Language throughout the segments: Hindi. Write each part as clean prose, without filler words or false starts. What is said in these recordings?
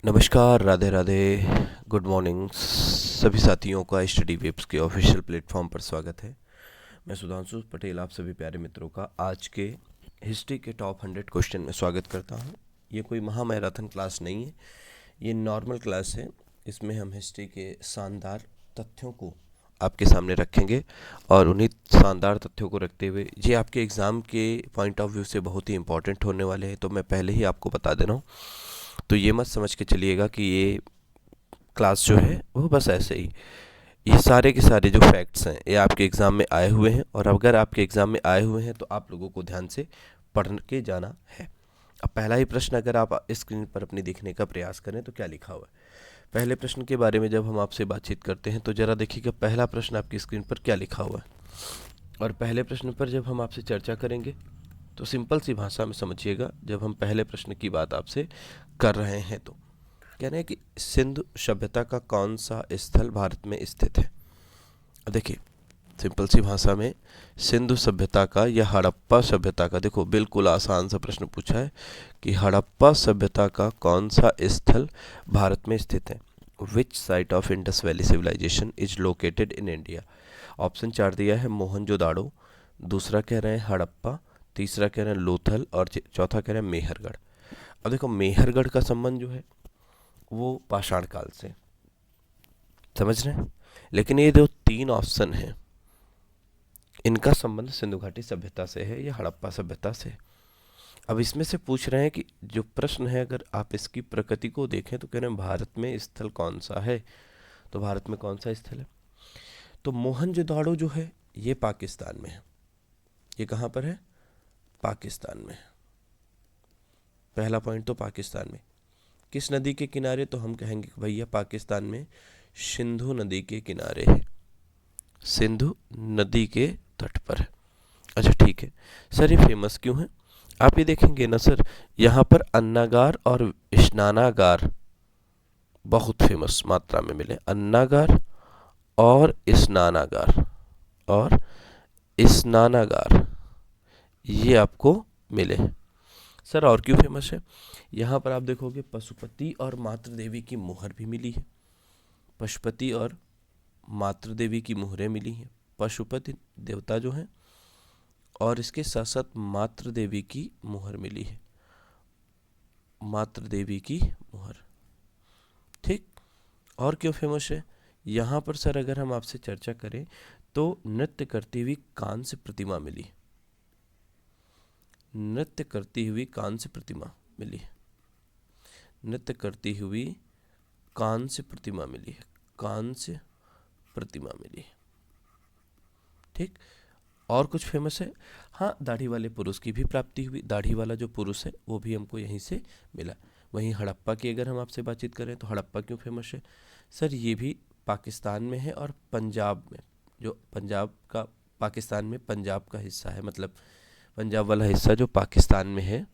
नमस्कार, राधे राधे, गुड मॉर्निंग। सभी साथियों का स्टडी वेब्स के ऑफिशियल प्लेटफॉर्म पर स्वागत है। मैं सुधांशु पटेल आप सभी प्यारे मित्रों का आज के हिस्ट्री के टॉप 100 क्वेश्चन में स्वागत करता हूं। ये कोई महा मैराथन क्लास नहीं है, ये नॉर्मल क्लास है। इसमें हम हिस्ट्री के शानदार तथ्यों को आपके सामने रखेंगे और उन्हीं शानदार तथ्यों को रखते हुए ये आपके एग्ज़ाम के पॉइंट ऑफ व्यू से बहुत ही इंपॉर्टेंट होने वाले हैं। तो मैं पहले ही आपको बता दे रहा हूँ, तो ये मत समझ के चलिएगा कि ये क्लास जो है वो बस ऐसे ही, ये सारे के सारे जो फैक्ट्स हैं ये आपके एग्ज़ाम में आए हुए हैं, और अगर आपके एग्ज़ाम में आए हुए हैं तो आप लोगों को ध्यान से पढ़ के जाना है। अब पहला ही प्रश्न अगर आप स्क्रीन पर अपनी देखने का प्रयास करें तो क्या लिखा हुआ है। पहले प्रश्न के बारे में जब हम आपसे बातचीत करते हैं तो ज़रा देखिएगा पहला प्रश्न आपकी स्क्रीन पर क्या लिखा हुआ है। और पहले प्रश्न पर जब हम आपसे चर्चा करेंगे तो सिंपल सी भाषा में समझिएगा, जब हम पहले प्रश्न की बात आपसे कर रहे हैं तो कह रहे हैं कि सिंधु सभ्यता का कौन सा स्थल भारत में स्थित है। देखिए सिंपल सी भाषा में सिंधु सभ्यता का या हड़प्पा सभ्यता का, देखो बिल्कुल आसान सा प्रश्न पूछा है कि हड़प्पा सभ्यता का कौन सा स्थल भारत में स्थित है। Which site of Indus valley civilisation is located in India. Option 4 दिया है मोहनजोदाड़ो, दूसरा कह रहे हैं हड़प्पा, तीसरा कह रहे हैं लोथल और चौथा कह रहे हैं मेहरगढ़। अब देखो मेहरगढ़ का संबंध जो है वो पाषाण काल से, समझ रहे हैं, लेकिन ये जो 3 ऑप्शन हैं इनका संबंध सिंधु घाटी सभ्यता से है या हड़प्पा सभ्यता से। अब इसमें से पूछ रहे हैं कि जो प्रश्न है अगर आप इसकी प्रकृति को देखें तो कह रहे हैं भारत में स्थल कौन सा है। तो भारत में कौन सा स्थल है, तो मोहनजोदाड़ो जो है ये पाकिस्तान में है। ये कहाँ पर है, पाकिस्तान में। पहला पॉइंट तो पाकिस्तान में। किस नदी के किनारे, तो हम कहेंगे कि भैया पाकिस्तान में सिंधु नदी के किनारे है, सिंधु नदी के तट पर है। अच्छा ठीक है सर, ये फेमस क्यों है। आप ये देखेंगे ना सर, यहाँ पर अन्नागार और स्नानागार बहुत फेमस मात्रा में मिले। अन्नागार और स्नानागार और स्नानागार ये आपको मिले हैं। सर और क्यों फेमस है, यहाँ पर आप देखोगे पशुपति और मातृ देवी की मुहर भी मिली है। पशुपति और मातृ देवी की मुहरें मिली हैं, पशुपति देवता जो हैं, और इसके साथ साथ मातृ देवी की मुहर मिली है, मातृ देवी की मुहर। ठीक, और क्यों फेमस है, यहाँ पर सर अगर हम आपसे चर्चा करें तो नृत्य करती हुई कांस्य प्रतिमा मिली, नृत्य करती हुई कांस्य प्रतिमा मिली है, नृत्य करती हुई कांस्य प्रतिमा मिली है, कांस्य प्रतिमा मिली है। ठीक, और कुछ फेमस है, हाँ दाढ़ी वाले पुरुष की भी प्राप्ति हुई, दाढ़ी वाला जो पुरुष है वो भी हमको यहीं से मिला। वहीं हड़प्पा की अगर हम आपसे बातचीत करें तो हड़प्पा क्यों फेमस है, सर ये भी पाकिस्तान में है और पंजाब में, जो पंजाब का, पाकिस्तान में पंजाब का हिस्सा है, मतलब पंजाब वाला हिस्सा जो पाकिस्तान में है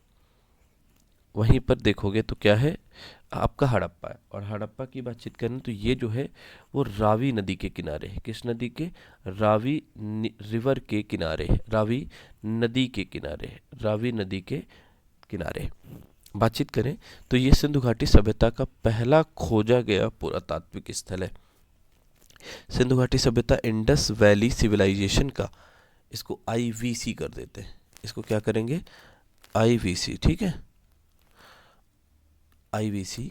वहीं पर देखोगे तो क्या है आपका हड़प्पा है। और हड़प्पा की बातचीत करें तो ये जो है वो रावी नदी के किनारे है। किस नदी के, रावी रिवर के किनारे है, रावी नदी के किनारे है, रावी नदी के किनारे। बातचीत करें तो ये सिंधु घाटी सभ्यता का पहला खोजा गया पुरातात्विक स्थल है। सिंधु घाटी सभ्यता इंडस वैली सिविलाइजेशन का, इसको IVC कर देते हैं, इसको क्या करेंगे IVC, ठीक है, IVC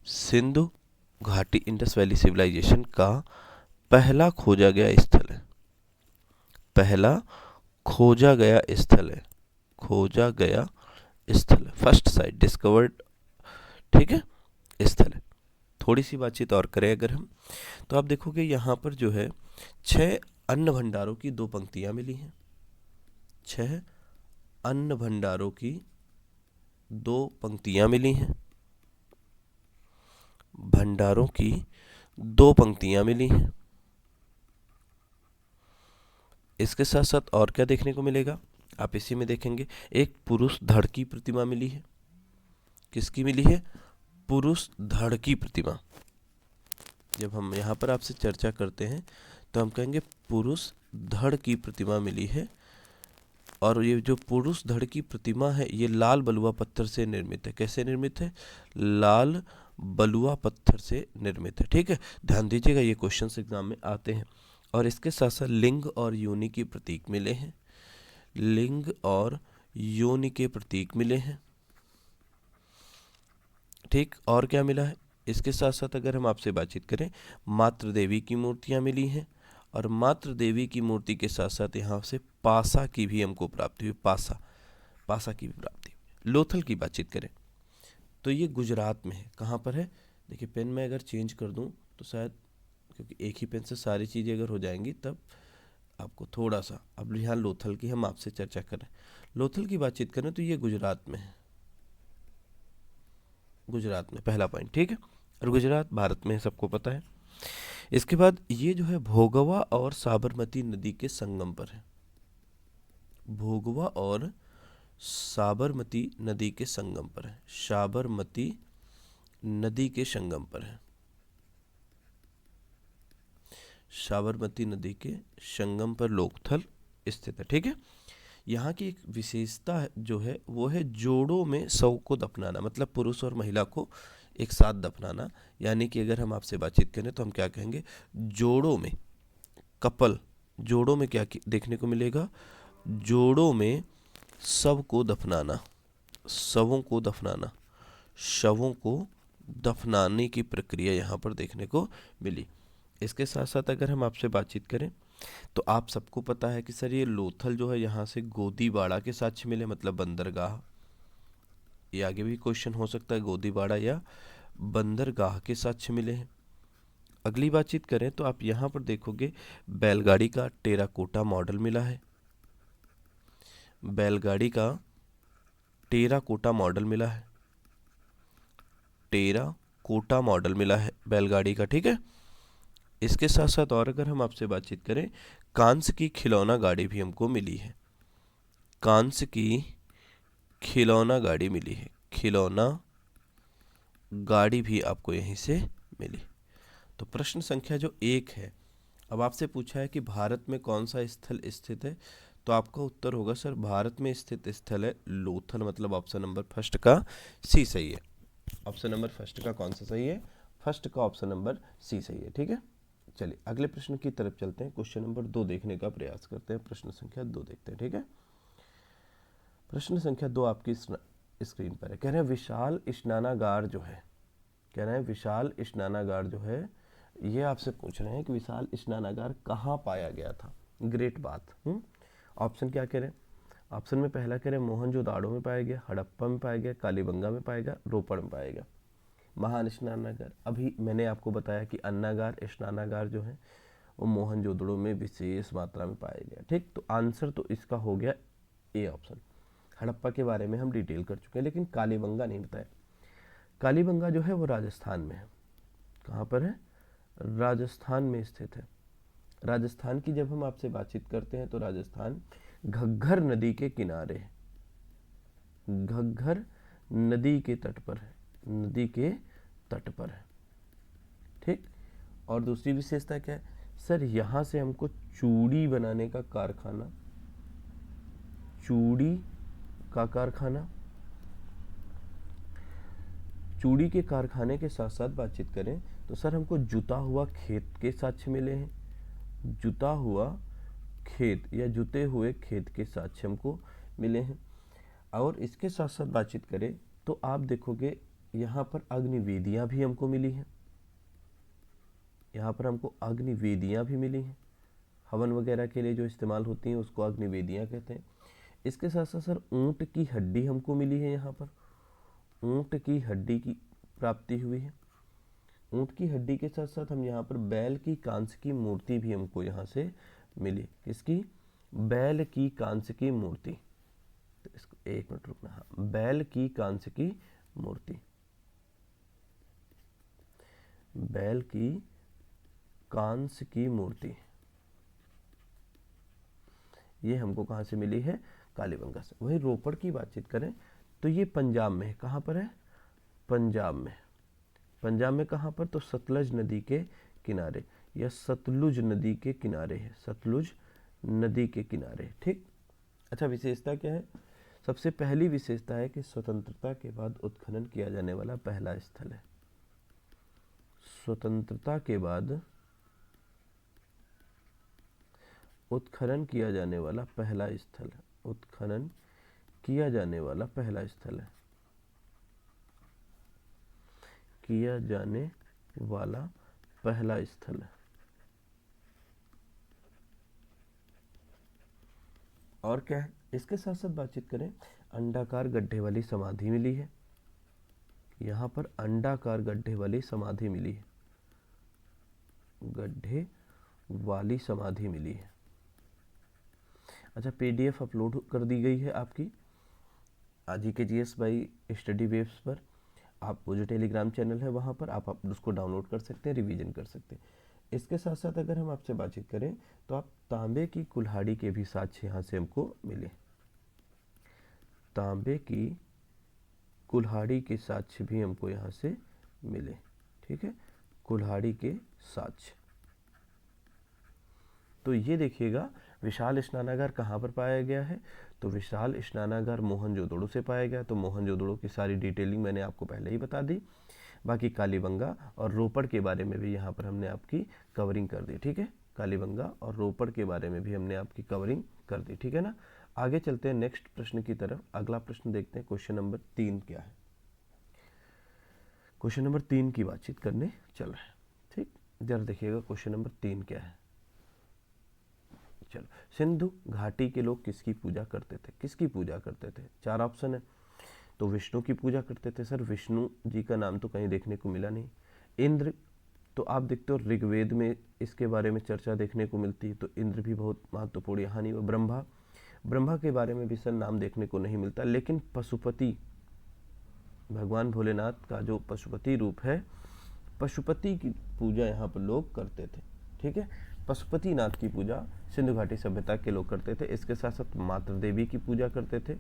सिंधु घाटी इंडस वैली सिविलाइजेशन का पहला खोजा गया स्थल है, पहला खोजा गया स्थल है, खोजा गया स्थल है, फर्स्ट साइट डिस्कवर्ड, ठीक है, स्थल है। थोड़ी सी बातचीत और करें अगर हम, तो आप देखोगे यहाँ पर जो है 6 अन्न भंडारों की 2 पंक्तियां मिली हैं, 6 अन्न भंडारों की 2 पंक्तियां मिली हैं, भंडारों की 2 पंक्तियां मिली हैं। इसके साथ साथ और क्या देखने को मिलेगा, आप इसी में देखेंगे एक पुरुष धड़ की प्रतिमा मिली है। किसकी मिली है, पुरुष धड़ की प्रतिमा। जब हम यहाँ पर आपसे चर्चा करते हैं तो हम कहेंगे पुरुष धड़ की प्रतिमा मिली है, और ये जो पुरुष धड़ की प्रतिमा है ये लाल बलुआ पत्थर से निर्मित है। कैसे निर्मित है, लाल बलुआ पत्थर से निर्मित है। ठीक है, ध्यान दीजिएगा, ये क्वेश्चंस एग्जाम में आते हैं। और इसके साथ साथ लिंग और योनि के प्रतीक मिले हैं, लिंग और योनि के प्रतीक मिले हैं। ठीक, और क्या मिला है, इसके साथ साथ अगर हम आपसे बातचीत करें, मातृ देवी की मूर्तियां मिली हैं, और मातृ देवी की मूर्ति के साथ साथ यहाँ से पासा की भी हमको प्राप्ति हुई, पासा की भी प्राप्ति। लोथल की बातचीत करें तो ये गुजरात में है। कहाँ पर है, देखिए पेन में अगर चेंज कर दूं तो शायद, क्योंकि एक ही पेन से सारी चीज़ें अगर हो जाएंगी तब आपको थोड़ा सा, अब यहाँ लोथल की हम आपसे चर्चा करें, लोथल की बातचीत करें तो ये गुजरात में है, गुजरात में पहला पॉइंट। ठीक है, और गुजरात भारत में है, सबको पता है। इसके बाद ये जो है भोगवा और साबरमती नदी के संगम पर है, भोगवा और साबरमती नदी के संगम पर है, साबरमती नदी के संगम पर है, साबरमती नदी के संगम पर लोथल स्थित है। ठीक है, यहाँ की एक विशेषता जो है वो है जोड़ों में शव को दफनाना, मतलब पुरुष और महिला को एक साथ दफनाना। यानी कि अगर हम आपसे बातचीत करें तो हम क्या कहेंगे, जोड़ों में, कपल, जोड़ों में क्या देखने को मिलेगा, जोड़ों में शव को दफनाना, शवों को दफनाना, शवों को दफनाने की प्रक्रिया यहाँ पर देखने को मिली। इसके साथ साथ अगर हम आपसे बातचीत करें तो आप सबको पता है कि सर ये लोथल जो है यहाँ से गोदीबाड़ा के साक्ष्य मिले, मतलब बंदरगाह, ये आगे भी क्वेश्चन हो सकता है, गोदीबाड़ा या बंदरगाह के साक्ष्य मिले हैं। अगली बातचीत करें तो आप यहाँ पर देखोगे बैलगाड़ी का टेराकोटा मॉडल मिला है, बैलगाड़ी का टेराकोटा मॉडल मिला है, टेराकोटा मॉडल मिला है बैलगाड़ी का। ठीक है, इसके साथ साथ और अगर हम आपसे बातचीत करें, कांस्य की खिलौना गाड़ी भी हमको मिली है, कांस्य की खिलौना गाड़ी मिली है, खिलौना गाड़ी भी आपको यहीं से मिली। तो प्रश्न संख्या जो 1 है, अब आपसे पूछा है कि भारत में कौन सा स्थल स्थित है, तो आपका उत्तर होगा सर भारत में स्थित स्थल है लोथल, मतलब ऑप्शन नंबर फर्स्ट का सी सही है। ऑप्शन नंबर फर्स्ट का कौन सा सही है, फर्स्ट का ऑप्शन नंबर सी सही है। ठीक है, चलिए अगले प्रश्न की तरफ चलते हैं, क्वेश्चन नंबर 2 देखने का प्रयास करते हैं, प्रश्न संख्या 2 देखते हैं। ठीक है, प्रश्न संख्या 2 आपकी स्क्रीन पर है। कह रहे हैं विशाल स्नानागार जो है, कह रहे हैं विशाल स्नानागार जो है, ये आपसे पूछ रहे हैं कि विशाल स्नानागार कहाँ पाया गया था। ग्रेट बात। ऑप्शन क्या कह रहे हैं, ऑप्शन में पहला कह रहे हैं मोहनजोदाड़ो में पाया गया, हड़प्पा में पाया गया, कालीबंगा में पाया गया, रोपड़ में पाया गया। महान स्नानागार, अभी मैंने आपको बताया कि अन्नागार स्नानागार जो है वो मोहनजोदड़ो में विशेष मात्रा में पाया गया। ठीक, तो आंसर तो इसका हो गया ए ऑप्शन। हड़प्पा के बारे में हम डिटेल कर चुके हैं, लेकिन कालीबंगा नहीं बताया। कालीबंगा जो है वो राजस्थान में है, कहाँ पर है, राजस्थान में स्थित है। राजस्थान की जब हम आपसे बातचीत करते हैं तो राजस्थान घग्घर नदी के किनारे है, घग्घर नदी के तट पर है, नदी के तट पर है। ठीक, और दूसरी विशेषता क्या है सर, यहाँ से हमको चूड़ी बनाने का कारखाना, चूड़ी का कारखाना, चूड़ी के कारखाने के साथ साथ बातचीत करें तो सर हमको जुता हुआ खेत के साक्ष्य मिले हैं, जुता हुआ खेत या जुते हुए खेत के साक्ष्य हमको मिले हैं। और इसके साथ साथ बातचीत करें तो आप देखोगे यहाँ पर अग्निवेदियाँ भी हमको मिली हैं, यहाँ पर हमको अग्निवेदियाँ भी मिली हैं, हवन वगैरह के लिए जो इस्तेमाल होती हैं उसको अग्निवेदियाँ कहते हैं। इसके साथ साथ सर ऊँट की हड्डी हमको मिली है, यहाँ पर ऊँट की हड्डी की प्राप्ति हुई है। ऊँट की हड्डी के साथ साथ हम यहाँ पर बैल की कांस्य की मूर्ति भी हमको यहाँ से मिली। किसकी, बैल की कांस्य की मूर्ति। तो इसको एक मिनट रुकना, हाँ, बैल की कांस्य की मूर्ति, बैल की कांस्य की मूर्ति, ये हमको कहाँ से मिली है, कालीबंगा से। वही रोपड़ की बातचीत करें तो ये पंजाब में है, कहाँ पर है, पंजाब में। पंजाब में कहाँ पर, तो सतलज नदी के किनारे, या सतलुज नदी के किनारे है, सतलुज नदी के किनारे। ठीक, अच्छा विशेषता क्या है, सबसे पहली विशेषता है कि स्वतंत्रता के बाद उत्खनन किया जाने वाला पहला स्थल है, स्वतंत्रता के बाद उत्खनन किया जाने वाला पहला स्थल है। उत्खनन किया जाने वाला पहला स्थल है। किया जाने वाला पहला स्थल है। और क्या है, इसके साथ साथ बातचीत करें, अंडाकार गड्ढे वाली समाधि मिली है। यहाँ पर अंडाकार गड्ढे वाली समाधि मिली है। गड्ढे वाली समाधि मिली है। अच्छा, पीडीएफ अपलोड कर दी गई है आपकी GKGS बाई स्टडी वेब्स पर। आप वो जो टेलीग्राम चैनल है वहाँ पर आप उसको डाउनलोड कर सकते हैं, रिवीजन कर सकते हैं। इसके साथ साथ अगर हम आपसे बातचीत करें तो आप तांबे की कुल्हाड़ी के भी साक्ष्य यहाँ से हमको मिले। तांबे की कुल्हाड़ी के साक्ष्य भी हमको यहाँ से मिले। ठीक है, कुल्हाड़ी के साक्ष्य। तो ये देखिएगा, विशाल स्नानागार कहाँ पर पाया गया है? तो विशाल स्नानागार मोहनजोदड़ो से पाया गया। तो मोहनजोदड़ो की सारी डिटेलिंग मैंने आपको पहले ही बता दी। बाकी कालीबंगा और रोपड़ के बारे में भी यहाँ पर हमने आपकी कवरिंग कर दी। ठीक है, कालीबंगा और रोपड़ के बारे में भी हमने आपकी कवरिंग कर दी। ठीक है ना। आगे चलते हैं नेक्स्ट प्रश्न की तरफ। अगला प्रश्न देखते हैं, क्वेश्चन नंबर 3 क्या है। क्वेश्चन नंबर 3 की बातचीत करने चल रहा है। ठीक, जरा देखिएगा क्वेश्चन नंबर 3 क्या है। चलो, सिंधु घाटी के लोग किसकी पूजा करते थे? किसकी पूजा करते थे? 4 ऑप्शन है। तो विष्णु की पूजा करते थे। सर, विष्णु जी का नाम तो कहीं देखने को मिला नहीं। इंद्र, तो आप देखते हो ऋग्वेद में इसके बारे में चर्चा देखने को मिलती है, तो इंद्र भी बहुत महत्वपूर्ण यहाँ नहीं। ब्रह्मा, ब्रह्मा के बारे में भी सर नाम देखने को नहीं मिलता। लेकिन पशुपति, भगवान भोलेनाथ का जो पशुपति रूप है, पशुपति की पूजा यहाँ पर लोग करते थे। ठीक है, पशुपतिनाथ की पूजा सिंधु घाटी सभ्यता के लोग करते थे। इसके साथ साथ मातृ देवी की पूजा करते थे।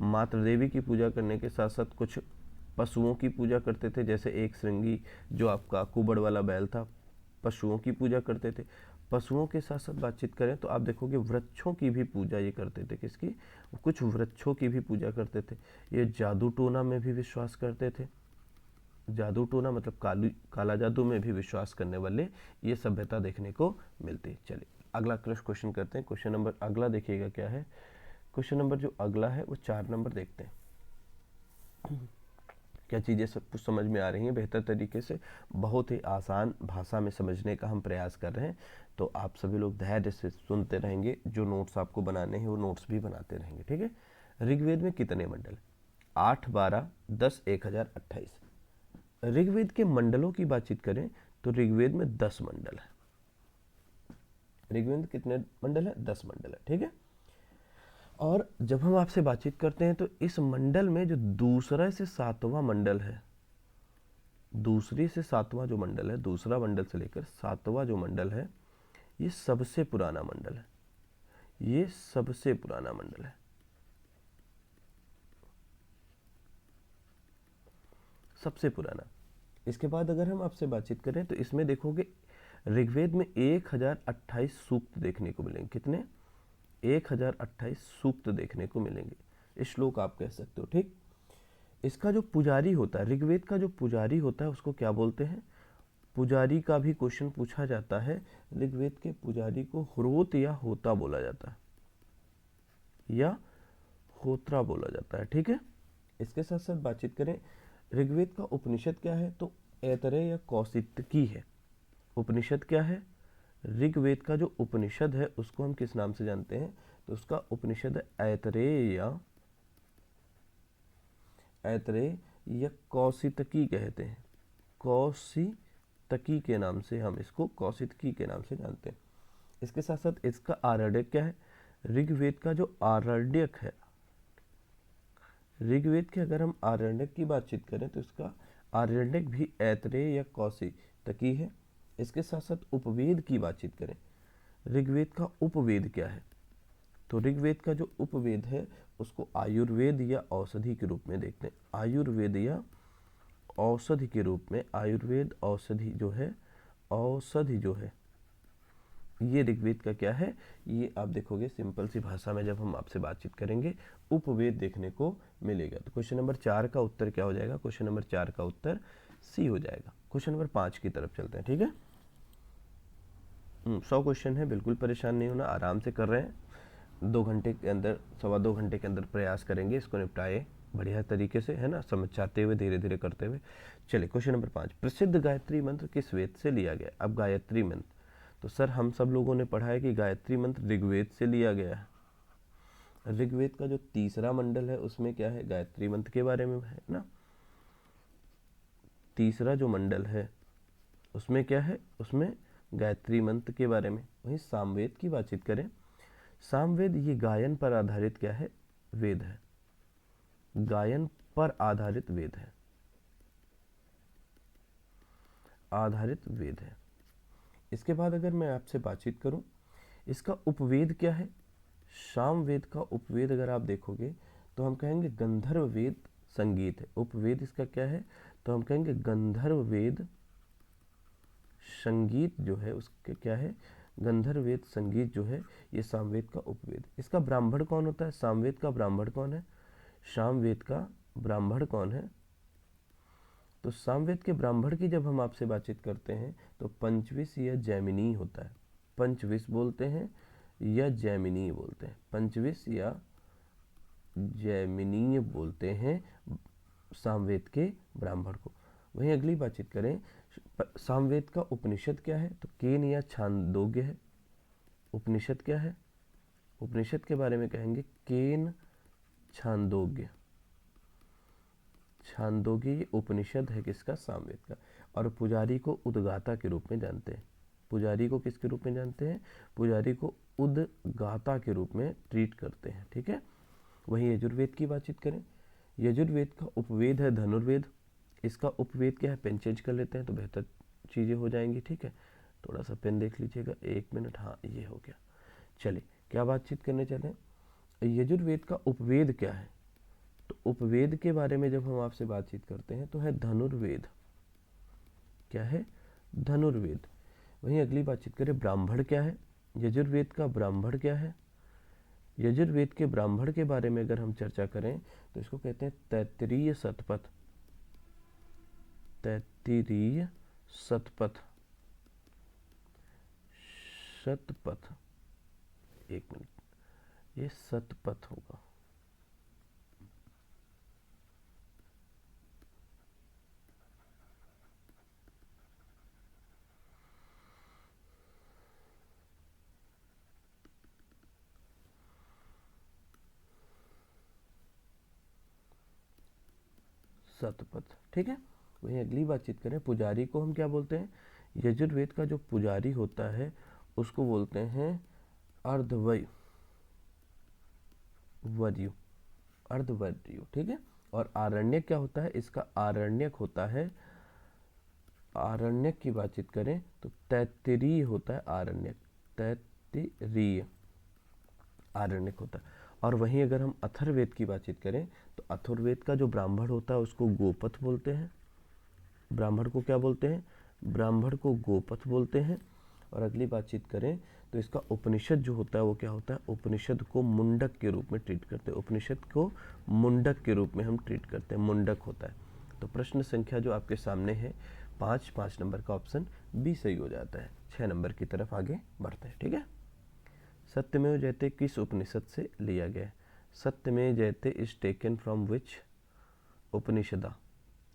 मातृ देवी की पूजा करने के साथ साथ कुछ पशुओं की पूजा करते थे, जैसे एक श्रृंगी जो आपका कुबड़ वाला बैल था, पशुओं की पूजा करते थे। पशुओं के साथ साथ बातचीत करें तो आप देखोगे वृक्षों की भी पूजा ये करते थे। किसकी? कुछ वृक्षों की भी पूजा करते थे। ये जादू टोना में भी विश्वास करते थे। जादू टोना मतलब काला जादू में भी विश्वास करने वाले ये सभ्यता देखने को मिलती है। चलिए अगला क्वेश्चन करते हैं। क्वेश्चन नंबर अगला देखिएगा क्या है। क्वेश्चन नंबर जो अगला है वो 4 नंबर देखते हैं। क्या चीज़ें सब कुछ समझ में आ रही हैं बेहतर तरीके से? बहुत ही आसान भाषा में समझने का हम प्रयास कर रहे हैं, तो आप सभी लोग धैर्य से सुनते रहेंगे। जो नोट्स आपको बनाने हैं वो नोट्स भी बनाते रहेंगे। ठीक है, ऋग्वेद में कितने मंडल? 8, 12, 10, 1028। ऋग्वेद के मंडलों की बातचीत करें तो ऋग्वेद में 10 मंडल है। ऋग्वेद में कितने मंडल है? 10 मंडल है। ठीक है, और जब हम आपसे बातचीत करते हैं तो इस मंडल में जो दूसरा से 7वां मंडल है, दूसरे से 7वां जो मंडल है, दूसरा मंडल से लेकर 7वां जो मंडल है, ये सबसे पुराना मंडल है। ये सबसे पुराना मंडल है, सबसे पुराना। इसके बाद अगर हम आपसे बातचीत करें तो इसमें देखोगे ऋग्वेद में 1028 सूक्त देखने को मिलेंगे। कितने? 1028 सूक्त देखने को मिलेंगे। श्लोक आप कह सकते हो। ठीक, इसका जो पुजारी होता है, ऋग्वेद का जो पुजारी होता है उसको क्या बोलते हैं? पुजारी का भी क्वेश्चन पूछा जाता है। ऋग्वेद के पुजारी को होत या होता बोला जाता है, या होत्रा बोला जाता है। ठीक है, इसके साथ साथ बातचीत करें, ऋग्वेद का उपनिषद क्या है? तो ऐतरेय या कौशितकी है। उपनिषद क्या है? ऋग्वेद का जो उपनिषद है उसको हम किस नाम से जानते हैं? तो उसका उपनिषद है ऐतरेय या कौशितकी कहते हैं। कौशितकी के नाम से हम इसको कौशितकी के नाम से जानते हैं। इसके साथ साथ इसका आरण्यक क्या है? ऋग्वेद का जो आरण्यक है, ऋग्वेद के अगर हम आरण्यक की बातचीत करें तो इसका आरण्यक भी ऐतरेय या कौशितकी है। इसके साथ साथ उपवेद की बातचीत करें, ऋग्वेद का उपवेद क्या है? तो ऋग्वेद का जो उपवेद है उसको आयुर्वेद या औषधि के रूप में देखते हैं। आयुर्वेद या औषधि के रूप में, आयुर्वेद औषधि जो है, औषधि जो है, ये ऋग्वेद का क्या है? ये आप देखोगे सिंपल सी भाषा में जब हम आपसे बातचीत करेंगे उपवेद देखने को मिलेगा। तो क्वेश्चन नंबर 4 का उत्तर क्या हो जाएगा? क्वेश्चन नंबर 4 का उत्तर सी हो जाएगा। क्वेश्चन नंबर 5 की तरफ चलते हैं, ठीक है। 100 क्वेश्चन है, बिल्कुल परेशान नहीं होना, आराम से कर रहे हैं। 2 घंटे के अंदर, 2.25 घंटे के अंदर प्रयास करेंगे इसको निपटाए बढ़िया तरीके से, है ना, समझाते हुए, धीरे धीरे करते हुए। चलिए क्वेश्चन नंबर 5, प्रसिद्ध गायत्री मंत्र किस वेद से लिया गया? अब गायत्री मंत्र, तो सर हम सब लोगों ने पढ़ा है कि गायत्री मंत्र ऋग्वेद से लिया गया है। ऋग्वेद का जो 3रा मंडल है उसमें क्या है, गायत्री मंत्र के बारे में है ना। 3रा जो मंडल है उसमें क्या है, उसमें गायत्री मंत्र के बारे में। वहीं सामवेद की बातचीत करें, सामवेद ये गायन पर आधारित क्या है, वेद है, गायन पर आधारित वेद है, आधारित वेद है। इसके बाद अगर मैं आपसे बातचीत करूं, इसका उपवेद क्या है? सामवेद का उपवेद अगर आप देखोगे तो हम कहेंगे गंधर्व वेद संगीत है। उपवेद इसका क्या है, तो हम कहेंगे गंधर्व वेद संगीत जो है उसके क्या है, गंधर्व वेद संगीत जो है ये सामवेद का उपवेद। इसका ब्राह्मण कौन होता है? सामवेद का ब्राह्मण कौन है? सामवेद का ब्राह्मण कौन है? तो सामवेद के ब्राह्मण की जब हम आपसे बातचीत करते हैं तो पंचविश या जैमिनी होता है। पंचविश बोलते हैं या जैमिनी बोलते हैं, पंचविश या जैमिनी बोलते हैं सामवेद के ब्राह्मण को। वहीं अगली बातचीत करें, सामवेद का उपनिषद क्या है? तो केन या छांदोग्य है। उपनिषद क्या है? उपनिषद के बारे में कहेंगे केन छांदोग्य। छांदोग्य ये उपनिषद है किसका? सामवेद का। और पुजारी को उद्गाता के रूप में जानते हैं। पुजारी को किसके रूप में जानते हैं? पुजारी को उद्गाता के रूप में ट्रीट करते हैं, ठीक है। वहीं यजुर्वेद की बातचीत करें, यजुर्वेद का उपवेद है धनुर्वेद। इसका उपवेद क्या है? पेन चेंज कर लेते हैं तो बेहतर चीज़ें हो जाएंगी, ठीक है। थोड़ा सा पेन देख लीजिएगा, 1 मिनट, हाँ ये हो गया। चलिए क्या बातचीत करने चलें, यजुर्वेद का उपवेद क्या है? तो उपवेद के बारे में जब हम आपसे बातचीत करते हैं तो है धनुर्वेद। क्या है? धनुर्वेद। वहीं अगली बातचीत करें, ब्राह्मण क्या है? यजुर्वेद का ब्राह्मण क्या है? यजुर्वेद के ब्राह्मण के बारे में अगर हम चर्चा करें तो इसको कहते हैं तैत्तिरीय शतपथ। तैत्तिरीय शतपथ, शतपथ, 1 मिनट, ये शतपथ होगा। शतपथ, ठीक है। वहीं अगली बातचीत करें, पुजारी को हम क्या बोलते हैं? यजुर्वेद का जो पुजारी होता है उसको बोलते हैं अर्धवयु, वर्यु, अर्धवर्यु, ठीक है। और आरण्यक क्या होता है? इसका आरण्यक होता है, आरण्यक की बातचीत करें तो तैत्तिरीय होता है आरण्यक, तैत्तिरीय आरण्यक होता है। और वहीं अगर हम अथर्ववेद की बातचीत करें तो अथर्ववेद का जो ब्राह्मण होता है उसको गोपथ बोलते हैं। ब्राह्मण को क्या बोलते हैं? ब्राह्मण को गोपथ बोलते हैं। और अगली बातचीत करें तो इसका उपनिषद जो होता है वो क्या होता है? उपनिषद को मुंडक के रूप में ट्रीट करते हैं। उपनिषद को मुंडक के रूप में हम ट्रीट करते हैं, मुंडक होता है। तो प्रश्न संख्या जो आपके सामने है 5 नंबर का ऑप्शन बी सही हो जाता है। 6 नंबर की तरफ आगे बढ़ते हैं, ठीक है। सत्यमेव जयते किस उपनिषद से लिया गया है? सत्यमेव जयते इज टेकन फ्रॉम विच उपनिषदा?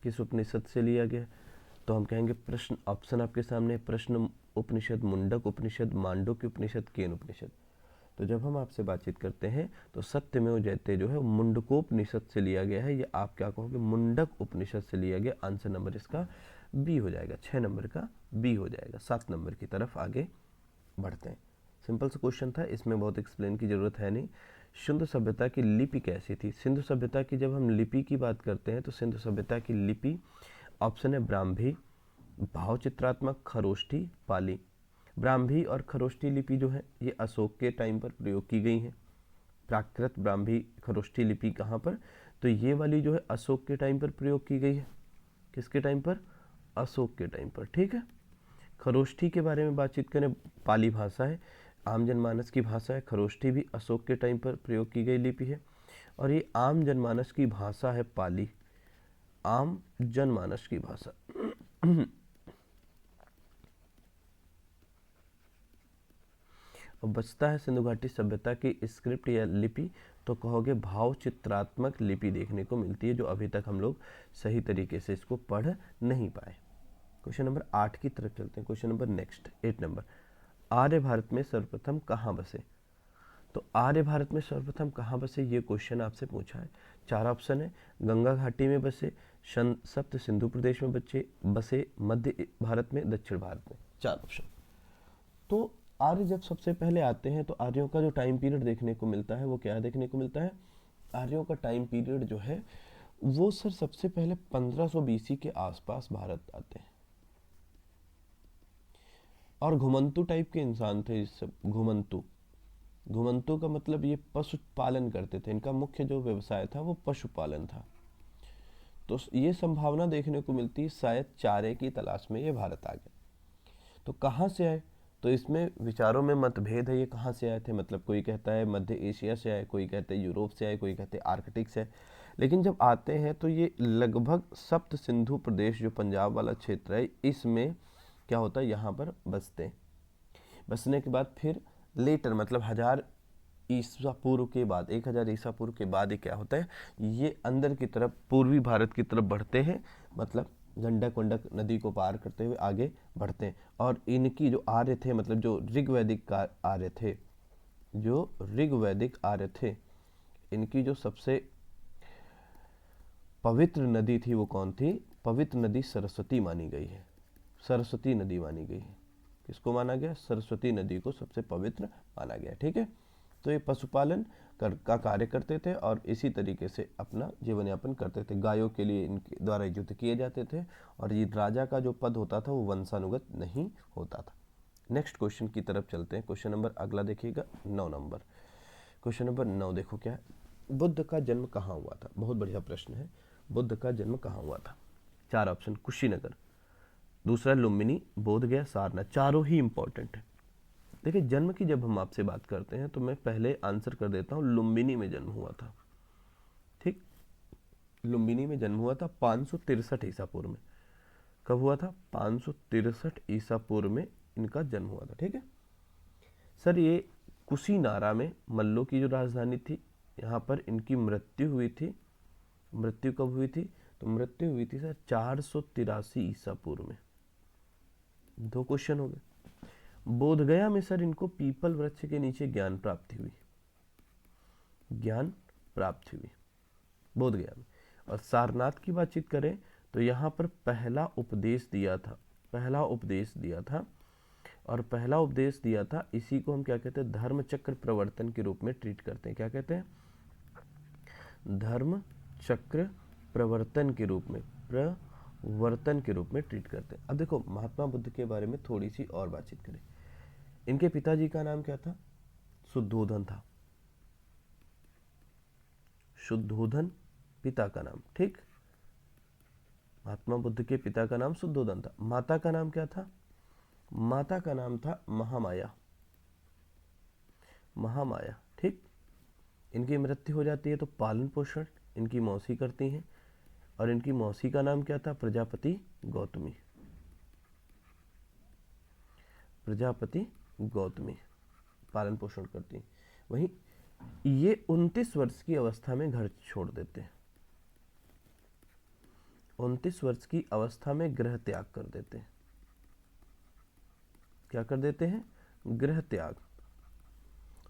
किस उपनिषद से लिया गया? तो हम कहेंगे प्रश्न, ऑप्शन आपके सामने, प्रश्न उपनिषद, मुंडक उपनिषद, मांडुक्य उपनिषद, केन उपनिषद। तो जब हम आपसे बातचीत करते हैं तो सत्यमेव जयते जो है मुंडकोपनिषद से लिया गया है, या आप क्या कहोगे? मुंडक उपनिषद से लिया गया। आंसर नंबर इसका बी हो जाएगा, 6 नंबर का बी हो जाएगा। 7 नंबर की तरफ आगे बढ़ते हैं। सिंपल सा क्वेश्चन था, इसमें बहुत एक्सप्लेन की जरूरत है नहीं। सिंधु सभ्यता की लिपि कैसी थी? सिंधु सभ्यता की जब हम लिपि की बात करते हैं तो सिंधु सभ्यता की लिपि, ऑप्शन है ब्राह्मी, भावचित्रात्मक, खरोष्ठी, पाली। ब्राह्मी और खरोष्ठी लिपि जो है ये अशोक के टाइम पर प्रयोग की गई हैं। प्राकृत ब्राह्मी खरोष्ठी लिपि कहाँ पर? तो ये वाली जो है अशोक के टाइम पर प्रयोग की गई है। किसके टाइम पर? अशोक के टाइम पर, ठीक है। खरोष्ठी के बारे में बातचीत करें, पाली भाषा है, आम जनमानस की भाषा है। खरोष्ठी भी अशोक के टाइम पर प्रयोग की गई लिपि है। और ये आम जनमानस की भाषा है पाली, आम जनमानस की भाषा। और बचता है सिंधु घाटी सभ्यता की स्क्रिप्ट या लिपि, तो कहोगे भाव चित्रात्मक लिपि देखने को मिलती है, जो अभी तक हम लोग सही तरीके से इसको पढ़ नहीं पाए। क्वेश्चन नंबर 8 की तरफ चलते हैं। क्वेश्चन नंबर नेक्स्ट 8 नंबर, आर्य भारत में सर्वप्रथम कहाँ बसे? तो आर्य भारत में सर्वप्रथम कहाँ बसे, ये क्वेश्चन आपसे पूछा है। 4 ऑप्शन है, गंगा घाटी में बसे, सप्त सिंधु प्रदेश में बसे, मध्य भारत में, दक्षिण भारत में, 4 ऑप्शन। तो आर्य जब सबसे पहले आते हैं तो आर्यों का जो टाइम पीरियड देखने को मिलता है वो क्या देखने को मिलता है? आर्यों का टाइम पीरियड जो है वो सर सबसे पहले 1500 बीसी के आसपास भारत आते हैं, और घुमंतु टाइप के इंसान थे इस सब। घुमंतु का मतलब ये पशुपालन करते थे, इनका मुख्य जो व्यवसाय था वो पशुपालन था। तो ये संभावना देखने को मिलती है शायद चारे की तलाश में ये भारत आ गए। तो कहाँ से आए? तो इसमें विचारों में मतभेद है, ये कहाँ से आए थे। मतलब कोई कहता है मध्य एशिया से आए, कोई कहते हैं यूरोप से आए, कोई कहते हैं आर्कटिक से आए। लेकिन जब आते हैं तो ये लगभग सप्त सिंधु प्रदेश जो पंजाब वाला क्षेत्र है, इसमें क्या होता है, यहाँ पर बसते हैं। बसने के बाद फिर लेटर मतलब 1000 ईसा पूर्व के बाद, 1000 ईसा पूर्व के बाद ये क्या होता है, ये अंदर की तरफ पूर्वी भारत की तरफ बढ़ते हैं, मतलब गंडक नदी को पार करते हुए आगे बढ़ते हैं। और इनकी जो आर्य थे, मतलब जो ऋग्वैदिक आर्य थे, इनकी जो सबसे पवित्र नदी थी वो कौन थी? पवित्र नदी सरस्वती मानी गई है। सरस्वती नदी मानी गई है। किसको माना गया? सरस्वती नदी को सबसे पवित्र माना गया। ठीक है, तो ये पशुपालन का कार्य करते थे और इसी तरीके से अपना जीवन यापन करते थे। गायों के लिए इनके द्वारा युद्ध किए जाते थे, और ये राजा का जो पद होता था वो वंशानुगत नहीं होता था। नेक्स्ट क्वेश्चन की तरफ चलते हैं। क्वेश्चन नंबर अगला देखिएगा 9 नंबर। क्वेश्चन नंबर 9 देखो क्या है, बुद्ध का जन्म कहाँ हुआ था? बहुत बढ़िया प्रश्न है। बुद्ध का जन्म कहाँ हुआ था? 4 ऑप्शन, कुशीनगर, दूसरा लुम्बिनी, बोधगया, सारनाथ, चारों ही इंपॉर्टेंट है। देखिए जन्म की जब हम आपसे बात करते हैं तो मैं पहले आंसर कर देता हूँ, लुम्बिनी में जन्म हुआ था। ठीक, लुम्बिनी में जन्म हुआ था 563 ईसा पूर्व में। कब हुआ था? 563 ईसा पूर्व में इनका जन्म हुआ था। ठीक है सर, ये कुशीनारा में मल्लों की जो राजधानी थी, यहाँ पर इनकी मृत्यु हुई थी। मृत्यु कब हुई थी? तो मृत्यु हुई थी सर 483 ईसा पूर्व में। 2 क्वेश्चन हो गए। बोधगया में सर इनको पीपल वृक्ष के नीचे ज्ञान प्राप्ति हुई, बोधगया में। और सारनाथ की बातचीत करें तो यहाँ पर पहला उपदेश दिया था, और पहला उपदेश दिया था, इसी को हम क्या कहते हैं? धर्म चक्र प्रवर्तन के रूप में ट्रीट करते हैं। क्या कहते हैं? धर्म चक्र प्रवर्तन के रूप में, ट्रीट करते हैं। अब देखो महात्मा बुद्ध के बारे में थोड़ी सी और बातचीत करें। इनके पिताजी का नाम क्या था? शुद्धोधन था। शुद्धोधन पिता का नाम। ठीक, महात्मा बुद्ध के पिता का नाम शुद्धोधन था। माता का नाम क्या था? माता का नाम था महामाया। ठीक, इनकी मृत्यु हो जाती है तो पालन पोषण इनकी मौसी करती हैं, और इनकी मौसी का नाम क्या था? प्रजापति गौतमी पालन पोषण करती हैं। वहीं ये 29 वर्ष की अवस्था में घर छोड़ देते हैं, 29 वर्ष की अवस्था में गृह त्याग कर देते हैं। क्या कर देते हैं? गृह त्याग।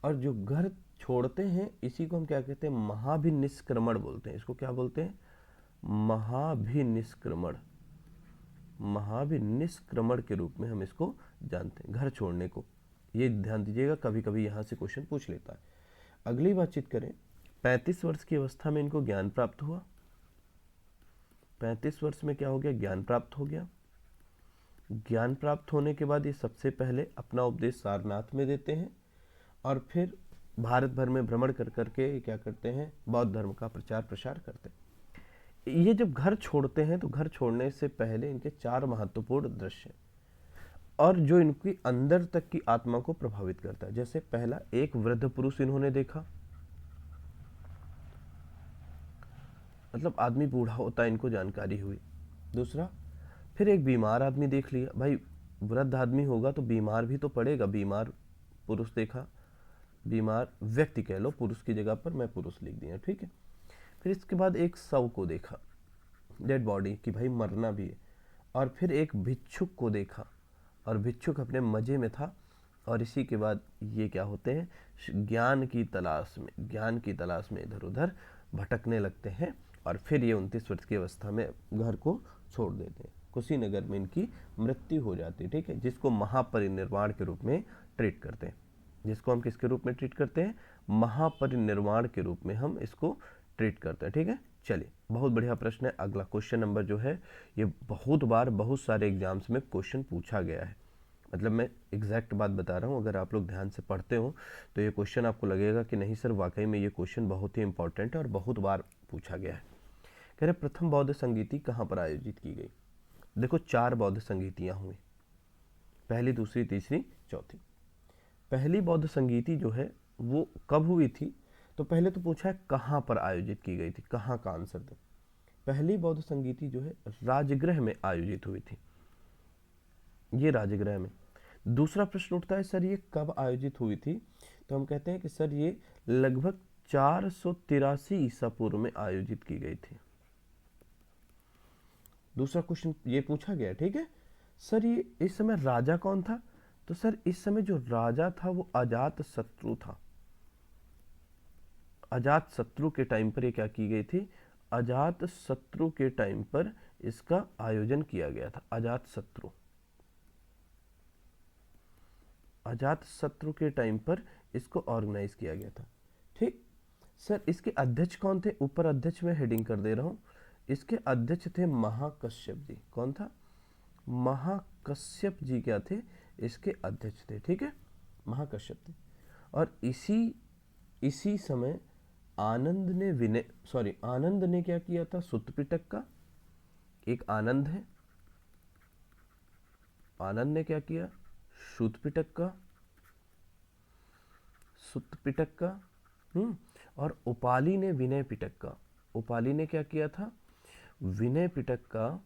और जो घर छोड़ते हैं इसी को हम क्या कहते हैं? महाभिनिष्क्रमण बोलते हैं। इसको क्या बोलते हैं? महाभिनिष्क्रमण के रूप में हम इसको जानते हैं, घर छोड़ने को। ये ध्यान दीजिएगा, कभी कभी यहाँ से क्वेश्चन पूछ लेता है। अगली बातचीत करें, 35 वर्ष की अवस्था में इनको ज्ञान प्राप्त हुआ। 35 वर्ष में क्या हो गया? ज्ञान प्राप्त हो गया। ज्ञान प्राप्त होने के बाद ये सबसे पहले अपना उपदेश सारनाथ में देते हैं, और फिर भारत भर में भ्रमण कर करके क्या करते हैं? बौद्ध धर्म का प्रचार प्रसार करते हैं। ये जब घर छोड़ते हैं तो घर छोड़ने से पहले इनके 4 महत्वपूर्ण दृश्य हैं, और जो इनकी अंदर तक की आत्मा को प्रभावित करता है। जैसे पहला, एक वृद्ध पुरुष इन्होंने देखा, मतलब आदमी बूढ़ा होता है, इनको जानकारी हुई। दूसरा, फिर एक बीमार आदमी देख लिया। भाई वृद्ध आदमी होगा तो बीमार भी तो पड़ेगा, बीमार पुरुष देखा, बीमार व्यक्ति कह लो, पुरुष की जगह पर मैं पुरुष लिख दिया, ठीक है। फिर इसके बाद एक शव को देखा, डेड बॉडी, कि भाई मरना भी है। और फिर एक भिक्षुक को देखा, और भिक्षुक अपने मजे में था। और इसी के बाद ये क्या होते हैं, ज्ञान की तलाश में इधर उधर भटकने लगते हैं, और फिर ये 29 वर्ष की अवस्था में घर को छोड़ देते हैं। कुशीनगर में इनकी मृत्यु हो जाती है, ठीक है, जिसको महापरिनिर्वाण के रूप में ट्रीट करते हैं। जिसको हम किसके रूप में ट्रीट करते हैं, महापरिनिर्वाण के रूप में हम इसको ट्रीट करते हैं, ठीक है। चलिए, बहुत बढ़िया प्रश्न है। अगला क्वेश्चन नंबर जो है, ये बहुत बार बहुत सारे एग्जाम्स में क्वेश्चन पूछा गया है। मतलब मैं एग्जैक्ट बात बता रहा हूँ, अगर आप लोग ध्यान से पढ़ते हो तो ये क्वेश्चन आपको लगेगा कि नहीं सर, वाकई में ये क्वेश्चन बहुत ही इंपॉर्टेंट है और बहुत बार पूछा गया है। कह रहे प्रथम बौद्ध संगीति कहाँ पर आयोजित की गई। देखो 4 बौद्ध संगीतियाँ हुई, पहली, दूसरी, तीसरी, चौथी। पहली बौद्ध संगीति जो है वो कब हुई थी, तो पहले तो पूछा है कहाँ पर आयोजित की गई थी, कहाँ का आंसर दो। पहली बौद्ध संगीति जो है राजगृह में आयोजित हुई थी, ये राजगृह में। दूसरा प्रश्न उठता है सर ये कब आयोजित हुई थी, तो हम कहते हैं कि सर ये लगभग 483 ईसा पूर्व में आयोजित की गई थी। दूसरा क्वेश्चन ये पूछा गया, ठीक है। सर ये इस समय राजा कौन था, तो सर इस समय जो राजा था वो अजात शत्रु था। अजात शत्रु के टाइम पर ये क्या की गई थी, अजात शत्रु के टाइम पर इसका आयोजन किया गया था। अजात शत्रु के टाइम पर इसको ऑर्गेनाइज किया गया था, ठीक। सर इसके अध्यक्ष कौन थे, ऊपर अध्यक्ष में हेडिंग कर दे रहा हूं। इसके अध्यक्ष थे महाकश्यप जी। कौन था, महाकश्यप जी क्या थे, इसके अध्यक्ष थे, ठीक है, महाकश्यप थे। और इसी समय आनंद ने क्या किया था, सुत्त पिटक का। एक आनंद है, आनंद ने क्या किया, सुत्त पिटक का। और उपाली ने विनय पिटक का। उपाली ने क्या किया था, विनय पिटक का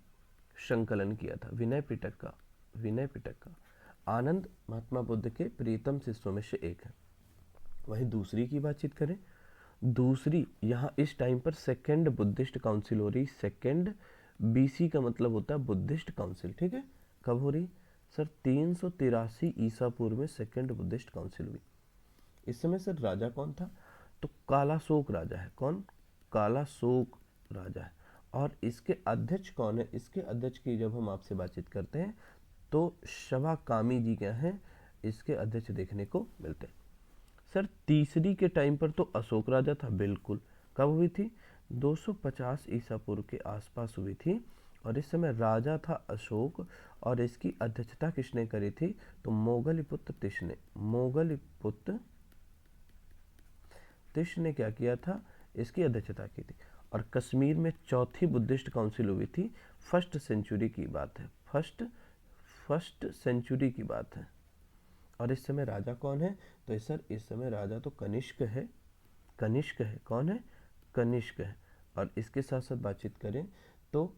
संकलन किया था। विनय पिटक का। आनंद महात्मा बुद्ध के प्रियतम शिष्यों में से एक है। वहीं दूसरी की बातचीत करें, दूसरी यहाँ इस टाइम पर सेकेंड बुद्धिस्ट काउंसिल हो रही। सेकेंड बीसी का मतलब होता है बुद्धिस्ट काउंसिल, ठीक है। कब हो रही, सर 383 ईसा पूर्व में सेकेंड बुद्धिस्ट काउंसिल हुई। इस समय सर राजा कौन था, तो कालाशोक राजा है। कौन, कालाशोक राजा है। और इसके अध्यक्ष कौन है, इसके अध्यक्ष की जब हम आपसे बातचीत करते हैं तो शवाकामी जी क्या हैं, इसके अध्यक्ष देखने को मिलते हैं। सर तीसरी के टाइम पर तो अशोक राजा था, बिल्कुल। कब हुई थी, 250 ईसा पूर्व के आसपास हुई थी। और इस समय राजा था अशोक, और इसकी अध्यक्षता किसने करी थी, तो मोगलपुत्र तिश ने क्या किया था, इसकी अध्यक्षता की थी। और कश्मीर में चौथी बुद्धिस्ट काउंसिल हुई थी। फर्स्ट सेंचुरी की बात है। और इस समय राजा कौन है, तो सर इस समय राजा तो कनिष्क है। कौन है, कनिष्क है। और इसके साथ साथ बातचीत करें तो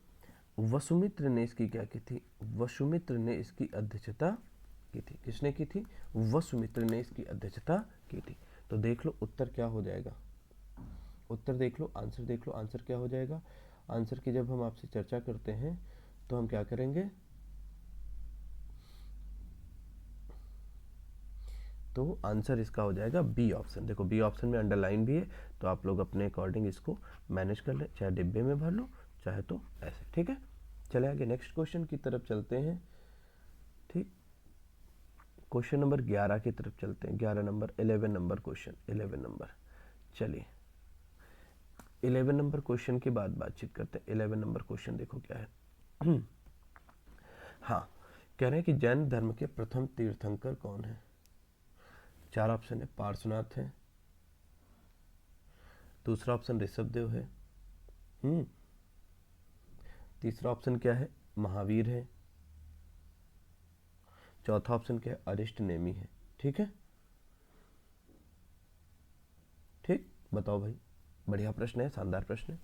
वसुमित्र ने इसकी क्या की थी, वसुमित्र ने इसकी अध्यक्षता की थी। किसने की थी, वसुमित्र ने इसकी अध्यक्षता की थी। तो देख लो उत्तर क्या हो जाएगा, उत्तर देख लो, आंसर देख लो, आंसर क्या हो जाएगा। आंसर की जब हम आपसे चर्चा करते हैं तो हम क्या करेंगे, तो आंसर इसका हो जाएगा बी ऑप्शन। देखो बी ऑप्शन में अंडरलाइन भी है, तो आप लोग अपने अकॉर्डिंग इसको मैनेज कर ले, चाहे डिब्बे में भर लो चाहे तो ऐसे, ठीक है। चले आगे नेक्स्ट क्वेश्चन की तरफ चलते हैं, ठीक। क्वेश्चन नंबर 11 की तरफ चलते हैं। 11 नंबर 11 नंबर क्वेश्चन, 11 नंबर। चलिए 11 नंबर क्वेश्चन के बाद बातचीत करते हैं। 11 नंबर क्वेश्चन देखो क्या है। हाँ, कह रहे हैं कि जैन धर्म के प्रथम तीर्थंकर कौन है। 4 ऑप्शन है, पार्श्वनाथ है, दूसरा ऑप्शन ऋषभदेव है, तीसरा ऑप्शन क्या है, महावीर है, चौथा ऑप्शन क्या है, अरिष्ट नेमी है, ठीक है। ठीक, बताओ भाई, बढ़िया प्रश्न है, शानदार प्रश्न है।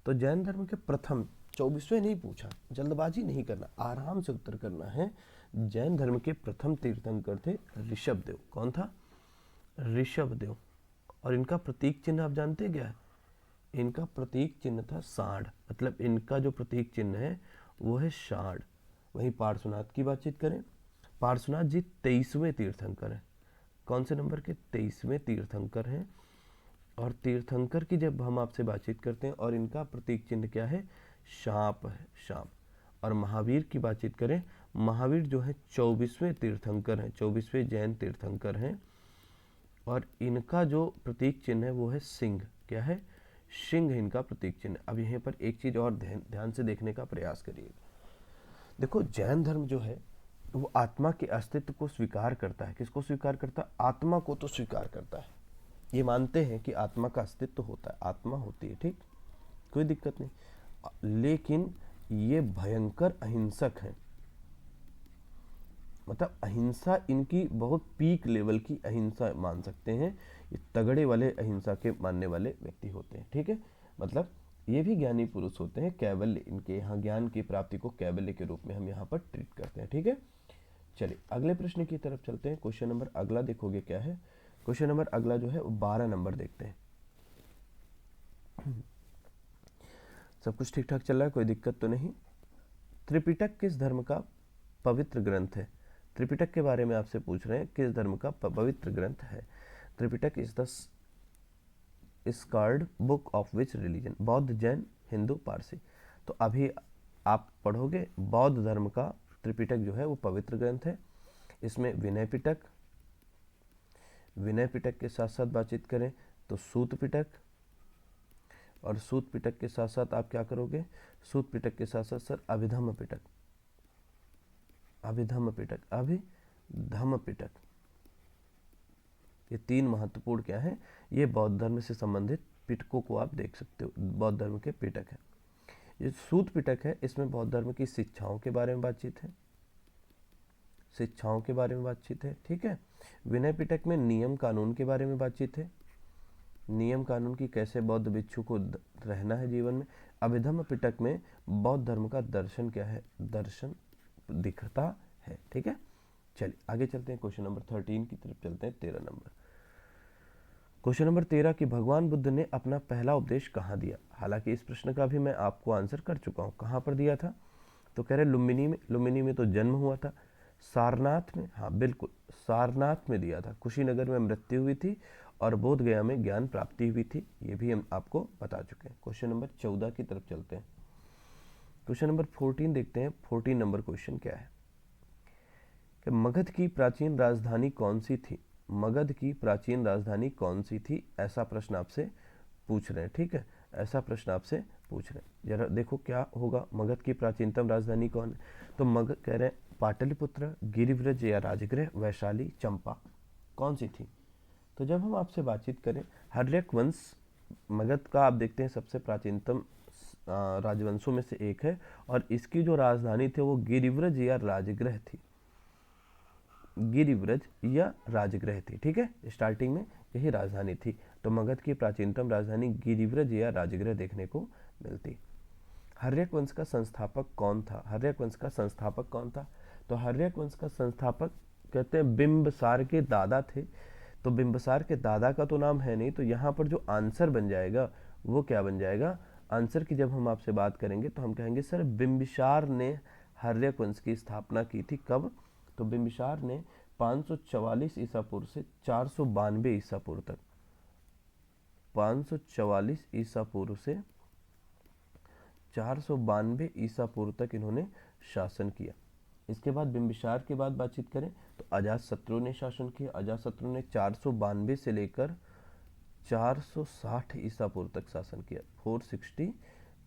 तो जैन धर्म के प्रथम 24वें नहीं पूछा, जल्दबाजी नहीं करना, आराम से उत्तर करना है। जैन धर्म के प्रथम तीर्थंकर थे ऋषभदेव। कौन था? ऋषभदेव। और इनका प्रतीक चिन्ह आप जानते क्या है? इनका प्रतीक चिन्ह था सांड, मतलब इनका जो प्रतीक चिन्ह है वो है सांड। वहीं पार्श्वनाथ की बातचीत करें, पार्श्वनाथ जी 23वें तीर्थंकर हैं। कौन से नंबर के? 23वें तीर्थंकर हैं। और तीर्थंकर की जब हम आपसे बातचीत करते हैं और इनका प्रतीक चिन्ह क्या है? सांप है, सांप। और महावीर की बातचीत करें, महावीर जो है 24वें तीर्थंकर हैं, 24वें जैन तीर्थंकर हैं। और इनका जो प्रतीक चिन्ह है वो है सिंह। क्या है? सिंह इनका प्रतीक चिन्ह। अब यहाँ पर एक चीज और ध्यान से देखने का प्रयास करिए। देखो, जैन धर्म जो है वो आत्मा के अस्तित्व को स्वीकार करता है। किसको स्वीकार करता है? आत्मा को तो स्वीकार करता है। ये मानते हैं कि आत्मा का अस्तित्व होता है, आत्मा होती है, ठीक, कोई दिक्कत नहीं। लेकिन ये भयंकर अहिंसक हैं, मतलब अहिंसा इनकी बहुत पीक लेवल की अहिंसा मान सकते हैं। ये तगड़े वाले अहिंसा के मानने वाले व्यक्ति होते हैं, ठीक है। मतलब ये भी ज्ञानी पुरुष होते हैं। कैवल्य, इनके यहाँ ज्ञान की प्राप्ति को कैवल्य के रूप में हम यहाँ पर ट्रीट करते हैं, ठीक है। चलिए अगले प्रश्न की तरफ चलते हैं। क्वेश्चन नंबर अगला देखोगे क्या है? क्वेश्चन नंबर अगला जो है वो 12 नंबर देखते हैं। सब कुछ ठीक ठाक चल रहा है, कोई दिक्कत तो नहीं? त्रिपिटक किस धर्म का पवित्र ग्रंथ है? त्रिपिटक के बारे में आपसे पूछ रहे हैं, किस धर्म का पवित्र ग्रंथ है? Tripitaka is the sacred book of which religion? बौद्ध, जैन, हिंदू, पारसी। तो अभी आप पढ़ोगे बौद्ध धर्म का त्रिपिटक जो है वो पवित्र ग्रंथ है। इसमें विनय पिटक, विनय पिटक के साथ साथ बातचीत करें तो सूत पिटक, और सूत पिटक के साथ साथ आप क्या करोगे? सूत पिटक के साथ साथ सर अभिधम्म पिटक, अभिधम्म पिटक, अभिधम्म पिटक। ये तीन महत्वपूर्ण क्या है? ये बौद्ध धर्म से संबंधित पिटकों को आप देख सकते हो, बौद्ध धर्म के पिटक है। ये सूत पिटक है, इसमें बौद्ध धर्म की शिक्षाओं के बारे में बातचीत है, शिक्षाओं के बारे में बातचीत है, ठीक है। विनय पिटक में नियम कानून के बारे में बातचीत है, नियम कानून की कैसे बौद्ध भिक्षु को रहना है जीवन में। अभिधम्म पिटक में बौद्ध धर्म का दर्शन क्या है? दर्शन दिखता है, ठीक है। चलिए आगे चलते हैं, क्वेश्चन नंबर 13 की तरफ चलते हैं। 13 नंबर क्वेश्चन नंबर 13 कि भगवान बुद्ध ने अपना पहला उपदेश कहाँ दिया? हालांकि इस प्रश्न का भी मैं आपको आंसर कर चुका हूँ। कहाँ पर दिया था? तो कह रहे लुम्बिनी में। लुम्बिनी में तो जन्म हुआ था। सारनाथ में, हाँ बिल्कुल सारनाथ में दिया था। कुशीनगर में मृत्यु हुई थी और बोध गया में ज्ञान प्राप्ति हुई थी, ये भी हम आपको बता चुके हैं। क्वेश्चन नंबर 14 की तरफ चलते हैं। क्वेश्चन नंबर 14 देखते हैं। 14 नंबर क्वेश्चन क्या है कि मगध की प्राचीन राजधानी कौन सी थी? मगध की प्राचीन राजधानी कौन सी थी? ऐसा प्रश्न आपसे पूछ रहे हैं, ठीक है, ऐसा प्रश्न आपसे पूछ रहे हैं। जरा देखो क्या होगा, मगध की प्राचीनतम राजधानी कौन है? तो मगध कह रहे हैं पाटलिपुत्र, गिरिव्रज या राजगृह, वैशाली, चंपा, कौन सी थी? तो जब हम आपसे बातचीत करें, हर्यक वंश मगध का आप देखते हैं सबसे प्राचीनतम राजवंशों में से एक है, और इसकी जो राजधानी थी वो गिरिव्रज या राजगृह थी, गिरिव्रज या राजगृह थी, ठीक है। स्टार्टिंग में यही राजधानी थी। तो मगध की प्राचीनतम राजधानी गिरिव्रज या राजगृह देखने को मिलती। हर्यक वंश का संस्थापक कौन था? हर्यक वंश का संस्थापक कौन था? तो हर्यक वंश का संस्थापक कहते हैं बिंबसार के दादा थे। तो बिंबसार के दादा का तो नाम है नहीं, तो यहाँ पर जो आंसर बन जाएगा वो क्या बन जाएगा? आंसर की जब हम आपसे बात करेंगे तो हम कहेंगे सर बिंबिसार ने हर्यक वंश की स्थापना की थी। कब? तो बिंबिसार ने 544 ईसा पूर्व से 492 ईसा पूर्व तक, 544 ईसा पूर्व से 492 ईसा पूर्व तक इन्होंने शासन किया। इसके बाद बिंबिसार के बाद बातचीत करें तो अजातशत्रु ने शासन किया। अजातशत्रु ने 492 से लेकर 460 ईसा पूर्व तक शासन किया, 460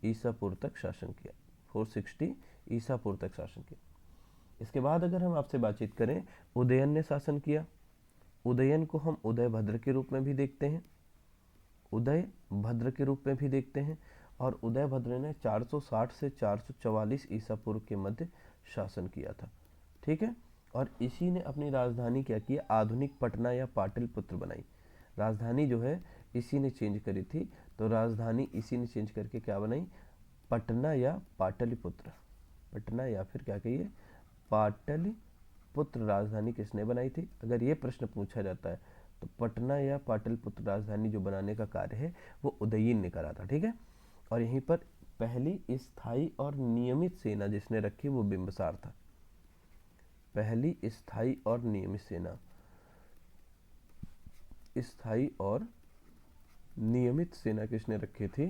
ईसा पूर्व तक शासन किया, 460 ईसा पूर्व तक शासन किया। इसके बाद अगर हम आपसे बातचीत करें, उदयन ने शासन किया। उदयन को हम उदय भद्र के रूप में भी देखते हैं, उदय भद्र के रूप में भी देखते हैं। और उदय भद्र ने 460 से 444 ईसा पूर्व के मध्य शासन किया था, ठीक है। और इसी ने अपनी राजधानी क्या किया? आधुनिक पटना या पाटलिपुत्र बनाई। राजधानी जो है इसी ने चेंज करी थी। तो राजधानी इसी ने चेंज करके क्या बनाई? पटना या पाटलिपुत्र, पटना या फिर क्या कहिए पाटलिपुत्र राजधानी किसने बनाई थी? अगर ये प्रश्न पूछा जाता है तो पटना या पाटलिपुत्र राजधानी जो बनाने का कार्य है वो उदयीन ने करा था, ठीक है। और यहीं पर पहली स्थायी और नियमित सेना जिसने रखी वो बिंबिसार था। पहली स्थायी और नियमित सेना, स्थायी और नियमित सेना किसने रखी थी?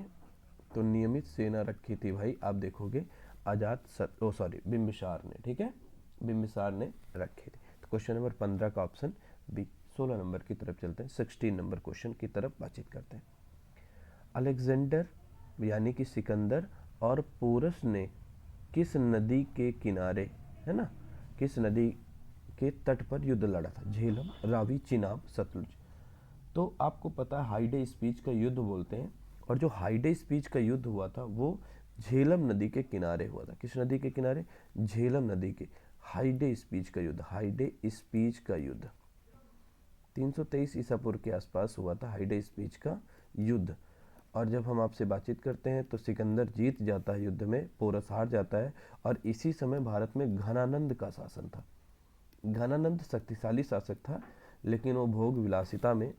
तो नियमित सेना रखी थी भाई, आप देखोगे बिंबिसार ने, ठीक है, बिंबिसार ने रखी थी। तो क्वेश्चन नंबर 15 का ऑप्शन बी। 16 नंबर की तरफ चलते हैं, 16 नंबर क्वेश्चन की तरफ बातचीत करते हैं। अलेक्जेंडर यानी कि सिकंदर और पोरस ने किस नदी के किनारे, है ना, किस नदी के तट पर युद्ध लड़ा था? झेलम, रावी, चिनाब, सतलुज। तो आपको पता है हाइडे स्पीच का युद्ध बोलते हैं, और जो हाइडे स्पीच का युद्ध हुआ था वो झेलम नदी के किनारे हुआ था। किस नदी के किनारे? झेलम नदी के। हाइडे स्पीच का युद्ध, हाइडे स्पीच का युद्ध 323 ईसा पूर्व के आसपास हुआ था हाइडे स्पीच का युद्ध। और जब हम आपसे बातचीत करते हैं तो सिकंदर जीत जाता है युद्ध में, पोरस हार जाता है, और इसी समय भारत में घनानंद का शासन था। घनानंद शक्तिशाली शासक था, लेकिन वो भोग विलासिता में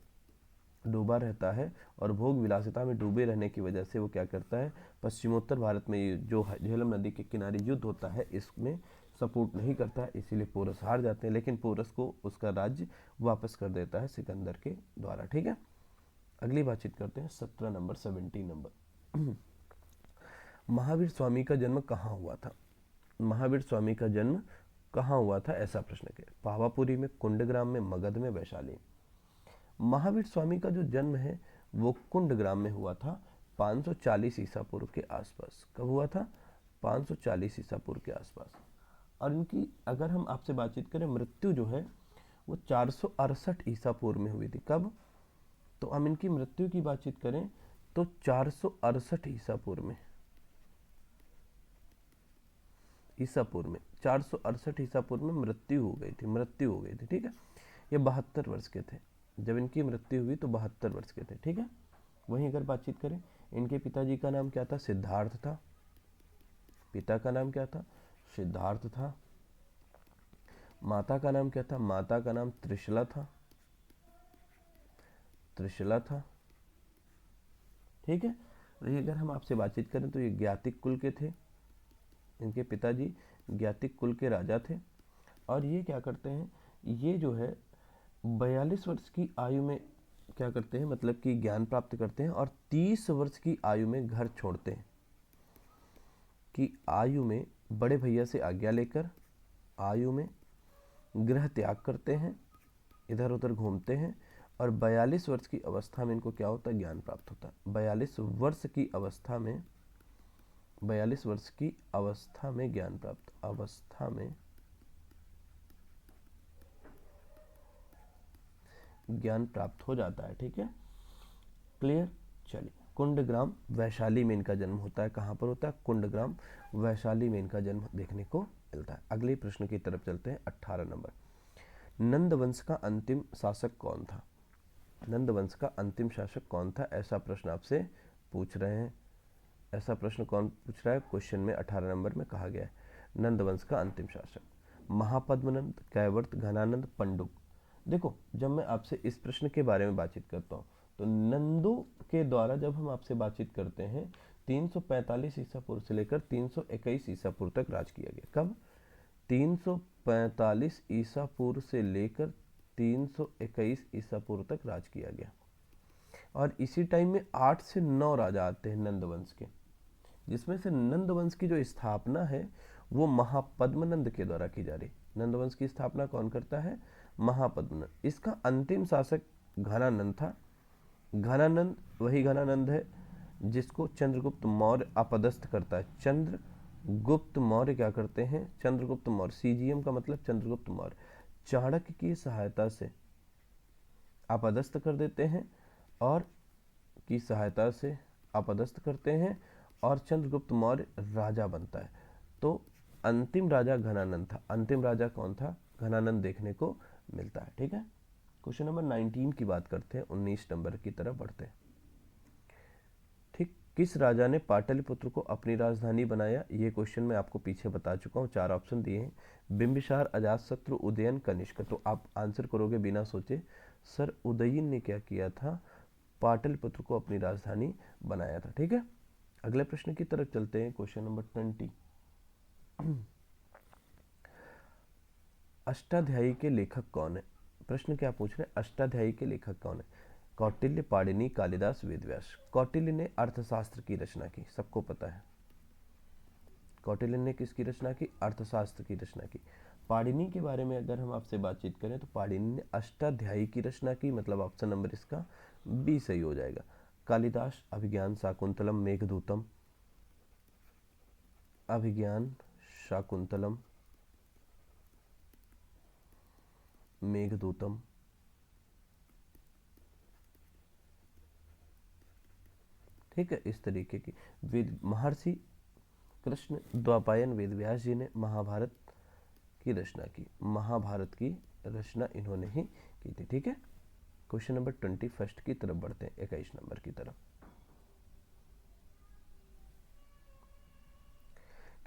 डूबा रहता है, और भोग विलासिता में डूबे रहने की वजह से वो क्या करता है, पश्चिमोत्तर भारत में जो झेलम नदी के किनारे युद्ध होता है इसमें सपोर्ट नहीं करता है, इसीलिए पोरस हार जाते हैं। लेकिन पोरस को उसका राज्य वापस कर देता है सिकंदर के द्वारा, ठीक है। अगली बातचीत करते हैं 17 नंबर, 17 नंबर। महावीर स्वामी का जन्म कहाँ हुआ था? महावीर स्वामी का जन्म कहाँ हुआ था, ऐसा प्रश्न किया। पावापुरी में, कुंडग्राम में, मगध में, वैशाली। महावीर स्वामी का जो जन्म है वो कुंडग्राम में हुआ था 540 ईसा पूर्व के आसपास। कब हुआ था? 540 ईसा पूर्व के आसपास। और इनकी अगर हम आपसे बातचीत करें, मृत्यु जो है वो 468 ईसा पूर्व में हुई थी। कब? तो हम इनकी मृत्यु की बातचीत करें तो 468 ईसा पूर्व में, ईसा पूर्व में 468 ईसा पूर्व में मृत्यु हो गई थी, ठीक है। ये 72 वर्ष के थे जब इनकी मृत्यु हुई, तो 72 वर्ष के थे, ठीक है। वहीं अगर बातचीत करें, इनके पिताजी का नाम क्या था? सिद्धार्थ था। पिता का नाम क्या था? सिद्धार्थ था। माता का नाम क्या था? माता का नाम त्रिशला था, त्रिशला था, ठीक है। वही अगर हम आपसे बातचीत करें तो ये ज्ञातिक कुल के थे, इनके पिताजी ज्ञातिक कुल के राजा थे। और ये क्या करते हैं, ये जो है 42 वर्ष की आयु में क्या करते हैं, मतलब कि ज्ञान प्राप्त करते हैं, और 30 वर्ष की आयु में घर छोड़ते हैं। कि आयु में बड़े भैया से आज्ञा लेकर आयु में गृह त्याग करते हैं, इधर उधर घूमते हैं, और 42 वर्ष की अवस्था में इनको क्या होता है? ज्ञान प्राप्त होता है। 42 वर्ष की अवस्था में, 42 वर्ष की अवस्था में ज्ञान प्राप्त, अवस्था में ज्ञान प्राप्त हो जाता है, ठीक है। क्लियर? चलिए, कुंडग्राम वैशाली में इनका जन्म होता है। कहाँ पर होता है? कुंडग्राम वैशाली में इनका जन्म देखने को मिलता है। अगले प्रश्न की तरफ चलते हैं, 18 नंबर। नंद वंश का अंतिम शासक कौन था? नंद वंश का अंतिम शासक कौन था, ऐसा प्रश्न आपसे पूछ रहे हैं। ऐसा प्रश्न कौन पूछ रहा है? क्वेश्चन में 18 नंबर में कहा गया है नंद वंश का अंतिम शासक। महापद्मनंद, कैवर्त, घनानंद, पंडुक। देखो, जब मैं आपसे इस प्रश्न के बारे में बातचीत करता हूँ तो नंदू के द्वारा जब हम आपसे बातचीत करते हैं 345 ईसा पूर्व से लेकर 321 ईसा पूर्व तक राज किया गया। कब? 345 ईसा पूर्व से लेकर 321 ईसा पूर्व तक राज किया गया। और इसी टाइम में 8 से 9 राजा आते हैं नंद वंश के, जिसमें से नंद वंश की जो स्थापना है वो महापद्मनंद के द्वारा की जा रही। नंद वंश की स्थापना कौन करता है? महापद्मनंद। इसका अंतिम शासक घनानंद था। घनानंद वही घनानंद है जिसको चंद्रगुप्त मौर्य अपदस्थ करता है। चंद्रगुप्त मौर्य क्या करते हैं? चंद्रगुप्त मौर्य, सीजीएम का मतलब चंद्रगुप्त मौर्य, चाणक्य की सहायता से अपदस्थ कर देते हैं, और की सहायता से अपदस्थ करते हैं, और चंद्रगुप्त मौर्य राजा बनता है। तो अंतिम राजा घनानंद था। अंतिम राजा कौन था? घनानंद देखने को मिलता है, ठीक है। क्वेश्चन नंबर 19 की बात करते हैं, 19 नंबर की तरफ बढ़ते हैं, ठीक। किस राजा ने पाटलिपुत्र को अपनी राजधानी बनाया? ये क्वेश्चन मैं आपको पीछे बता चुका हूँ, 4 ऑप्शन दिए हैं, बिंबिसार, अजातशत्रु, उदयन, कनिष्क। तो आप आंसर करोगे बिना सोचे, सर उदयन ने क्या किया था? पाटलिपुत्र को अपनी राजधानी बनाया था। ठीक है, अगले प्रश्न की तरफ चलते हैं, क्वेश्चन नंबर 20। अष्टाध्यायी के लेखक कौन है? प्रश्न क्या पूछ रहे हैं, अष्टाध्यायी के लेखक कौन है? कौटिल्य, पाणिनि, कालिदास, वेदव्यास। कौटिल्य ने अर्थशास्त्र की रचना की, सबको पता है। कौटिल्य ने किसकी रचना की? अर्थशास्त्र की रचना की। पाणिनि के बारे में अगर हम आपसे बातचीत करें तो पाणिनि ने अष्टाध्यायी की रचना की, मतलब ऑप्शन नंबर इसका बी सही हो जाएगा। कालिदास अभिज्ञान शाकुंतलम, मेघदूतम, अभिज्ञान शाकुंतलम, मेघदूतम। ठीक है, इस तरीके की वेद महर्षि कृष्ण द्वापायन वेदव्यास जी ने महाभारत की रचना की, महाभारत की रचना इन्होंने ही की थी। ठीक है, क्वेश्चन नंबर 21 की तरफ बढ़ते हैं, 21 नंबर की तरफ।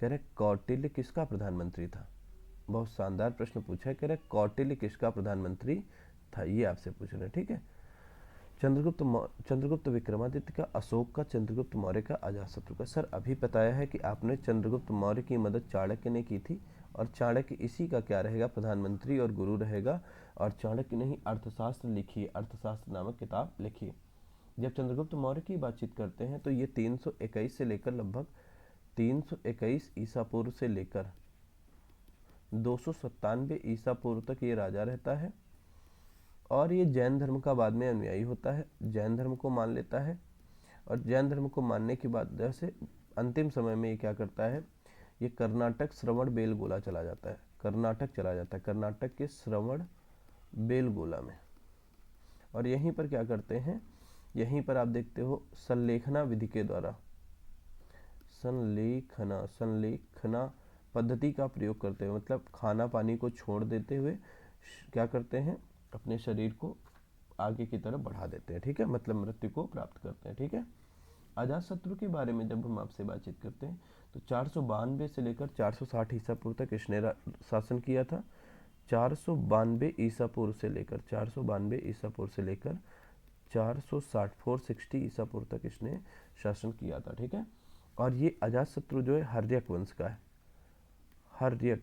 कह रहे कौटिल्य किसका प्रधानमंत्री था? बहुत शानदार प्रश्न पूछा है, कह रहे कौटिल्य किसका प्रधानमंत्री था, ये आपसे पूछ रहे हैं। ठीक है, चंद्रगुप्त विक्रमादित्य का, अशोक का, चंद्रगुप्त मौर्य का, अजातशत्रु का। सर अभी बताया है कि आपने चंद्रगुप्त मौर्य की मदद चाणक्य ने की थी, और चाणक्य इसी का क्या रहेगा? प्रधानमंत्री और गुरु रहेगा। और चाणक्य ने ही अर्थशास्त्र लिखी है, अर्थशास्त्र नामक किताब लिखी है। जब चंद्रगुप्त मौर्य की बातचीत करते हैं तो ये 321 से लेकर लगभग 321 ईसा पूर्व से लेकर 297 ईसा पूर्व तक ये राजा रहता है, और ये जैन धर्म का बाद में अनुयायी होता है, जैन धर्म को मान लेता है, और जैन धर्म को मानने के बाद जैसे अंतिम समय में ये क्या करता है, ये कर्नाटक श्रवण बेलगोला चला जाता है, कर्नाटक चला जाता है, कर्नाटक के श्रवण बेलगोला में। और यहीं पर क्या करते हैं, यहीं पर आप देखते हो संलेखना विधि के द्वारा, संलेखना पद्धति का प्रयोग करते हुए, मतलब खाना पानी को छोड़ देते हुए क्या करते हैं, अपने शरीर को आगे की तरफ बढ़ा देते हैं। ठीक है, मतलब मृत्यु को प्राप्त करते हैं। ठीक है, अजातशत्रु के बारे में जब हम आपसे बातचीत करते हैं तो 492 से लेकर 460 ईसा पूर्व तक इसने शासन किया था। 492 ईसा पूर्व से लेकर 492 ईसा पूर्व से लेकर 460 460 ईसा पूर्व तक इसने शासन किया था। ठीक है, और ये अजातशत्रु जो है हर्यक वंश का है, हर्यक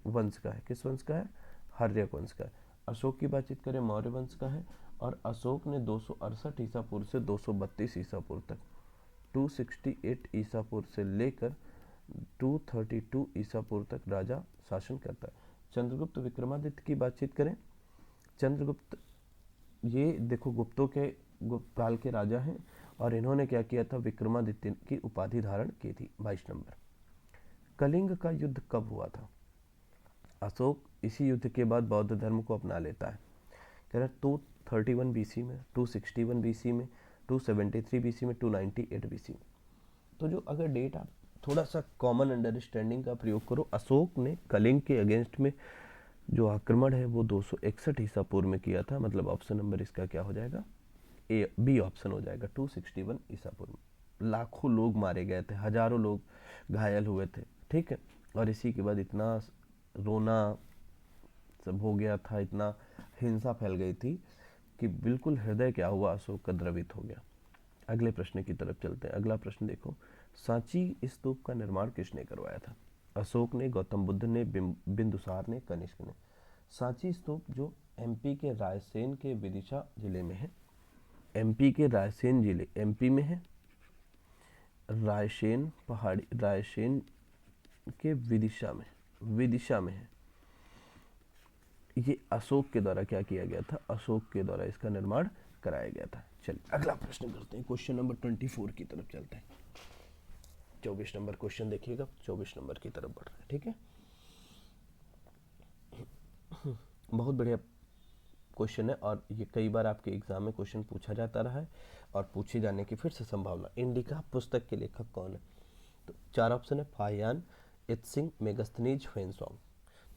वंश का है। किस वंश का है? हर्यक वंश का है। अशोक की बातचीत करें, मौर्य वंश का है, और अशोक ने 268 ईसा पूर्व से 232 ईसा पूर्व तक, 268 ईसा पूर्व से लेकर 232 ईसा पूर्व तक राजा शासन करता है। चंद्रगुप्त विक्रमादित्य की बातचीत करें, चंद्रगुप्त ये देखो गुप्तों के गुप्त काल के राजा हैं, और इन्होंने क्या किया था, विक्रमादित्य की उपाधि धारण की थी। 22 नंबर, कलिंग का युद्ध कब हुआ था? अशोक इसी युद्ध के बाद बौद्ध धर्म को अपना लेता है। कह रहा 231 बीसी में, 261 बीसी में, 273 बीसी में, 298 बीसी में। तो जो अगर डेट आप थोड़ा सा कॉमन अंडरस्टैंडिंग का प्रयोग करो, अशोक ने कलिंग के अगेंस्ट में जो आक्रमण है वो 261 ईसा पूर्व में किया था, मतलब ऑप्शन नंबर इसका क्या हो जाएगा? ए, बी ऑप्शन हो जाएगा, 261 ईसा पूर्व में। लाखों लोग मारे गए थे, हजारों लोग घायल हुए थे। ठीक है, और इसी के बाद इतना रोना सब हो गया था, इतना हिंसा फैल गई थी कि बिल्कुल हृदय क्या हुआ, अशोक का द्रवित हो गया। अगले प्रश्न की तरफ चलते हैं। अगला प्रश्न देखो, सांची स्तूप का निर्माण किसने करवाया था? अशोक ने, गौतम बुद्ध ने, बिंदुसार ने, कनिष्क ने। सांची स्तूप जो एमपी के रायसेन के विदिशा जिले में है, एमपी के रायसेन जिले, एमपी में है, रायसेन पहाड़ी, रायसेन के विदिशा में है। ये अशोक के द्वारा क्या किया गया था? अशोक के द्वारा इसका निर्माण कराया गया था। चलिए अगला प्रश्न करते हैं, क्वेश्चन नंबर 24 की तरफ चलते हैं। 24 नंबर क्वेश्चन देखिएगा, 24 नंबर की तरफ बढ़ रहे हैं। ठीक है, बहुत बढ़िया क्वेश्चन है, और ये कई बार आपके एग्जाम में क्वेश्चन पूछा जाता रहा है, और पूछे जाने की फिर से संभावना। इंडिका पुस्तक के लेखक कौन है? तो 4 ऑप्शन है, फाहियान, इत्सिंग, मेगस्थनीज, ह्वेनसोंग।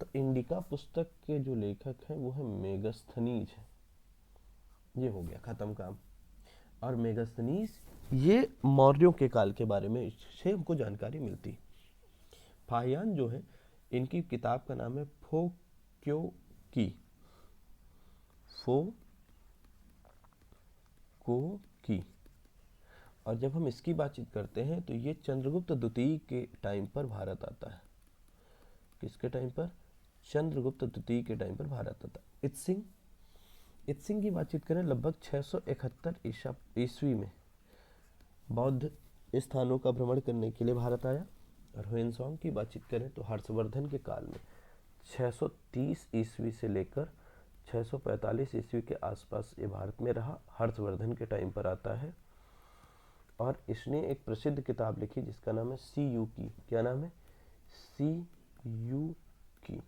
तो इंडिका पुस्तक के जो लेखक हैं वो है मेगस्थनीज, ये हो गया खत्म काम। और मेगस्थनीज ये मौर्यों के काल के बारे में से हमको जानकारी मिलती। फाहियान जो है, इनकी किताब का नाम है फो क्यो की, फो को की। और जब हम इसकी बातचीत करते हैं तो ये चंद्रगुप्त द्वितीय के टाइम पर भारत आता है। किसके टाइम पर? चंद्रगुप्त द्वितीय के टाइम पर भारत आता है। इत्सिंग की बातचीत करें, लगभग 671 ईस्वी में बौद्ध स्थानों का भ्रमण करने के लिए भारत आया। और हुएनसांग की बातचीत करें तो हर्षवर्धन के काल में 630 ईस्वी से लेकर 645 ईस्वी के आसपास ये भारत में रहा। हर्षवर्धन के टाइम पर आता है और इसने एक प्रसिद्ध किताब लिखी जिसका नाम है सी यू की। क्या नाम है? सी यू की।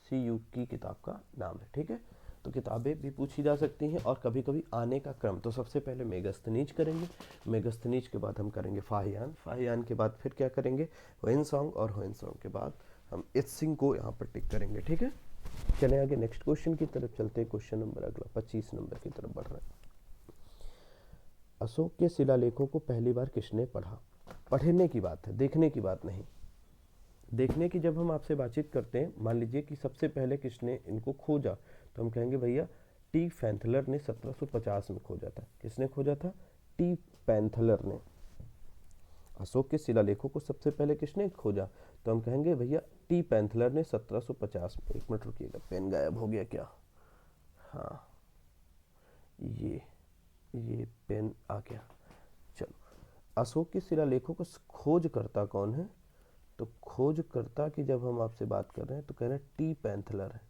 सी यू की किताब का नाम है। ठीक है, तो किताबें भी पूछी जा सकती हैं और कभी कभी आने का क्रम। तो सबसे पहले मेगस्थनीज करेंगे, मेगस्थनीज के बाद हम करेंगे फाहियान, फाहियान के बाद फिर क्या करेंगे? हुएनसांग, और हुएनसांग के बाद हम इत्सिंग को यहाँ पर टिक करेंगे। ठीक है, चले आगे नेक्स्ट क्वेश्चन की तरफ चलते हैं। क्वेश्चन नंबर अगला 25 नंबर की तरफ बढ़ रहा है। अशोक के शिलालेखों को पहली बार किसने पढ़ा? पढ़ने की बात है, देखने की बात नहीं। देखने की जब हम आपसे बातचीत करते हैं, मान लीजिए कि सबसे पहले किसने इनको खोजा, तो हम कहेंगे भैया टी पैंथलर ने 1750 में खोजा था। किसने खोजा था? टी पैंथलर ने। अशोक के शिलालेखों को सबसे पहले किसने खोजा? तो हम कहेंगे भैया टी पैंथलर ने 1750 में। एक मिनट रुकिएगा, पेन गायब हो गया क्या? हाँ, ये पेन आ गया। चलो, अशोक के शिलालेखों का खोजकर्ता कौन है? तो खोजकर्ता की जब हम आपसे बात कर रहे हैं तो कह रहे हैं टी पैंथलर है।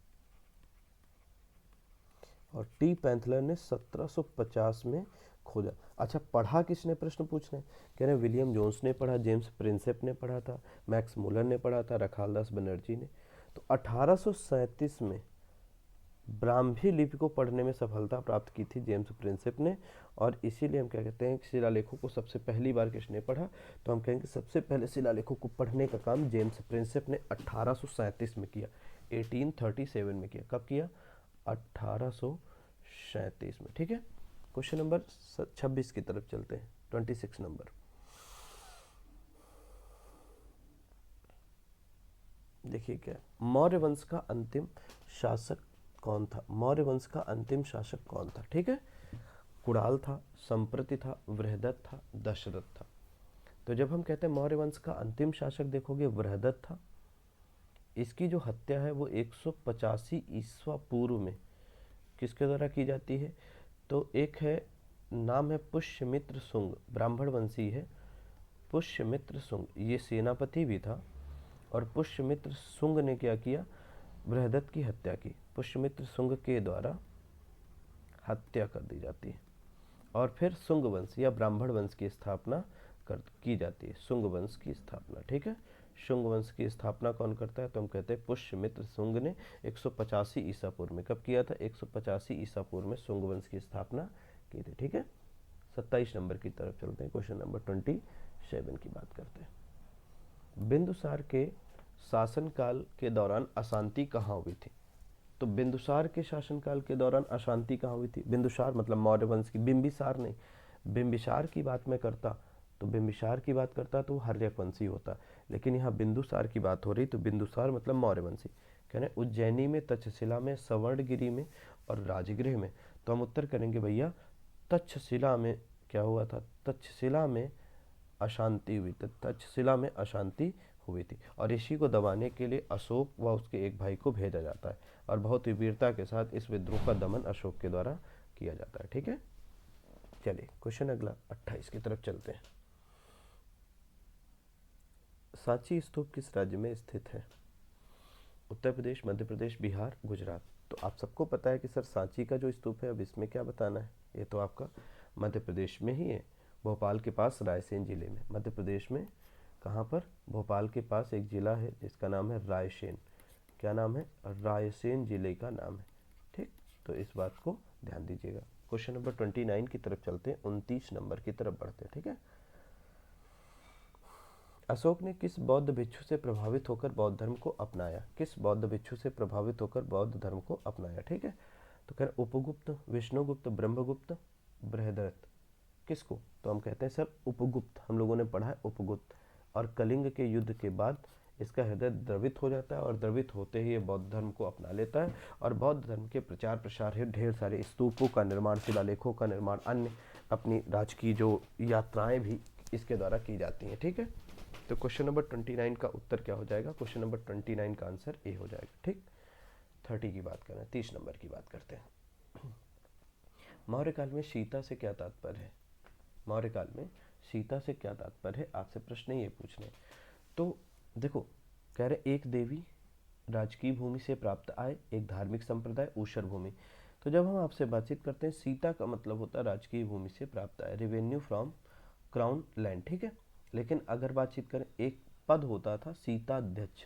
और टी पैंथलर ने 1750 में खोजा। अच्छा, पढ़ा किसने? प्रश्न पूछ रहे हैं, कह रहे हैं विलियम जोन्स ने पढ़ा, जेम्स प्रिंसेप ने पढ़ा था, मैक्स मुलर ने पढ़ा था, रखालदास बनर्जी ने। तो 1837 में ब्राह्मी लिपि को पढ़ने में सफलता प्राप्त की थी जेम्स प्रिंसेप ने। और इसीलिए हम क्या कहते हैं कि शिलालेखों को सबसे पहली बार किसने पढ़ा? तो हम कहेंगे सबसे पहले शिलालेखों को पढ़ने का काम जेम्स प्रिंसेप ने 1837 में किया, 1837 में किया। कब किया? 1837 में। ठीक है, क्वेश्चन नंबर 26 की तरफ चलते हैं, 26 नंबर। देखिए क्या, मौर्य वंश का अंतिम शासक कौन था? मौर्य वंश का अंतिम शासक कौन था? ठीक है, कुणाल था, संप्रति था, बृहदत्त था, दशरथ था। तो जब हम कहते हैं मौर्य वंश का अंतिम शासक, देखोगे बृहदत्त था। इसकी जो हत्या है वो 185 ईस्वा पूर्व में किसके द्वारा की जाती है? तो एक है, नाम है पुष्यमित्र शुंग, ब्राह्मण वंशी है पुष्यमित्र शुंग, ये सेनापति भी था। और पुष्यमित्र शुंग ने क्या किया? बृहदत्त की हत्या की। पुष्यमित्र शुंग के द्वारा हत्या कर दी जाती है और फिर शुंग वंश या ब्राह्मण वंश की स्थापना की जाती है। शुंग वंश की स्थापना। ठीक है, शुंग वंश की स्थापना कौन करता है? तो हम कहते हैं पुष्यमित्र शुंग ने 185 ईसा पूर्व में। कब किया था? 185 ईसा पूर्व में शुंग वंश की स्थापना की थी। ठीक है, 27 नंबर की तरफ चलते हैं, क्वेश्चन नंबर 27 की बात करते हैं। बिंदुसार के शासनकाल के दौरान अशांति कहाँ हुई थी? तो बिंदुसार के शासनकाल के दौरान अशांति कहाँ हुई थी? बिंदुसार मतलब मौर्य वंश की, बिंबिसार नहीं। बिंबिसार की बात मैं करता तो बिंबिसार की बात करता तो हर्यक वंशी होता, लेकिन यहाँ बिंदुसार की बात हो रही तो बिंदुसार मतलब मौर्य वंशी। कहने उज्जैनी में, तक्षशिला में, सवर्णगिरी में और राजगृह में। तो हम उत्तर करेंगे भैया तक्षशिला में क्या हुआ था? तक्षशिला में अशांति हुई थी, तक्षशिला में अशांति हुई थी। और इसी को दबाने के लिए अशोक व उसके एक भाई को भेजा जाता है और बहुत ही वीरता के साथ इस विद्रोह का दमन अशोक के द्वारा किया जाता है। ठीक है, चलिए क्वेश्चन अगला 28 की तरफ चलते हैं। सांची स्तूप किस राज्य में स्थित है? उत्तर प्रदेश, मध्य प्रदेश, बिहार, गुजरात। तो आप सबको पता है कि सर सांची का जो स्तूप है, अब इसमें क्या बताना है? ये तो आपका मध्य प्रदेश में ही है, भोपाल के पास रायसेन जिले में। मध्य प्रदेश में कहाँ पर? भोपाल के पास एक जिला है जिसका नाम है रायसेन। क्या नाम है? रायसेन जिले का नाम है। ठीक, तो इस बात को ध्यान दीजिएगा। क्वेश्चन नंबर 29 की तरफ चलते हैं, 29 नंबर की तरफ बढ़ते हैं। ठीक है, अशोक ने किस बौद्ध भिक्षु से प्रभावित होकर बौद्ध धर्म को अपनाया? किस बौद्ध भिक्षु से प्रभावित होकर बौद्ध धर्म को अपनाया? ठीक है, तो कह उपगुप्त, विष्णुगुप्त, ब्रह्मगुप्त, बृहदत्त। किसको? तो हम कहते हैं सर उपगुप्त, हम लोगों ने पढ़ा है उपगुप्त। और कलिंग के युद्ध के बाद इसका हृदय द्रवित हो जाता है और द्रवित होते ही ये बौद्ध धर्म को अपना लेता है और बौद्ध धर्म के प्रचार प्रसार है, ढेर सारे स्तूपों का निर्माण, शिलालेखों का निर्माण, अन्य अपनी राजकीय जो यात्राएं भी इसके द्वारा की जाती हैं। ठीक है, तो क्वेश्चन नंबर 29 का उत्तर क्या हो जाएगा? क्वेश्चन नंबर 29 का आंसर ए हो जाएगा। ठीक, 30 की बात करें, 30 नंबर की बात करते हैं। मौर्य काल में सीता से क्या तात्पर्य है? मौर्य काल में सीता से क्या तात्पर्य है? आपसे प्रश्न ये पूछने। तो देखो, कह रहे एक देवी राजकीय भूमि से प्राप्त आय, एक धार्मिक संप्रदाय ऊषर भूमि। तो जब हम आपसे बातचीत करते हैं, सीता का मतलब होता है राजकीय भूमि से प्राप्त आय, रेवेन्यू फ्रॉम क्राउन लैंड। ठीक है, लेकिन अगर बातचीत करें, एक पद होता था सीताध्यक्ष।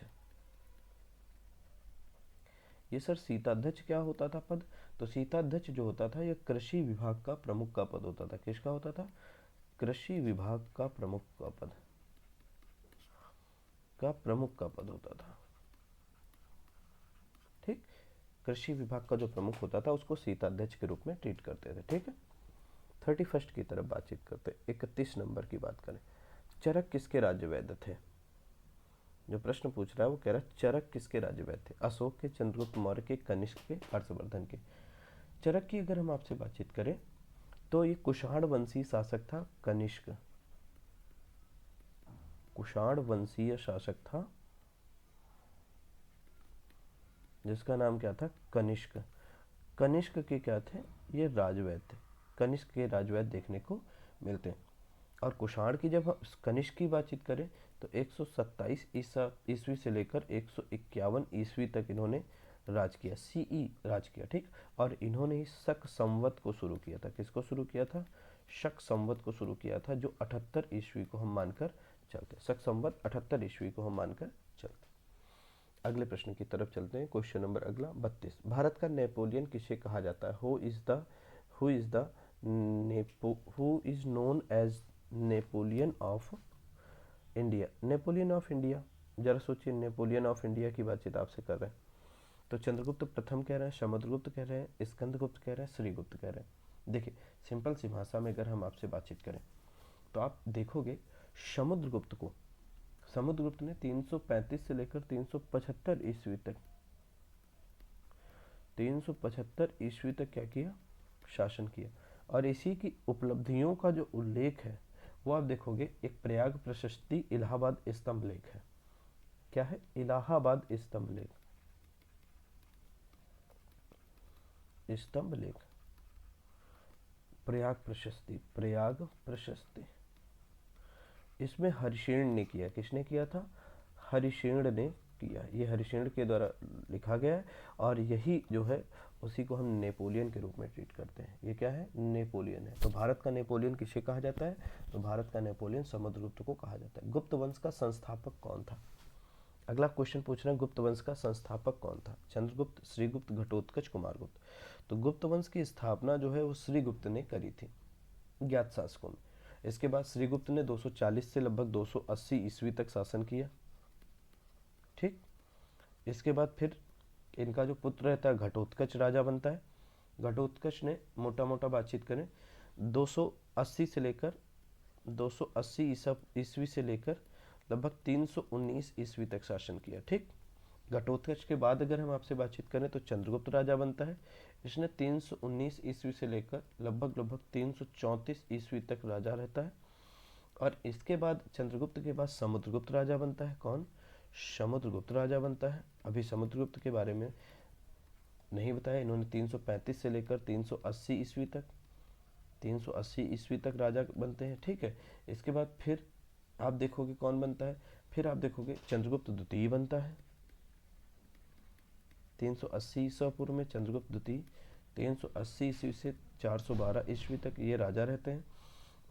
ये सर सीताध्यक्ष क्या होता था पद? तो सीताध्यक्ष जो होता था ये कृषि विभाग का प्रमुख का पद होता था। किसका होता था? कृषि विभाग का प्रमुख का पद, का प्रमुख का पद होता था। ठीक, कृषि विभाग का जो प्रमुख होता था उसको सीताध्यक्ष के रूप में ट्रीट करते थे। ठीक है, 31 की तरफ बातचीत करते। 31 नंबर की बात करें, चरक किसके राज्य वैद्य थे? जो प्रश्न पूछ रहा है वो कह रहा है चरक किसके राज्य वैद्य थे? अशोक के, चंद्रगुप्त मौर्य के, कनिष्क के, हर्षवर्धन के। चरक की अगर हम आपसे बातचीत करें तो ये कुषाण वंशी शासक था कनिष्क। कुषाण वंशीय शासक था जिसका नाम क्या था? कनिष्क। कनिष्क के क्या थे? ये राजवैद्य। कनिष्क के राजवैद्य देखने को मिलते हैं। और कुषाण की जब हम कनिष्क की बातचीत करें तो 127 ईस्वी से लेकर 151 ईस्वी तक इन्होंने राज किया, सीई राज किया। ठीक, और इन्होंने ही शक संवत को शुरू किया था। किसको शुरू किया था? शक संवत को शुरू किया था, जो 78 ईस्वी को हम मानकर चलते। शक संवत 78 ईस्वी को हम मानकर चलते। अगले प्रश्न की तरफ चलते हैं। क्वेश्चन नंबर अगला 32, भारत का नेपोलियन किसे कहा जाता है? Who is known as Napoleon of India? Napoleon of India, जरा सोचिए, नेपोलियन ऑफ इंडिया की बातचीत आपसे कर रहे हैं। तो चंद्रगुप्त प्रथम कह रहे हैं, समुद्रगुप्त कह रहे हैं, स्कंदगुप्त कह रहे हैं, श्रीगुप्त कह रहे हैं। देखिए, सिंपल सी भाषा में अगर हम आपसे बातचीत करें तो आप देखोगे समुद्रगुप्त को, समुद्रगुप्त ने 335 से लेकर 375 ईस्वी तक, 375 ईस्वी तक क्या किया? शासन किया। और इसी की उपलब्धियों का जो उल्लेख है वो आप देखोगे, एक प्रयाग प्रशस्ति इलाहाबाद स्तंभ लेख है। क्या है? इलाहाबाद स्तंभ लेख, स्तंभ लेख, प्रयाग प्रशस्ति, प्रयाग प्रशस्ति। इसमें हरिशेन ने किया। किसने किया था? हरिशेन ने किया। ये हरिशेन के द्वारा लिखा गया है और यही जो है उसी को हम नेपोलियन के रूप में ट्रीट करते हैं। ये क्या है? नेपोलियन है। तो भारत का नेपोलियन किसे कहा जाता है? तो भारत का नेपोलियन समुद्रगुप्त को कहा जाता है। गुप्त वंश का संस्थापक कौन था? अगला क्वेश्चन पूछ रहे हैं, गुप्त वंश का संस्थापक कौन था? चंद्रगुप्त, श्रीगुप्त, घटोत्कच, कुमारगुप्त। तो गुप्त वंश की स्थापना जो है वो श्रीगुप्त ने करी थी ज्ञात शासकों में। इसके बाद श्रीगुप्त ने 240 से लगभग 280 ईस्वी तक शासन किया। ठीक, इसके बाद फिर इनका जो पुत्र रहता है घटोत्कच राजा बनता है। घटोत्कच ने मोटा मोटा बातचीत करें 280 से लेकर 280 ईस्वी से लेकर लगभग 319 ईस्वी तक शासन किया। ठीक, घटोत्कच के बाद अगर हम आपसे बातचीत करें तो चंद्रगुप्त राजा बनता है। इसने 319 ईस्वी से लेकर लगभग 334 ईस्वी तक राजा रहता है। और इसके बाद चंद्रगुप्त के बाद समुद्रगुप्त राजा बनता है। कौन? समुद्रगुप्त राजा बनता है। अभी समुद्रगुप्त के बारे में नहीं बताया। इन्होंने 335 से लेकर 380 ईस्वी तक, 380 ईस्वी तक राजा बनते हैं। ठीक है, इसके बाद फिर आप देखोगे कौन बनता है? फिर आप देखोगे चंद्रगुप्त द्वितीय बनता है 380 ईसा पूर्व में। चंद्रगुप्त द्वितीय 380 ईस्वी से 412 ईस्वी तक ये राजा रहते हैं।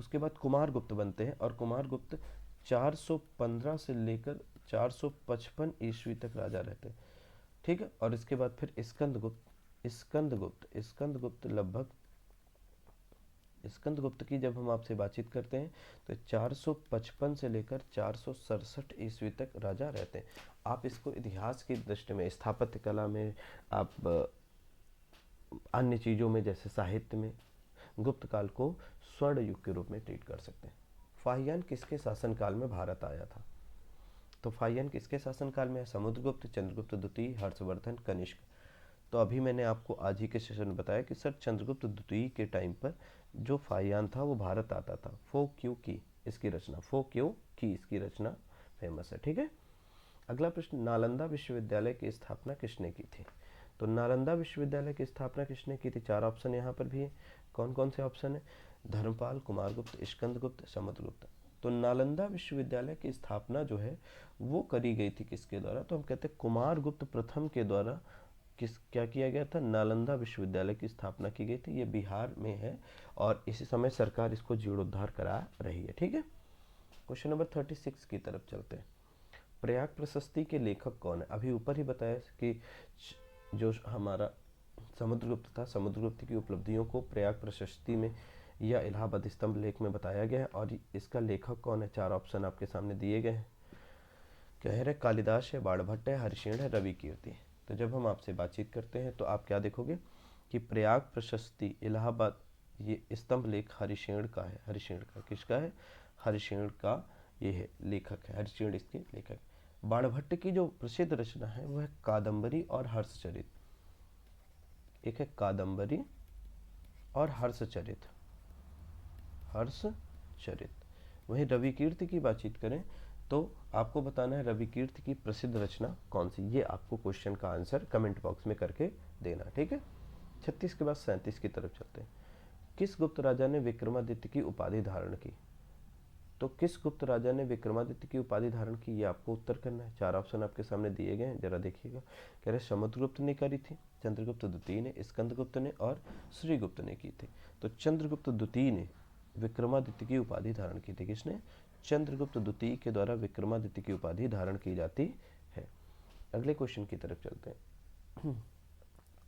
उसके बाद कुमारगुप्त बनते हैं और कुमारगुप्त 415 से लेकर 455 ईस्वी तक राजा रहते हैं। ठीक है, और इसके बाद फिर स्कंदगुप्त की जब हम आपसे बातचीत करते हैं तो 455 से लेकर 467 ईस्वी तक राजा रहते हैं। आप इसको इतिहास की दृष्टि में, स्थापत्य कला में, आप अन्य चीज़ों में जैसे साहित्य में गुप्त काल को स्वर्ण युग के रूप में ट्रीट कर सकते हैं। फाहियान किसके शासनकाल में भारत आया था? तो फाहियान किसके शासनकाल में है? समुद्रगुप्त, चंद्रगुप्त द्वितीय, हर्षवर्धन, कनिष्क। तो अभी मैंने आपको आज ही के सेशन में बताया कि सर चंद्रगुप्त द्वितीय के टाइम पर जो फाहियान था वो भारत आता था। फो क्यों की इसकी रचना, फो क्यों की इसकी रचना फेमस है। ठीक है। अगला प्रश्न, नालंदा विश्वविद्यालय की स्थापना किसने की थी? तो नालंदा विश्वविद्यालय की स्थापना किसने की थी? 4 ऑप्शन यहाँ पर भी है। कौन कौन से ऑप्शन है? धर्मपाल, कुमारगुप्त, स्कंदगुप्त, समुद्रगुप्त। तो नालंदा विश्वविद्यालय की स्थापना जो है वो करी गई थी किसके द्वारा? तो हम कहते हैं कुमारगुप्त प्रथम के द्वारा क्या किया गया था? नालंदा विश्वविद्यालय की स्थापना की गई थी। ये बिहार में है और इसी समय सरकार इसको जीर्णोद्धार करा रही है। ठीक है। क्वेश्चन नंबर 36 की तरफ चलते हैं। प्रयाग प्रशस्ति के लेखक कौन है? अभी ऊपर ही बताया कि जो हमारा समुद्रगुप्त था, समुद्रगुप्त की उपलब्धियों को प्रयाग प्रशस्ति में या इलाहाबाद स्तंभ लेख में बताया गया है। और इसका लेखक कौन है? 4 ऑप्शन आपके सामने दिए गए हैं। कह रहे कालिदास है, बाणभट्ट है, हरिशेण है, रवि कीर्ति। तो जब हम आपसे बातचीत करते हैं तो आप क्या देखोगे कि प्रयाग प्रशस्ति, इलाहाबाद, ये स्तंभ लेख हरिशेण का है। हरिशेण का किसका है? हरिशेण का ये है, लेखक है, हरिशेण इसके लेखक। बाणभट्ट की जो प्रसिद्ध रचना है वह है कादम्बरी और हर्षचरित। एक है कादम्बरी और हर्षचरित, हर्षचरित। वहीं रवि कीर्ति की बातचीत करें तो आपको बताना है रवि कीर्ति की प्रसिद्ध रचना कौन सी। ये आपको क्वेश्चन का आंसर कमेंट बॉक्स में करके देना। ठीक है। 36 के बाद 37 की तरफ चलते हैं। किस गुप्त राजा ने विक्रमादित्य की उपाधि धारण की? तो किस गुप्त राजा ने विक्रमादित्य की उपाधि धारण की, ये आपको उत्तर करना है। 4 ऑप्शन आपके सामने दिए गए हैं, जरा देखिएगा। कह रहे समुद्रगुप्त ने करी थी, चंद्रगुप्त द्वितीय ने, स्कंदगुप्त ने और श्रीगुप्त ने की थी। तो चंद्रगुप्त द्वितीय ने विक्रमादित्य की उपाधि धारण की थी। किसने? चंद्रगुप्त द्वितीय के द्वारा विक्रमादित्य की उपाधि धारण की जाती है। अगले क्वेश्चन की तरफ चलते हैं।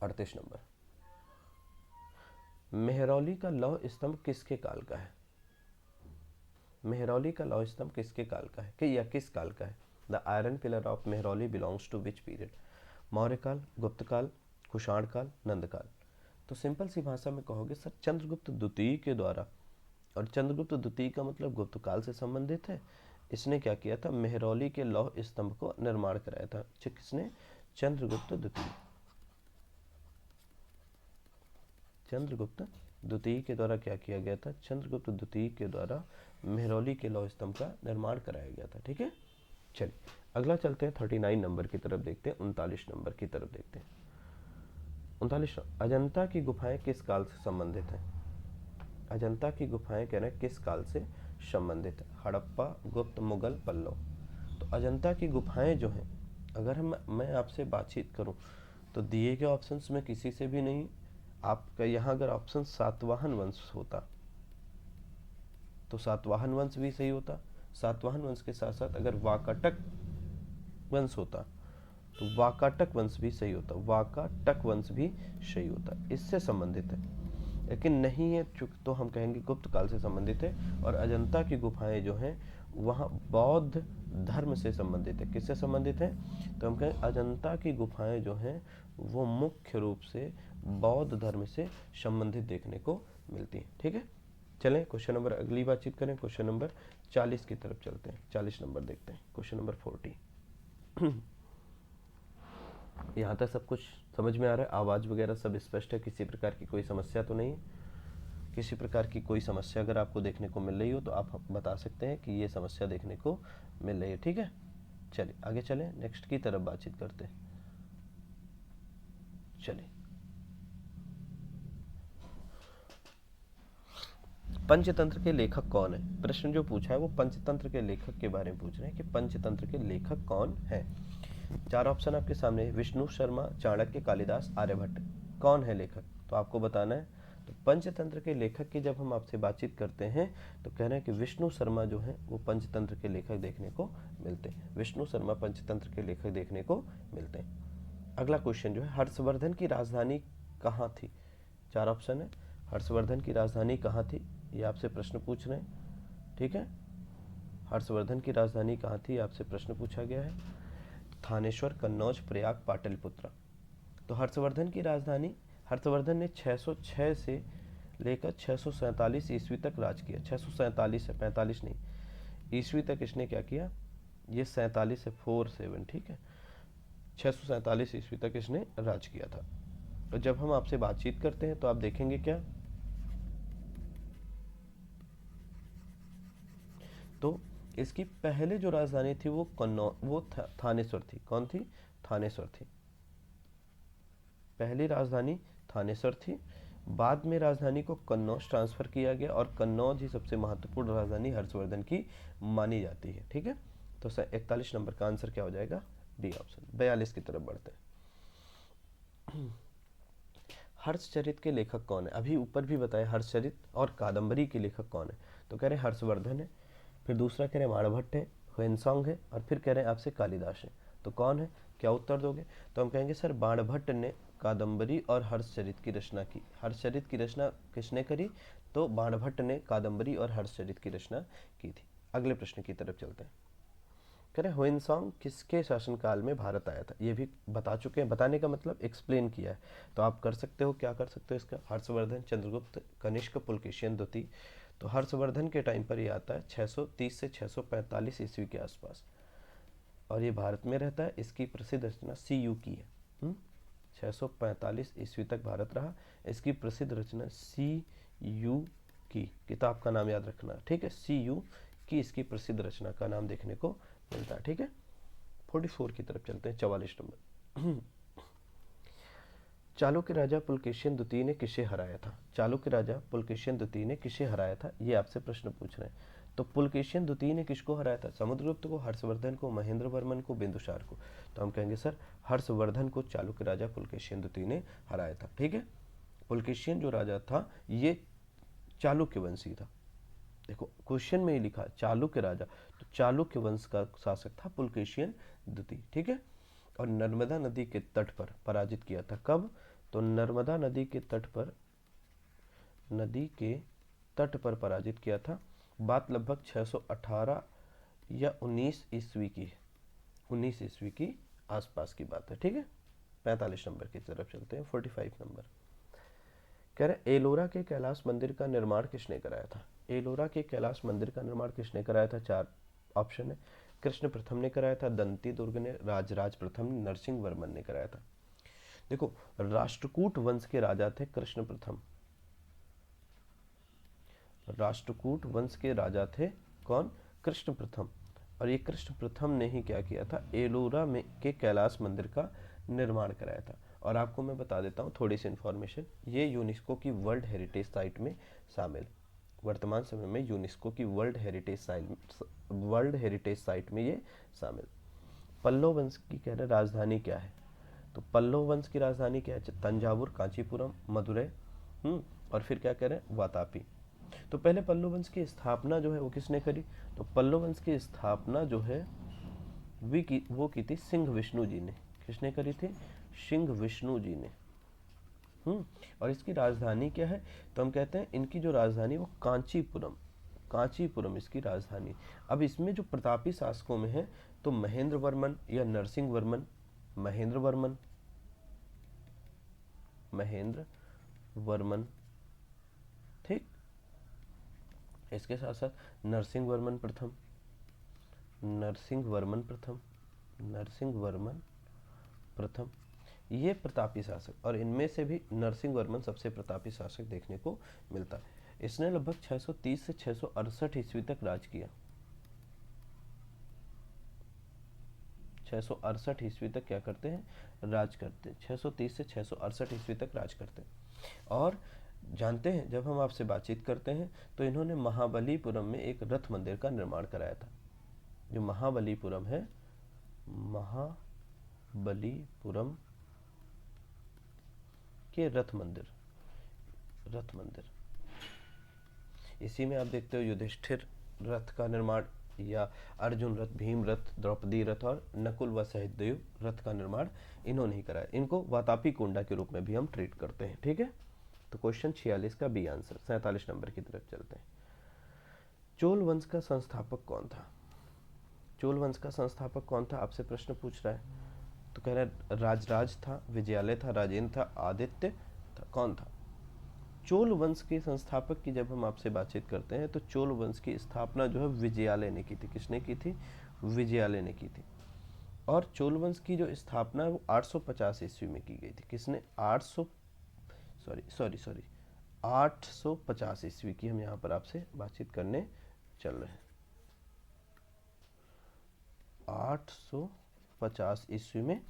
38 नंबर, मेहरौली का लौह स्तंभ किसके काल का है? मेहरौली का लौह स्तंभ किसके काल का है कि या किस काल का है? The iron pillar of Mehrauli belongs to which period? Maurya काल, गुप्त काल, कुषाण काल, नंद काल। तो सिंपल सी भाषा में कहोगे सर चंद्रगुप्त द्वितीय के द्वारा, और चंद्रगुप्त द्वितीय का मतलब गुप्त काल से संबंधित है। इसने क्या किया था? मेहरौली के लौह स्तंभ को निर्माण कराया था। किसने? चंद्रगुप्त द्वितीय। चंद्रगुप्त द्वितीय के द्वारा क्या किया गया था? चंद्रगुप्त द्वितीय के द्वारा मेहरौली के लौह स्तंभ का निर्माण कराया गया था। ठीक है। चलिए अगला चलते हैं 39 नंबर की तरफ देखते हैं, 39 नंबर की तरफ देखते हैं। 39, अजंता की गुफाएं किस काल से संबंधित हैं? अजंता की गुफाएं कह रहे हैं किस काल से संबंधित है? हड़प्पा, गुप्त, मुगल, पल्लव। तो अजंता की गुफाएं जो हैं, अगर मैं आपसे बातचीत करूं तो दिए गए ऑप्शंस में किसी से भी नहीं, आपका यहाँ अगर ऑप्शन सातवाहन वंश होता तो सातवाहन वंश भी सही होता। सातवाहन वंश के साथ साथ अगर वाकाटक वंश होता तो वाकाटक वंश भी सही होता, वाकाटक वंश भी सही होता, इससे संबंधित है। लेकिन नहीं है तो हम कहेंगे गुप्त काल से संबंधित है। और अजंता की गुफाएं जो हैं वहाँ बौद्ध धर्म से संबंधित है। किससे संबंधित है? तो हम कहें अजंता की गुफाएं जो हैं वो मुख्य रूप से बौद्ध धर्म से संबंधित देखने को मिलती हैं। ठीक है। चलें क्वेश्चन नंबर, अगली बातचीत करें क्वेश्चन नंबर 40 की तरफ चलते हैं। 40 नंबर देखते हैं, क्वेश्चन नंबर 40। यहाँ तक सब कुछ समझ में आ रहा है? आवाज़ वगैरह सब स्पष्ट है? किसी प्रकार की कोई समस्या तो नहीं? किसी प्रकार की कोई समस्या अगर आपको देखने को मिल रही हो तो आप बता सकते हैं कि ये समस्या देखने को मिल रही है। ठीक है। चलिए आगे चलें, नेक्स्ट की तरफ बातचीत करते हैं। चलिए, पंचतंत्र के लेखक कौन है? प्रश्न जो पूछा है वो पंचतंत्र के लेखक के बारे में पूछ रहे हैं कि पंचतंत्र के लेखक कौन है। 4 ऑप्शन आपके सामने, विष्णु शर्मा, चाणक्य, कालिदास, आर्यभट्ट। कौन है लेखक? तो आपको बताना है। तो पंचतंत्र के लेखक की जब हम आपसे बातचीत करते हैं तो कह रहे हैं कि विष्णु शर्मा जो है वो पंचतंत्र के लेखक देखने को मिलते हैं। विष्णु शर्मा पंचतंत्र के लेखक देखने को मिलते हैं। अगला क्वेश्चन जो है, हर्षवर्धन की राजधानी कहाँ थी? 4 ऑप्शन है। हर्षवर्धन की राजधानी कहाँ थी, ये आपसे प्रश्न पूछ रहे हैं। ठीक है। हर्षवर्धन की राजधानी कहाँ थी, आपसे प्रश्न पूछा गया है। थानेश्वर, कन्नौज, प्रयाग, पाटलिपुत्र। तो हर्षवर्धन की राजधानी, हर्षवर्धन ने 606 से लेकर 647 ईस्वी तक राज किया। 647 है, 45 नहीं, ईस्वी तक इसने क्या किया, ये 47 है, 47, ठीक है, 647 ईस्वी तक इसने राज किया था। और जब हम आपसे बातचीत करते हैं तो आप देखेंगे क्या, तो इसकी पहले जो राजधानी थी वो थानेश्वर थी। कौन थी? थानेश्वर थी। पहली राजधानी थानेश्वर थी, बाद में राजधानी को कन्नौज ट्रांसफर किया गया और कन्नौज ही सबसे महत्वपूर्ण राजधानी हर्षवर्धन की मानी जाती है। ठीक है, तो 41 नंबर का आंसर क्या हो जाएगा? D option. 42 की तरफ बढ़ते हैं। हर्षचरित के लेखक कौन है? अभी ऊपर भी बताया हर्षचरित और कादम्बरी के लेखक कौन है, तो कह रहे हैं हर्षवर्धन है, फिर दूसरा कह रहे हैं माणभट्ट है, ह्वेनसांग है, और फिर कह रहे हैं आपसे कालिदास है। तो कौन है, क्या उत्तर दोगे? तो हम कहेंगे सर बाणभट्ट ने कादम्बरी और हर्षचरित की रचना की। हर्षचरित की रचना किसने करी? तो बाणभट्ट ने कादम्बरी और हर्षचरित की रचना की थी। अगले प्रश्न की तरफ चलते हैं। कह रहे ह्वेनसांग किसके शासनकाल में भारत आया था? ये भी बता चुके हैं, बताने का मतलब एक्सप्लेन किया है, तो आप कर सकते हो, क्या कर सकते हो इसका? हर्षवर्धन, चंद्रगुप्त, कनिष्क, पुलकेशिन द्वितीय। तो हर्षवर्धन के टाइम पर ये आता है 630 से 645 ईस्वी के आसपास, और ये भारत में रहता है। इसकी प्रसिद्ध रचना सी यू की है। 645 ईस्वी तक भारत रहा। इसकी प्रसिद्ध रचना सी यू की, किताब का नाम याद रखना, ठीक है, सी यू की इसकी प्रसिद्ध रचना का नाम देखने को मिलता है। ठीक है, 44 की तरफ चलते हैं, 44 नंबर। चालुक्य राजा पुलकेशिन द्वितीय ने किसे हराया था? चालुक्य राजा पुलकेशिन द्वितीय ने किसे हराया था, ये आपसे प्रश्न पूछ रहे हैं। तो पुलकेशिन द्वितीय ने किसको हराया था? समुद्रगुप्त को, हर्षवर्धन को, महेंद्र वर्मन को, बिंदुसार को। तो हम कहेंगे सर हर्षवर्धन को चालुक्य राजा पुलकेशिन द्वितीय ने हराया था। ठीक है, पुलकेशिन जो राजा था ये चालुक्य वंशी था। देखो क्वेश्चन में ही लिखा चालुक्य राजा, तो चालुक्य वंश का शासक था पुलकेशिन द्वितीय। ठीक है, और नर्मदा नदी के तट पर पराजित किया था। कब? तो नर्मदा नदी के तट पर पराजित किया था। बात लगभग 618 या 19 ईस्वी की है, 19 ईस्वी की आसपास की बात है। ठीक है, 45 नंबर की तरफ चलते हैं, 45 नंबर। कह रहे एलोरा के कैलाश मंदिर का निर्माण किसने कराया था? एलोरा के कैलाश मंदिर का निर्माण किसने कराया था? 4 ऑप्शन है। कृष्ण प्रथम ने कराया था, दंती दुर्ग ने, राजराज प्रथम ने, नरसिंह वर्मन ने कराया था। देखो राष्ट्रकूट वंश के राजा थे कृष्ण प्रथम। राष्ट्रकूट वंश के राजा थे कौन? कृष्ण प्रथम। और ये कृष्ण प्रथम ने ही क्या किया था? एलोरा में के कैलाश मंदिर का निर्माण कराया था। और आपको मैं बता देता हूँ थोड़ी सी इन्फॉर्मेशन, ये यूनेस्को की वर्ल्ड हेरिटेज साइट में शामिल, वर्तमान समय में यूनेस्को की वर्ल्ड हेरिटेज साइट में ये शामिल। पल्लव वंश की कह रहे राजधानी क्या है? तो पल्लव वंश की राजधानी क्या है? तंजावुर, कांचीपुरम, मदुरै, और फिर क्या कह रहे हैं? वातापी। तो पहले पल्लव वंश की स्थापना जो है वो किसने करी? तो पल्लव वंश की स्थापना जो है वो की थी सिंह विष्णु जी ने। किसने करी थी? सिंह विष्णु जी ने। और इसकी राजधानी क्या है? तो हम कहते हैं इनकी जो राजधानी वो कांचीपुरम, कांचीपुरम इसकी राजधानी। अब इसमें जो प्रतापी शासकों में है तो महेंद्र वर्मन या नरसिंह वर्मन, महेंद्र वर्मन, महेंद्र वर्मन, ठीक, इसके साथ साथ नरसिंह वर्मन प्रथम, नरसिंह वर्मन प्रथम, नरसिंह वर्मन प्रथम, ये प्रतापी शासक, और इनमें से भी नरसिंह वर्मन सबसे प्रतापी शासक देखने को मिलता है। इसने लगभग 630 से 668 ईस्वी तक राज किया। 668 ईस्वी तक क्या करते हैं? राज करते हैं। 630 से 668 ईस्वी तक राज करते हैं। और जानते हैं जब हम आपसे बातचीत करते हैं तो इन्होंने महाबलीपुरम में एक रथ मंदिर का निर्माण कराया था। जो महाबलीपुरम है, महाबलीपुरम के रथ मंदिर, इसी में आप देखते हो युधिष्ठिर रथ का निर्माण, या अर्जुन रथ, भीम रथ, द्रौपदी रथ और नकुल व सहदेव रथ का निर्माण इन्होंने ही कराया। इनको वातापी कोंडा के रूप में भी हम ट्रीट करते हैं। ठीक है, तो क्वेश्चन 46 का बी आंसर। 47 नंबर की तरफ चलते हैं। चोल वंश का संस्थापक कौन था? चोल वंश का संस्थापक कौन था आपसे प्रश्न पूछ रहा है। तो कह रहा है राजराज था, विजयालय था, राजेंद्र था, आदित्य था, कौन था? चोल वंश के संस्थापक की जब हम आपसे बातचीत करते हैं तो चोल वंश की स्थापना जो है विजयालय ने की थी। किसने की थी? विजयालय ने की थी। और चोल वंश की जो स्थापना है वो 850 ईस्वी में की गई थी। किसने? 850 ईस्वी की हम यहाँ पर आपसे बातचीत करने चल रहे हैं। 850 ईस्वी में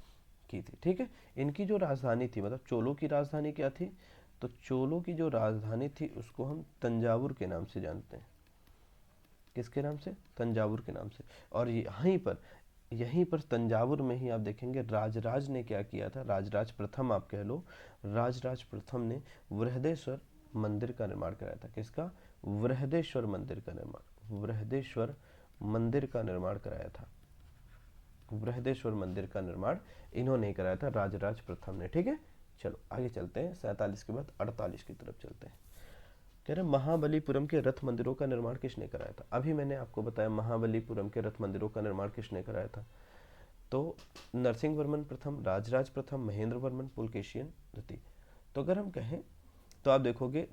की थी। ठीक है। इनकी जो राजधानी थी, मतलब चोलों की राजधानी क्या थी? तो चोलों की जो राजधानी थी उसको हम तंजावुर के नाम से जानते हैं। किसके नाम से? तंजावुर के नाम से। और यहीं पर तंजावुर में ही आप देखेंगे राजराज ने क्या किया था। राजराज प्रथम आप कह लो, राजराज प्रथम ने बृहदेश्वर मंदिर का निर्माण कराया था। किसका? बृहदेश्वर मंदिर का निर्माण, बृहदेश्वर मंदिर का निर्माण कराया था। बृहदेश्वर मंदिर का निर्माण इन्होंने ही कराया था, राजराज प्रथम ने। ठीक है, चलो आगे चलते हैं। 47 के बाद 48 की तरफ चलते हैं। कह रहे महाबलीपुरम के रथ मंदिरों का निर्माण किसने कराया था? अभी मैंने आपको बताया महाबलीपुरम के रथ मंदिरों का निर्माण किसने कराया था। तो नरसिंह वर्मन प्रथम, राजराज प्रथम, महेंद्र वर्मन, पुलकेशियन द्वितीय। तो अगर हम कहें तो आप देखोगे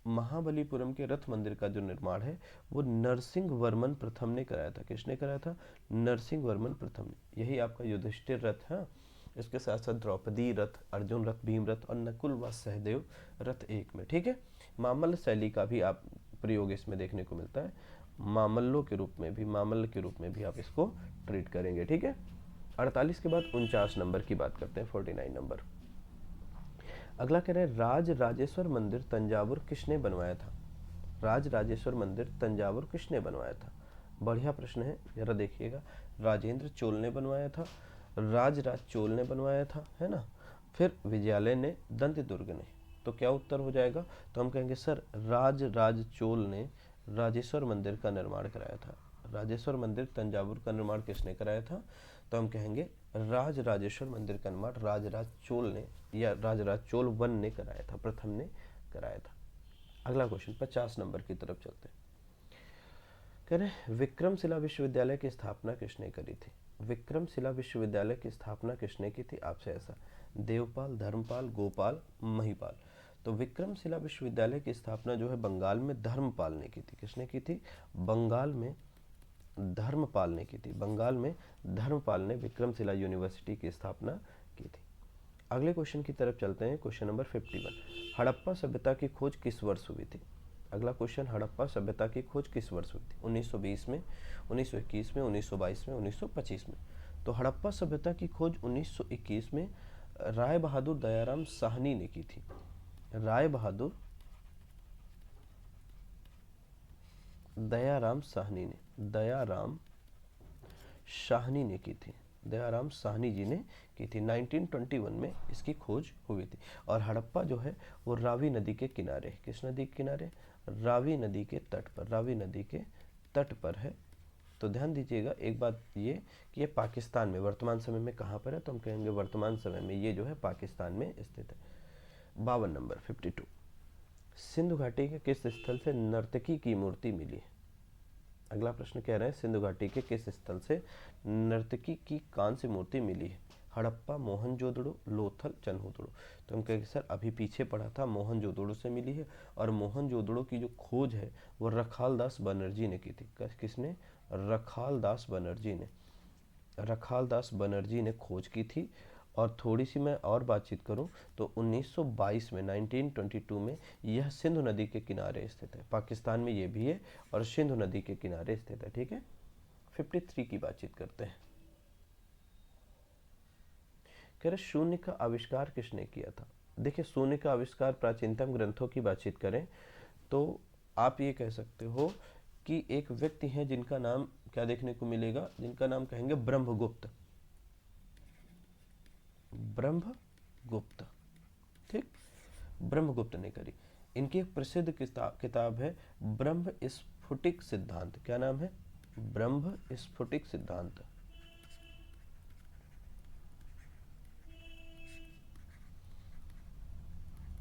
महाबलीपुरम के रथ मंदिर का जो निर्माण है वो नरसिंह वर्मन प्रथम ने कराया था। किसने कराया था? नरसिंह वर्मन प्रथम ने। यही आपका युधिष्ठिर रथ है। इसके साथ साथ द्रौपदी रथ, अर्जुन रथ, भीम रथ और नकुल व सहदेव रथ एक में। ठीक है। मामल्ल शैली का भी आप प्रयोग इसमें देखने को मिलता है। मामल्लों के रूप में भी, मामल्ल के रूप में भी आप इसको ट्रीट करेंगे। ठीक है। 48 के बाद 49 नंबर की बात करते हैं, 49 नंबर। अगला कह रहे हैं राज राजेश्वर मंदिर तंजावुर किसने बनवाया था? राज राजेश्वर मंदिर तंजावुर किसने बनवाया था? बढ़िया प्रश्न है, जरा देखिएगा। राजेंद्र चोल ने बनवाया था, राजराज चोल ने बनवाया था, है ना। फिर विजयालय ने, दंत दुर्ग ने। तो क्या उत्तर हो जाएगा? तो हम कहेंगे सर राज चोल ने राजेश्वर मंदिर का निर्माण कराया था। राजेश्वर मंदिर तंजावुर का निर्माण किसने कराया था? तो हम कहेंगे राज राजेश्वर मंदिर का निर्माण राजराज चोल ने या राजराज चोल वन ने कराया था, प्रथम ने कराया था। अगला क्वेश्चन 50 नंबर की तरफ चलते हैं। कह रहे विक्रमशिला विश्वविद्यालय की स्थापना किसने करी थी? विक्रमशिला विश्वविद्यालय की स्थापना किसने की थी? आपसे ऐसा देवपाल, धर्मपाल, गोपाल, महिपाल। तो विक्रमशिला विश्वविद्यालय की स्थापना जो है बंगाल में धर्मपाल ने की थी। किसने की थी? बंगाल में धर्मपाल ने की थी। बंगाल में धर्मपाल ने विक्रमशिला यूनिवर्सिटी की स्थापना की थी। अगले क्वेश्चन की तरफ चलते हैं। Question number 51। हड़प्पा सभ्यता की खोज किस वर्ष हुई थी? अगला क्वेश्चन, हड़प्पा सभ्यता की खोज किस वर्ष हुई थी? 1920 में, 1921 में, 1922 में, 1925 में। तो हड़प्पा सभ्यता की खोज 1921 में राय बहादुर दयाराम साहनी ने की थी। राय बहादुर दयाराम साहनी ने, दयाराम साहनी ने की थी। दयाराम साहनी जी ने की थी। 1921 में इसकी खोज हुई थी। और हड़प्पा जो है वो रावी नदी के किनारे, किस नदी के किनारे? रावी नदी के तट पर, रावी नदी के तट पर है। तो ध्यान दीजिएगा एक बात ये कि ये पाकिस्तान में वर्तमान समय में कहाँ पर है? तो हम कहेंगे वर्तमान समय में ये जो है पाकिस्तान में स्थित है। 52 नंबर 52। सिंधु घाटी के किस स्थल से नर्तकी की मूर्ति मिली है? अगला प्रश्न कह रहे हैं सिंधु घाटी के किस स्थल से नर्तकी की कांस्य मूर्ति मिली है? हड़प्पा, मोहनजोदड़ो, लोथल, चनहुतड़ो। तो हम कहेंगे सर अभी पीछे पढ़ा था, मोहनजोदड़ो से मिली है। और मोहनजोदड़ो की जो खोज है वो रखालदास बनर्जी ने की थी। किसने? रखालदास बनर्जी ने, रखालदास बनर्जी ने खोज की थी। और थोड़ी सी मैं और बातचीत करूं तो 1922 में, 1922 में यह सिंधु नदी के किनारे स्थित है। पाकिस्तान में ये भी है और सिंधु नदी के किनारे स्थित है। ठीक है। 53 की बातचीत करते हैं। कह रहे शून्य का आविष्कार किसने किया था? देखिए शून्य का आविष्कार प्राचीनतम ग्रंथों की बातचीत करें तो आप ये कह सकते हो कि एक व्यक्ति है जिनका नाम क्या देखने को मिलेगा? जिनका नाम कहेंगे ब्रह्मगुप्त। ब्रह्मगुप्त, ठीक, ब्रह्मगुप्त ने करी। इनकी एक प्रसिद्ध किताब है ब्रह्म स्फुटिक सिद्धांत। क्या नाम है? ब्रह्म स्फुटिक सिद्धांत।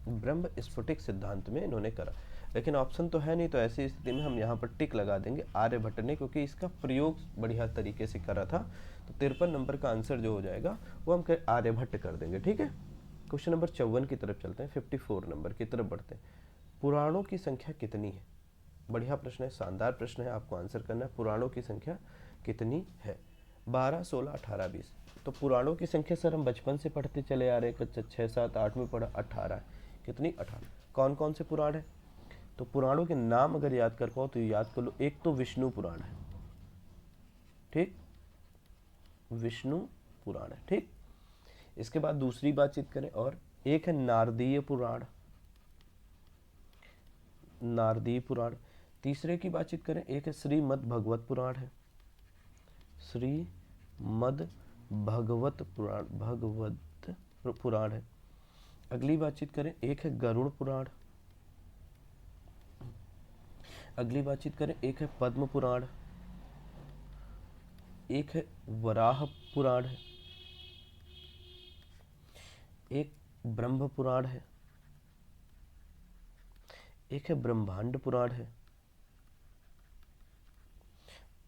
ब्रह्म स्फुटिक सिद्धांत में इन्होंने करा। लेकिन ऑप्शन तो है नहीं, तो ऐसी स्थिति में हम यहाँ पर टिक लगा देंगे आर्यभट्ट ने, क्योंकि इसका प्रयोग बढ़िया तरीके से करा था। तो 53 नंबर का आंसर जो हो जाएगा वो हम आर्यभट्ट कर देंगे। ठीक है। क्वेश्चन नंबर 54 की तरफ चलते हैं, 54 नंबर की तरफ बढ़ते हैं। पुराणों की संख्या कितनी है? बढ़िया प्रश्न है, शानदार प्रश्न है, आपको आंसर करना है। पुराणों की संख्या कितनी है? 12, 16, 18, 20। तो पुराणों की संख्या सर हम बचपन से पढ़ते चले आ रहे हैं, 6, 7, 8 में पढ़ा, 18 है। कितनी? 18। कौन कौन से पुराण है? तो पुराणों के नाम अगर याद कर पाओ तो याद कर लो। एक तो विष्णु पुराण है, ठीक, विष्णु पुराण है, ठीक। इसके बाद दूसरी बातचीत करें और एक है नारदीय पुराण, नारदीय पुराण। तीसरे की बातचीत करें, एक है श्रीमद् भगवत पुराण है, श्रीमद् भगवत पुराण, भगवत पुराण है। अगली बातचीत करें, एक है गरुड़ पुराण। अगली बातचीत करें, एक है पद्म पुराण, एक है वराह पुराण है, एक ब्रह्म पुराण है, एक है ब्रह्मांड पुराण है।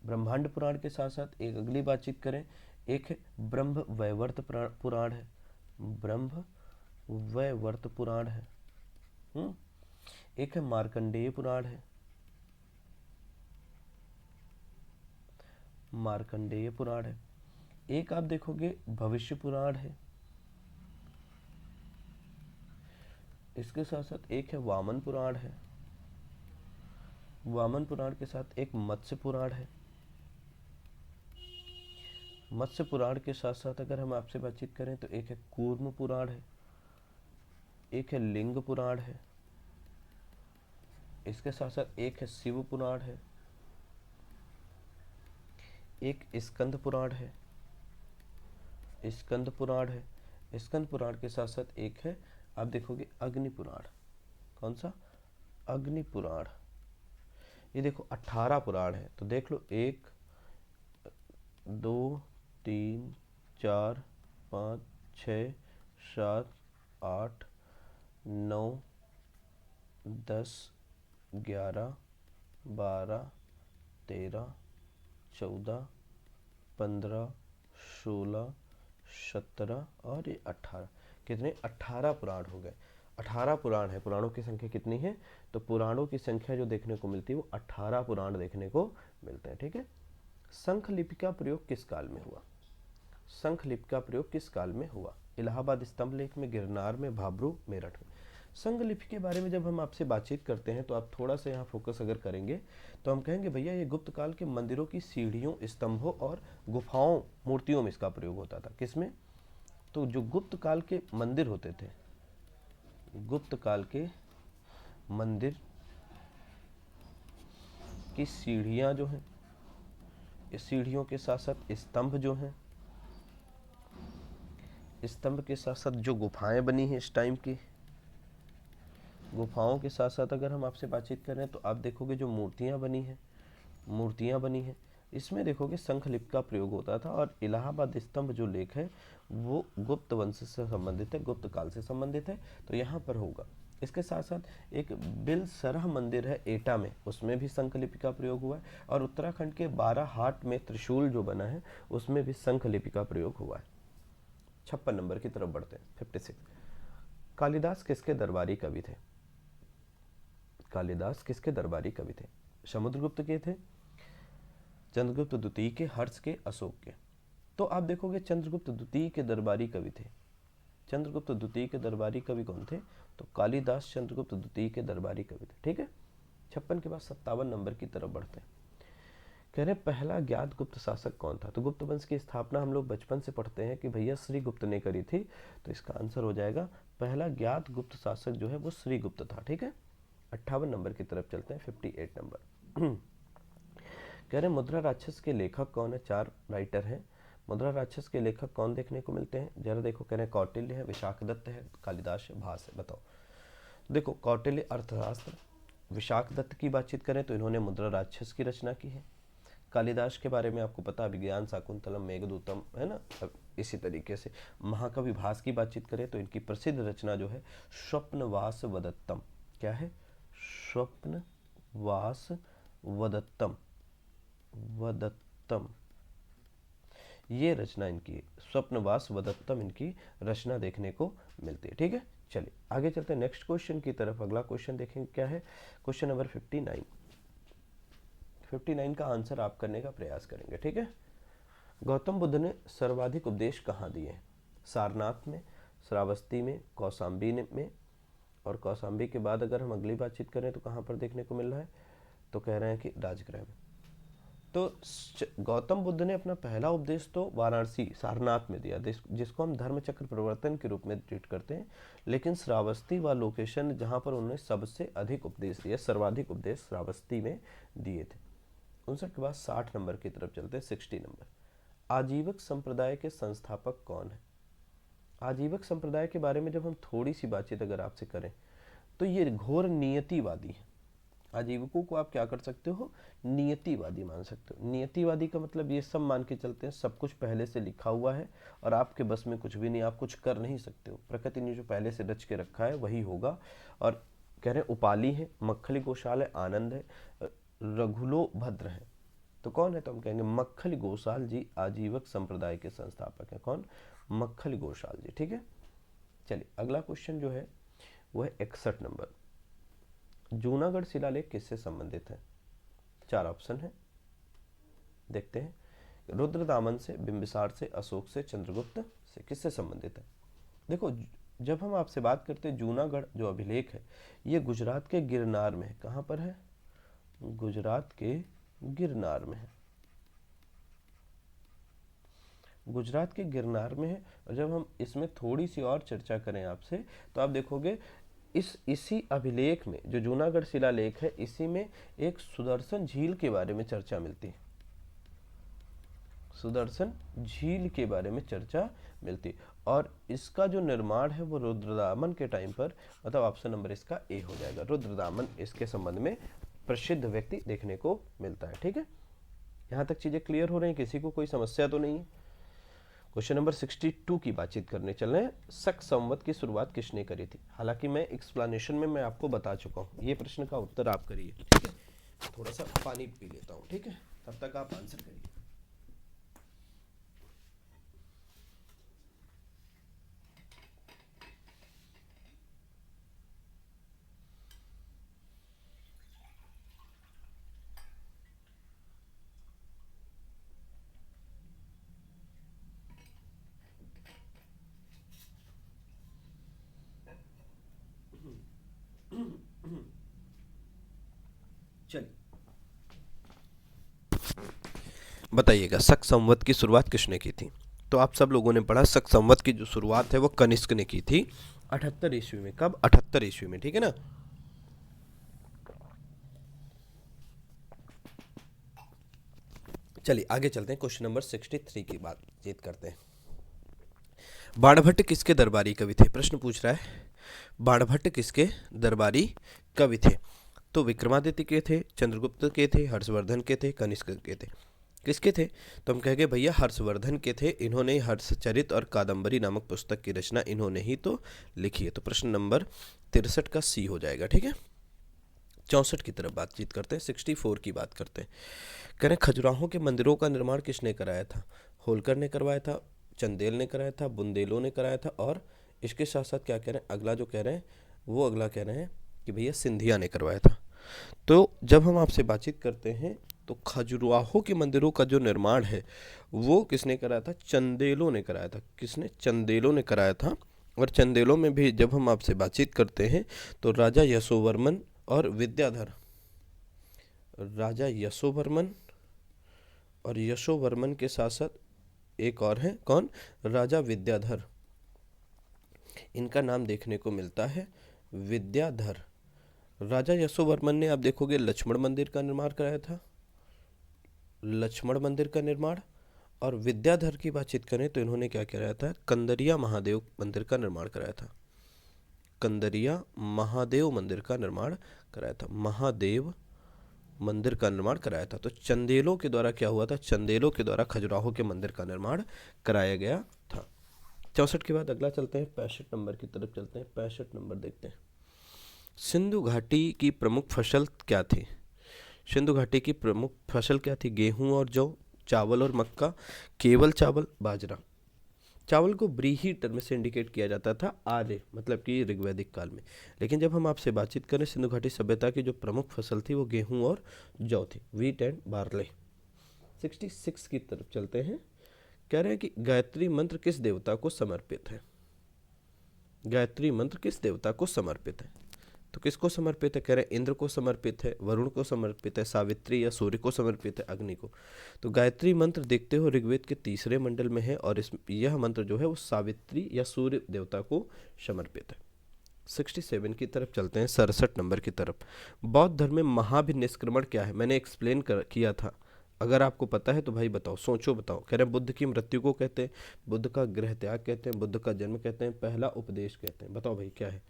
ब्रह्मांड पुराण के साथ साथ एक अगली बातचीत करें, एक है ब्रह्म वैवर्त पुराण है, ब्रह्म वैवर्त पुराण है। एक है मार्कंडेय पुराण है, मार्कंडेय पुराण है। एक आप देखोगे भविष्य पुराण है। इसके साथ साथ एक है वामन पुराण है, वामन पुराण के साथ एक मत्स्य पुराण है। मत्स्य पुराण के साथ साथ अगर हम आपसे बातचीत करें तो एक है कूर्म पुराण है, एक है लिंग पुराण है। इसके साथ साथ एक है शिव पुराण है, एक स्कंद पुराण है, स्कंद पुराण है। स्कंद पुराण के साथ साथ एक है आप देखोगे अग्नि पुराण। कौन सा? अग्नि पुराण। ये देखो 18 पुराण है, तो देख लो 1, 2, 3, 4, 5, 6, 7, 8, 9, 10, 11, 12, 13, 14, 15, 16, 17 और ये 18। कितने? 18 पुराण हो गए। 18 पुराण है। पुराणों की संख्या कितनी है? तो पुराणों की संख्या जो देखने को मिलती है वो 18 पुराण देखने को मिलते हैं, ठीक है। शंख लिपि का प्रयोग किस काल में हुआ? शंख लिपि का प्रयोग किस काल में हुआ? इलाहाबाद स्तंभ लेख में, गिरनार में, भाबरू, मेरठ में। संघ लिपि के बारे में जब हम आपसे बातचीत करते हैं तो आप थोड़ा सा यहाँ फोकस अगर करेंगे तो हम कहेंगे भैया ये गुप्त काल के मंदिरों की सीढ़ियों, स्तंभों और गुफाओं, मूर्तियों में इसका प्रयोग होता था। किसमें? तो जो गुप्त काल के मंदिर होते थे, गुप्त काल के मंदिर की सीढ़ियाँ जो हैं, इस सीढ़ियों के साथ साथ स्तंभ जो हैं, स्तंभ के साथ साथ जो गुफाएं बनी हैं इस टाइम की, गुफाओं के साथ साथ अगर हम आपसे बातचीत करें तो आप देखोगे जो मूर्तियां बनी हैं, मूर्तियां बनी हैं, इसमें देखोगे शंख लिपि का प्रयोग होता था। और इलाहाबाद स्तंभ जो लेख है वो गुप्त वंश से संबंधित है, गुप्त काल से संबंधित है, तो यहाँ पर होगा। इसके साथ साथ एक बिलसरह मंदिर है एटा में, उसमें भी शंख लिपि का प्रयोग हुआ है। और उत्तराखंड के 12 हाट में त्रिशूल जो बना है उसमें भी शंख लिपि का प्रयोग हुआ है। 56 नंबर की तरफ बढ़ते हैं, 56। कालिदास किसके दरबारी कवि थे? कालिदास किसके दरबारी कवि थे? समुद्रगुप्त के थे, चंद्रगुप्त द्वितीय के, हर्ष के, अशोक के। तो आप देखोगे चंद्रगुप्त द्वितीय के दरबारी कवि थे। चंद्रगुप्त द्वितीय के दरबारी कवि कौन थे? तो कालिदास चंद्रगुप्त द्वितीय के दरबारी कवि थे, ठीक है। 56 के बाद 57 नंबर की तरफ बढ़ते हैं। कह रहे पहला ज्ञात गुप्त शासक कौन था? तो गुप्त वंश की स्थापना हम लोग बचपन से पढ़ते हैं कि भैया श्री गुप्त ने करी थी, तो इसका आंसर हो जाएगा पहला ज्ञात गुप्त शासक जो है वो श्री गुप्त था, ठीक है। 58 नंबर की तरफ चलते हैं, 58 नंबर। कह रहे मुद्रा राक्षस के लेखक कौन है? 4 राइटर हैं। मुद्रा राक्षस के लेखक कौन देखने को मिलते हैं? जरा देखो, कह रहे कौटिल्य है, विशाखदत्त है, कालिदास है, भास है। बताओ। देखो कौटिल्य अर्थशास्त्र, विशाखदत्त की बातचीत करें तो इन्होंने मुद्रा राक्षस की रचना की है। कालिदास के बारे में आपको पता, अभिज्ञान शाकुंतलम, मेघदूतम, है ना। इसी तरीके से महाकवि भास की बातचीत करें तो इनकी प्रसिद्ध रचना जो है स्वप्नवास वदत्तम। क्या है? स्वप्नवास वदत्तम, वदत्तम। ये रचना इनकी स्वप्नवास वदत्तम इनकी रचना देखने को मिलती है। ठीक है, चलिए आगे चलते हैं नेक्स्ट क्वेश्चन की तरफ। अगला क्वेश्चन देखेंगे क्या है, क्वेश्चन नंबर 59 का आंसर आप करने का प्रयास करेंगे। ठीक है, गौतम बुद्ध ने सर्वाधिक उपदेश कहाँ दिए? सारनाथ में, श्रावस्ती में, कौशाम्बी में, और कौशाम्बी के बाद अगर हम अगली बातचीत करें तो कहाँ पर देखने को मिल रहा है, तो कह रहे हैं कि राजगृह में। तो गौतम बुद्ध ने अपना पहला उपदेश तो वाराणसी सारनाथ में दिया, जिसको हम धर्म चक्र प्रवर्तन के रूप में ट्रीट करते हैं, लेकिन श्रावस्ती व लोकेशन जहाँ पर उन्होंने सबसे अधिक उपदेश दिया, सर्वाधिक उपदेश श्रावस्ती में दिए थे। 59 के बाद 60 नंबर की तरफ चलते हैं, 60 नंबर। आजीवक संप्रदाय के संस्थापक कौन है? आजीवक संप्रदाय के बारे में जब हम थोड़ी सी बातचीत अगर आपसे करें तो ये घोर नियतिवादी है। आजीवकों को आप क्या कर सकते हो, नियतिवादी मान सकते हो। नियतिवादी का मतलब ये सब मान के चलते हैं सब कुछ पहले से लिखा हुआ है और आपके बस में कुछ भी नहीं, आप कुछ कर नहीं सकते हो, प्रकृति ने जो पहले से रच के रखा है वही होगा। और कह रहे उपाली है, मक्खली गोशाल है, आनंद है, रघुलो भद्र है। तो कौन है? तो हम कहेंगे मक्खली गोसाल जी आजीवक संप्रदाय के संस्थापक हैं। कौन? मक्खली गोसाल जी। ठीक है, चलिए अगला क्वेश्चन जो है वो है 61 नंबर। जूनागढ़ शिलालेख किससे संबंधित है? 4 ऑप्शन है, देखते हैं। रुद्रदामन से, बिंबिसार से, अशोक से, चंद्रगुप्त से, किससे संबंधित है? देखो, जब हम आपसे बात करते हैं जूनागढ़ जो अभिलेख है ये गुजरात के गिरनार में है। कहाँ पर है? गुजरात के गिरनार में है, गुजरात के गिरनार में है। और जब हम इसमें थोड़ी सी और चर्चा करें आपसे तो आप देखोगे इसी अभिलेख में जो जूनागढ़ शिलालेख है इसी में एक सुदर्शन झील के बारे में चर्चा मिलती है। सुदर्शन झील के बारे में चर्चा मिलती, और इसका जो निर्माण है वो रुद्रदामन के टाइम पर, मतलब ऑप्शन नंबर इसका ए हो जाएगा। रुद्रदामन इसके संबंध में प्रसिद्ध व्यक्ति देखने को मिलता है। ठीक है, यहाँ तक चीजें क्लियर हो रही हैं, किसी को कोई समस्या तो नहीं है? क्वेश्चन नंबर 62 की बातचीत करने चल रहे हैं। शक संवत की शुरुआत किसने करी थी? हालांकि मैं एक्सप्लेनेशन में मैं आपको बता चुका हूँ, ये प्रश्न का उत्तर आप करिए। ठीक है, थोड़ा सा पानी पी लेता हूँ। ठीक है, तब तक आप आंसर करिए। चलिए बताइएगा, शक संवत की शुरुआत किसने की थी? तो आप सब लोगों ने पढ़ा शक संवत की जो शुरुआत है वो कनिष्क ने की थी 78 ईस्वी में। कब? 78 ईस्वी में। ठीक है ना, चलिए आगे चलते हैं, क्वेश्चन नंबर 63 की बातचीत करते हैं। बाणभट्ट किसके दरबारी कवि थे? प्रश्न पूछ रहा है बाणभट्ट किसके दरबारी कवि थे? तो विक्रमादित्य के थे, चंद्रगुप्त के थे, हर्षवर्धन के थे, कनिष्क के थे। किसके थे? तो हम कहेंगे भैया हर्षवर्धन के थे। इन्होंने हर्षचरित और कादम्बरी नामक पुस्तक की रचना इन्होंने ही तो लिखी है। तो प्रश्न नंबर 63 का सी हो जाएगा। ठीक है, 64 की तरफ बातचीत करते हैं, 64 की बात करते हैं। कह रहे खजुराहों के मंदिरों का निर्माण किसने कराया था? होलकर ने करवाया था, चंदेल ने कराया था, बुंदेलों ने कराया था, और इसके साथ साथ क्या कह रहे हैं, अगला जो कह रहे हैं वो अगला कह रहे हैं कि भैया सिंधिया ने करवाया था। तो जब हम आपसे बातचीत करते हैं तो खजुराहो के मंदिरों का जो निर्माण है वो किसने कराया था? चंदेलों ने कराया था। किसने? चंदेलों ने कराया था। और चंदेलों में भी जब हम आपसे बातचीत करते हैं तो राजा यशोवर्मन और विद्याधर, राजा यशोवर्मन और यशोवर्मन के साथ साथ एक और है, कौन? राजा विद्याधर। इनका नाम देखने को मिलता है विद्याधर। राजा यशोवर्मन ने आप देखोगे लक्ष्मण मंदिर का निर्माण कराया था, लक्ष्मण मंदिर का निर्माण। और विद्याधर की बातचीत करें तो इन्होंने क्या कराया था? कंदरिया महादेव मंदिर का निर्माण कराया था। कंदरिया महादेव मंदिर का निर्माण कराया था, महादेव मंदिर का निर्माण कराया था। तो चंदेलों के द्वारा क्या हुआ था? चंदेलों के द्वारा खजुराहो के मंदिर का निर्माण कराया गया था। 64 के बाद अगला चलते हैं, 65 नंबर की तरफ चलते हैं। 65 नंबर देखते हैं। सिंधु घाटी की प्रमुख फसल क्या थी? सिंधु घाटी की प्रमुख फसल क्या थी? गेहूं और जौ, चावल और मक्का, केवल चावल, बाजरा। चावल को ब्रीही टर्म से इंडिकेट किया जाता था आर्य, मतलब कि ऋग्वैदिक काल में। लेकिन जब हम आपसे बातचीत करें, सिंधु घाटी सभ्यता की जो प्रमुख फसल थी वो गेहूं और जौ थी, व्हीट एंड बार्ले। 66 की तरफ चलते हैं। कह रहे हैं कि गायत्री मंत्र किस देवता को समर्पित है? गायत्री मंत्र किस देवता को समर्पित है? तो किसको समर्पित है? कह रहे हैं इंद्र को समर्पित है, वरुण को समर्पित है, सावित्री या सूर्य को समर्पित है, अग्नि को। तो गायत्री मंत्र देखते हो ऋग्वेद के तीसरे मंडल में है और यह मंत्र जो है वो सावित्री या सूर्य देवता को समर्पित है। 67 की तरफ चलते हैं, 67 नंबर की तरफ। बौद्ध धर्म में महाभिनिष्क्रमण क्या है? मैंने एक्सप्लेन किया था, अगर आपको पता है तो भाई बताओ, सोचो बताओ। कह रहे हैं बुद्ध की मृत्यु को कहते हैं, बुद्ध का गृह त्याग कहते हैं, बुद्ध का जन्म कहते हैं, पहला उपदेश कहते हैं। बताओ भाई क्या है?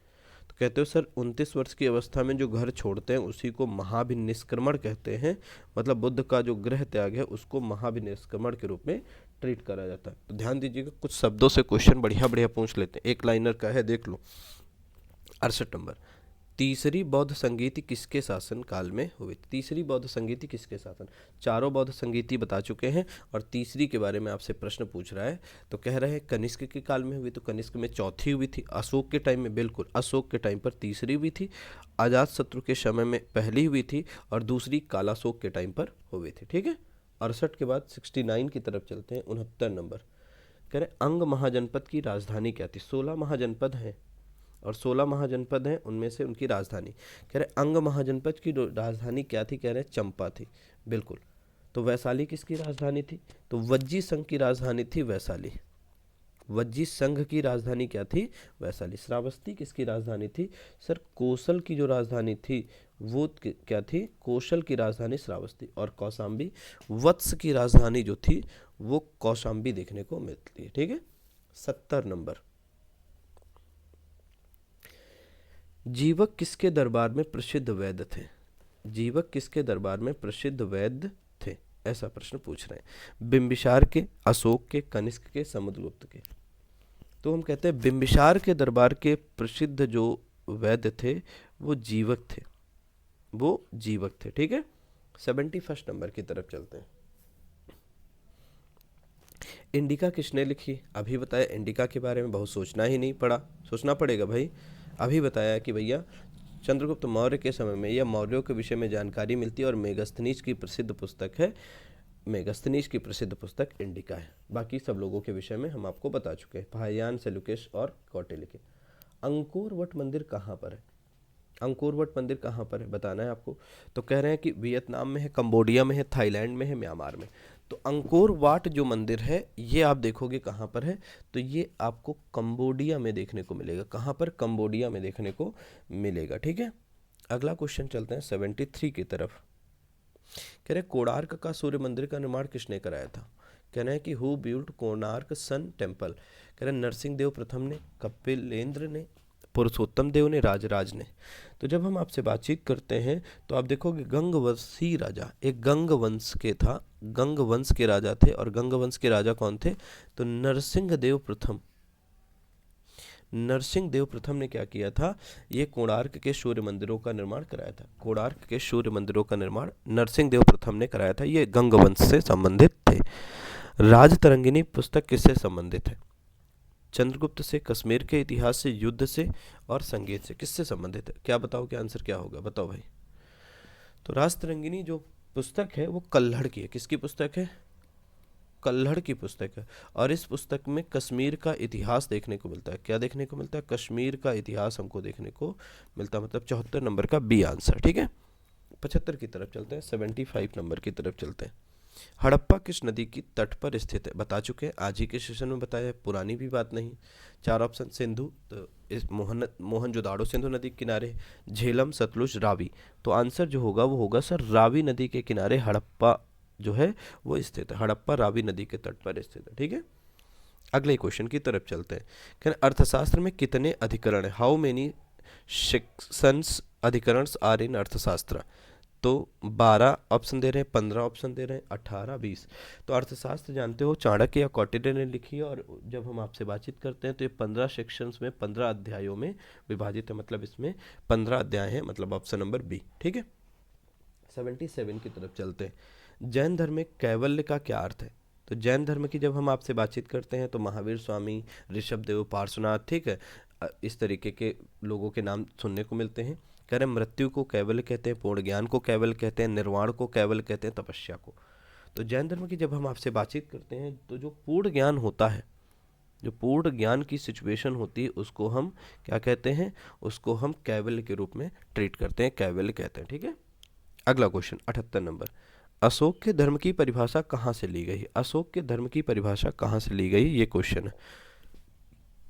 तो कहते हो सर 29 वर्ष की अवस्था में जो घर छोड़ते हैं उसी को महाभिनिष्क्रमण कहते हैं, मतलब बुद्ध का जो गृह त्याग है उसको महाभिनिष्क्रमण के रूप में ट्रीट करा जाता है। तो ध्यान दीजिएगा, कुछ शब्दों से क्वेश्चन बढ़िया बढ़िया पूछ लेते हैं। एक लाइनर का है, देख लो। 68 नंबर, तीसरी बौद्ध संगीति किसके शासन काल में हुई? तीसरी बौद्ध संगीति किसके शासन? चारों बौद्ध संगीति बता चुके हैं और तीसरी के बारे में आपसे प्रश्न पूछ रहा है। तो कह रहे हैं कनिष्क के काल में हुई, तो कनिष्क में चौथी हुई थी। अशोक के टाइम में, बिल्कुल अशोक के टाइम पर तीसरी हुई थी। अजातशत्रु के समय में पहली हुई थी और दूसरी कालाशोक के टाइम पर हुई थी। ठीक है। 68 के बाद 69 की तरफ चलते हैं, 69 नंबर। कह रहे अंग महाजनपद की राजधानी क्या थी? 16 महाजनपद हैं और 16 महाजनपद हैं, उनमें से उनकी राजधानी। कह रहे अंग महाजनपद की राजधानी क्या थी? कह रहे चंपा थी, बिल्कुल। तो वैशाली किसकी राजधानी थी? तो वज्जी संघ की राजधानी थी वैशाली। वज्जी संघ की राजधानी क्या थी? वैशाली। श्रावस्ती किसकी राजधानी थी? सर कौशल की जो राजधानी थी वो क्या थी? कौशल की राजधानी श्रावस्ती। और कौशाम्बी, वत्स की राजधानी जो थी वो कौशाम्बी देखने को मिलती है। ठीक है। 70 नंबर, जीवक किसके दरबार में प्रसिद्ध वैद्य थे? जीवक किसके दरबार में प्रसिद्ध वैद्य थे? ऐसा प्रश्न पूछ रहे हैं। बिंबिसार के, अशोक के, कनिष्क के, समुद्रगुप्त के। तो हम कहते हैं बिंबिसार के दरबार के प्रसिद्ध जो वैद्य थे वो जीवक थे, वो जीवक थे। ठीक है। 71 नंबर की तरफ चलते हैं। इंडिका किसने लिखी? अभी बताया इंडिका के बारे में बहुत सोचना ही नहीं पड़ा, सोचना पड़ेगा भाई। अभी बताया कि भैया चंद्रगुप्त मौर्य के समय में या मौर्यों के विषय में जानकारी मिलती है और मेगस्थनीज की प्रसिद्ध पुस्तक है, मेगस्थनीज की प्रसिद्ध पुस्तक इंडिका है। बाकी सब लोगों के विषय में हम आपको बता चुके हैं, फाहियान, सेल्यूकस और कौटिल्य के। अंकोर वट मंदिर कहाँ पर है? अंकोर वट मंदिर कहाँ पर है बताना है आपको। तो कह रहे हैं कि वियतनाम में है, कंबोडिया में है, थाईलैंड में है, म्यांमार में। तो अंकोर वाट जो मंदिर है ये आप देखोगे कहाँ पर है, तो ये आपको कंबोडिया में देखने को मिलेगा। कहाँ पर? कंबोडिया में देखने को मिलेगा। ठीक है। अगला क्वेश्चन चलते हैं 73 की तरफ। कह रहे कोणार्क का सूर्य मंदिर का निर्माण किसने कराया था? कह रहे हैं कि who built Konark sun temple? कह रहे नरसिंह देव प्रथम ने, कपिलेंद्र ने, पुरुषोत्तम देव ने, राजराज ने। तो जब हम आपसे बातचीत करते हैं तो आप देखोगे गंगवंशी राजा, एक गंग वंश के था, गंग वंश के राजा थे। और गंग वंश के राजा कौन थे? तो नरसिंह देव प्रथम। नरसिंह देव प्रथम ने क्या किया था? ये कोणार्क के सूर्य मंदिरों का निर्माण कराया था। कोणार्क के सूर्य मंदिरों का निर्माण नरसिंह देव प्रथम ने कराया था। ये गंग वंश से संबंधित थे। राजतरंगिणी पुस्तक किससे संबंधित है? चंद्रगुप्त से, कश्मीर के इतिहास से, युद्ध से और संगीत से। किससे संबंधित है? क्या बताओ, क्या आंसर क्या होगा? बताओ भाई। तो राजतरंगिणी जो पुस्तक है वो कल्हड़ की है। किसकी पुस्तक है? कल्हड़ की पुस्तक है। और इस पुस्तक में कश्मीर का इतिहास देखने को मिलता है। क्या देखने को मिलता है? कश्मीर का इतिहास हमको देखने को मिलता है। मतलब 74 नंबर का बी आंसर। ठीक है। 75 की तरफ चलते हैं, 75 नंबर की तरफ चलते हैं। हड़प्पा किस नदी की तट पर स्थित है? बता चुके हैं, आज ही के सेशन में बताया है, पुरानी भी बात नहीं। 4 ऑप्शन। सिंधु, तो इस मोहनजोदाड़ो सिंधु नदी के किनारे, झेलम, सतलुज, रावी। तो आंसर जो होगा वो होगा सर रावी नदी के किनारे हड़प्पा जो है वो स्थित है। हड़प्पा रावी नदी के तट पर स्थित है। ठीक है। अगले क्वेश्चन की तरफ चलते हैं। क्या अर्थशास्त्र में कितने अधिकरण है? हाउ मेनी सेक्शंस अधिकरणस आर इन अर्थशास्त्र? तो 12 ऑप्शन दे रहे हैं, 15 ऑप्शन दे रहे हैं, 18, 20। तो अर्थशास्त्र जानते हो चाणक्य या कौटिल्य ने लिखी है और जब हम आपसे बातचीत करते हैं तो ये 15 सेक्शंस में 15 अध्यायों में विभाजित है, मतलब इसमें 15 अध्याय हैं, मतलब ऑप्शन नंबर बी। ठीक है। 77 की तरफ चलते हैं। जैन धर्म में कैवल्य का क्या अर्थ है? तो जैन धर्म की जब हम आपसे बातचीत करते हैं तो महावीर स्वामी, ऋषभदेव, पार्श्वनाथ, ठीक है, इस तरीके के लोगों के नाम सुनने को मिलते हैं। कह रहे मृत्यु को कैवल्य कहते हैं, पूर्ण ज्ञान को कैवल्य कहते हैं, निर्वाण को कैवल्य कहते हैं, तपस्या को। तो जैन धर्म की जब हम आपसे बातचीत करते हैं तो जो पूर्ण ज्ञान होता है, जो पूर्ण ज्ञान की सिचुएशन होती है, उसको हम क्या कहते हैं? उसको हम कैवल्य के रूप में ट्रीट करते हैं, कैवल्य कहते हैं, ठीक है। अगला क्वेश्चन 78 नंबर, अशोक के धर्म की परिभाषा कहाँ से ली गई? अशोक के धर्म की परिभाषा कहाँ से ली गई, ये क्वेश्चन है।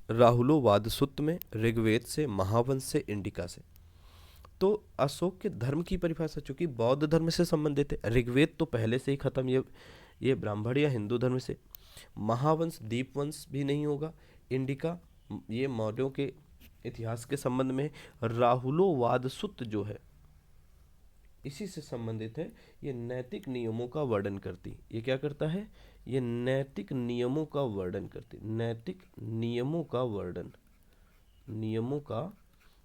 राहुलोवाद सूत्र में, ऋग्वेद से, महावंश से, इंडिका से। तो अशोक के धर्म की परिभाषा चूंकि बौद्ध धर्म से संबंधित है, ऋग्वेद तो पहले से ही खत्म, ये ब्राह्मण या हिंदू धर्म से, महावंश दीपवंश भी नहीं होगा, इंडिका ये मौर्यों के इतिहास के संबंध में, राहुलोवाद सूत्र जो है इसी से संबंधित है। ये नैतिक नियमों का वर्णन करती, ये क्या करता है? ये नैतिक नियमों का वर्णन करती, नैतिक नियमों का वर्णन, नियमों का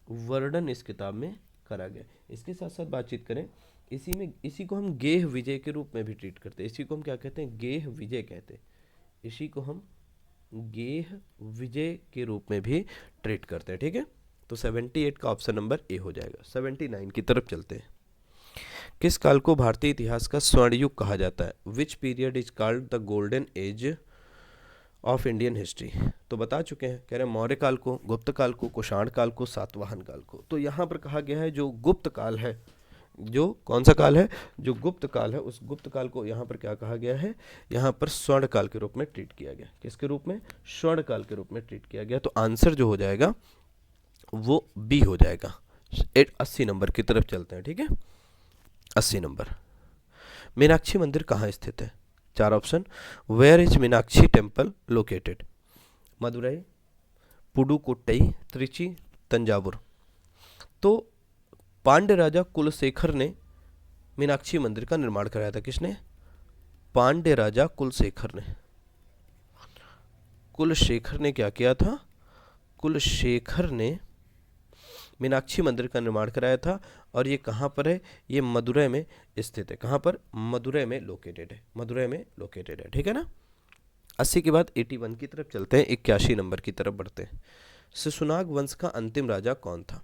वर्णन इस किताब में करा गया। इसके साथ साथ बातचीत करें, इसी को हम गेह विजय के रूप में भी ट्रीट करते हैं। इसी को हम क्या कहते हैं? गेह विजय कहते हैं। इसी को हम गेह विजय के रूप में भी ट्रीट करते हैं, ठीक है। तो 78 का ऑप्शन नंबर ए हो जाएगा। 79 की तरफ चलते हैं। किस काल को भारतीय इतिहास का स्वर्ण युग कहा जाता है? Which period is called the golden age of Indian history? तो बता चुके हैं, कह रहे हैं मौर्य काल को, गुप्त काल को, कुषाण काल को, सातवाहन काल को। तो यहाँ पर कहा गया है जो गुप्त काल है, जो कौन सा काल है? जो गुप्त काल है, उस गुप्त काल को यहाँ पर क्या कहा गया है? यहाँ पर स्वर्ण काल के रूप में ट्रीट किया गया। किसके रूप में? स्वर्ण काल के रूप में ट्रीट किया गया। तो आंसर जो हो जाएगा वो बी हो जाएगा। 80 नंबर की तरफ चलते हैं, ठीक है। 80 नंबर, मीनाक्षी मंदिर कहाँ स्थित है? 4 option. Where is Meenakshi temple located? Madurai, Pudukkottai, Trichy, Thanjavur. तो पांड्य राजा कुलशेखर ने मीनाक्षी मंदिर का निर्माण कराया था। किसने? पांड्य राजा कुलशेखर ने। कुलशेखर ने क्या किया था? कुलशेखर ने मीनाक्षी मंदिर का निर्माण कराया था। और ये कहाँ पर है? ये मदुरै में स्थित है। कहाँ पर? मदुरै में लोकेटेड है, मदुरै में लोकेटेड है, ठीक है ना। 80 के बाद 81 की तरफ चलते हैं, 81 नंबर की तरफ बढ़ते हैं। शिशुनाग वंश का अंतिम राजा कौन था?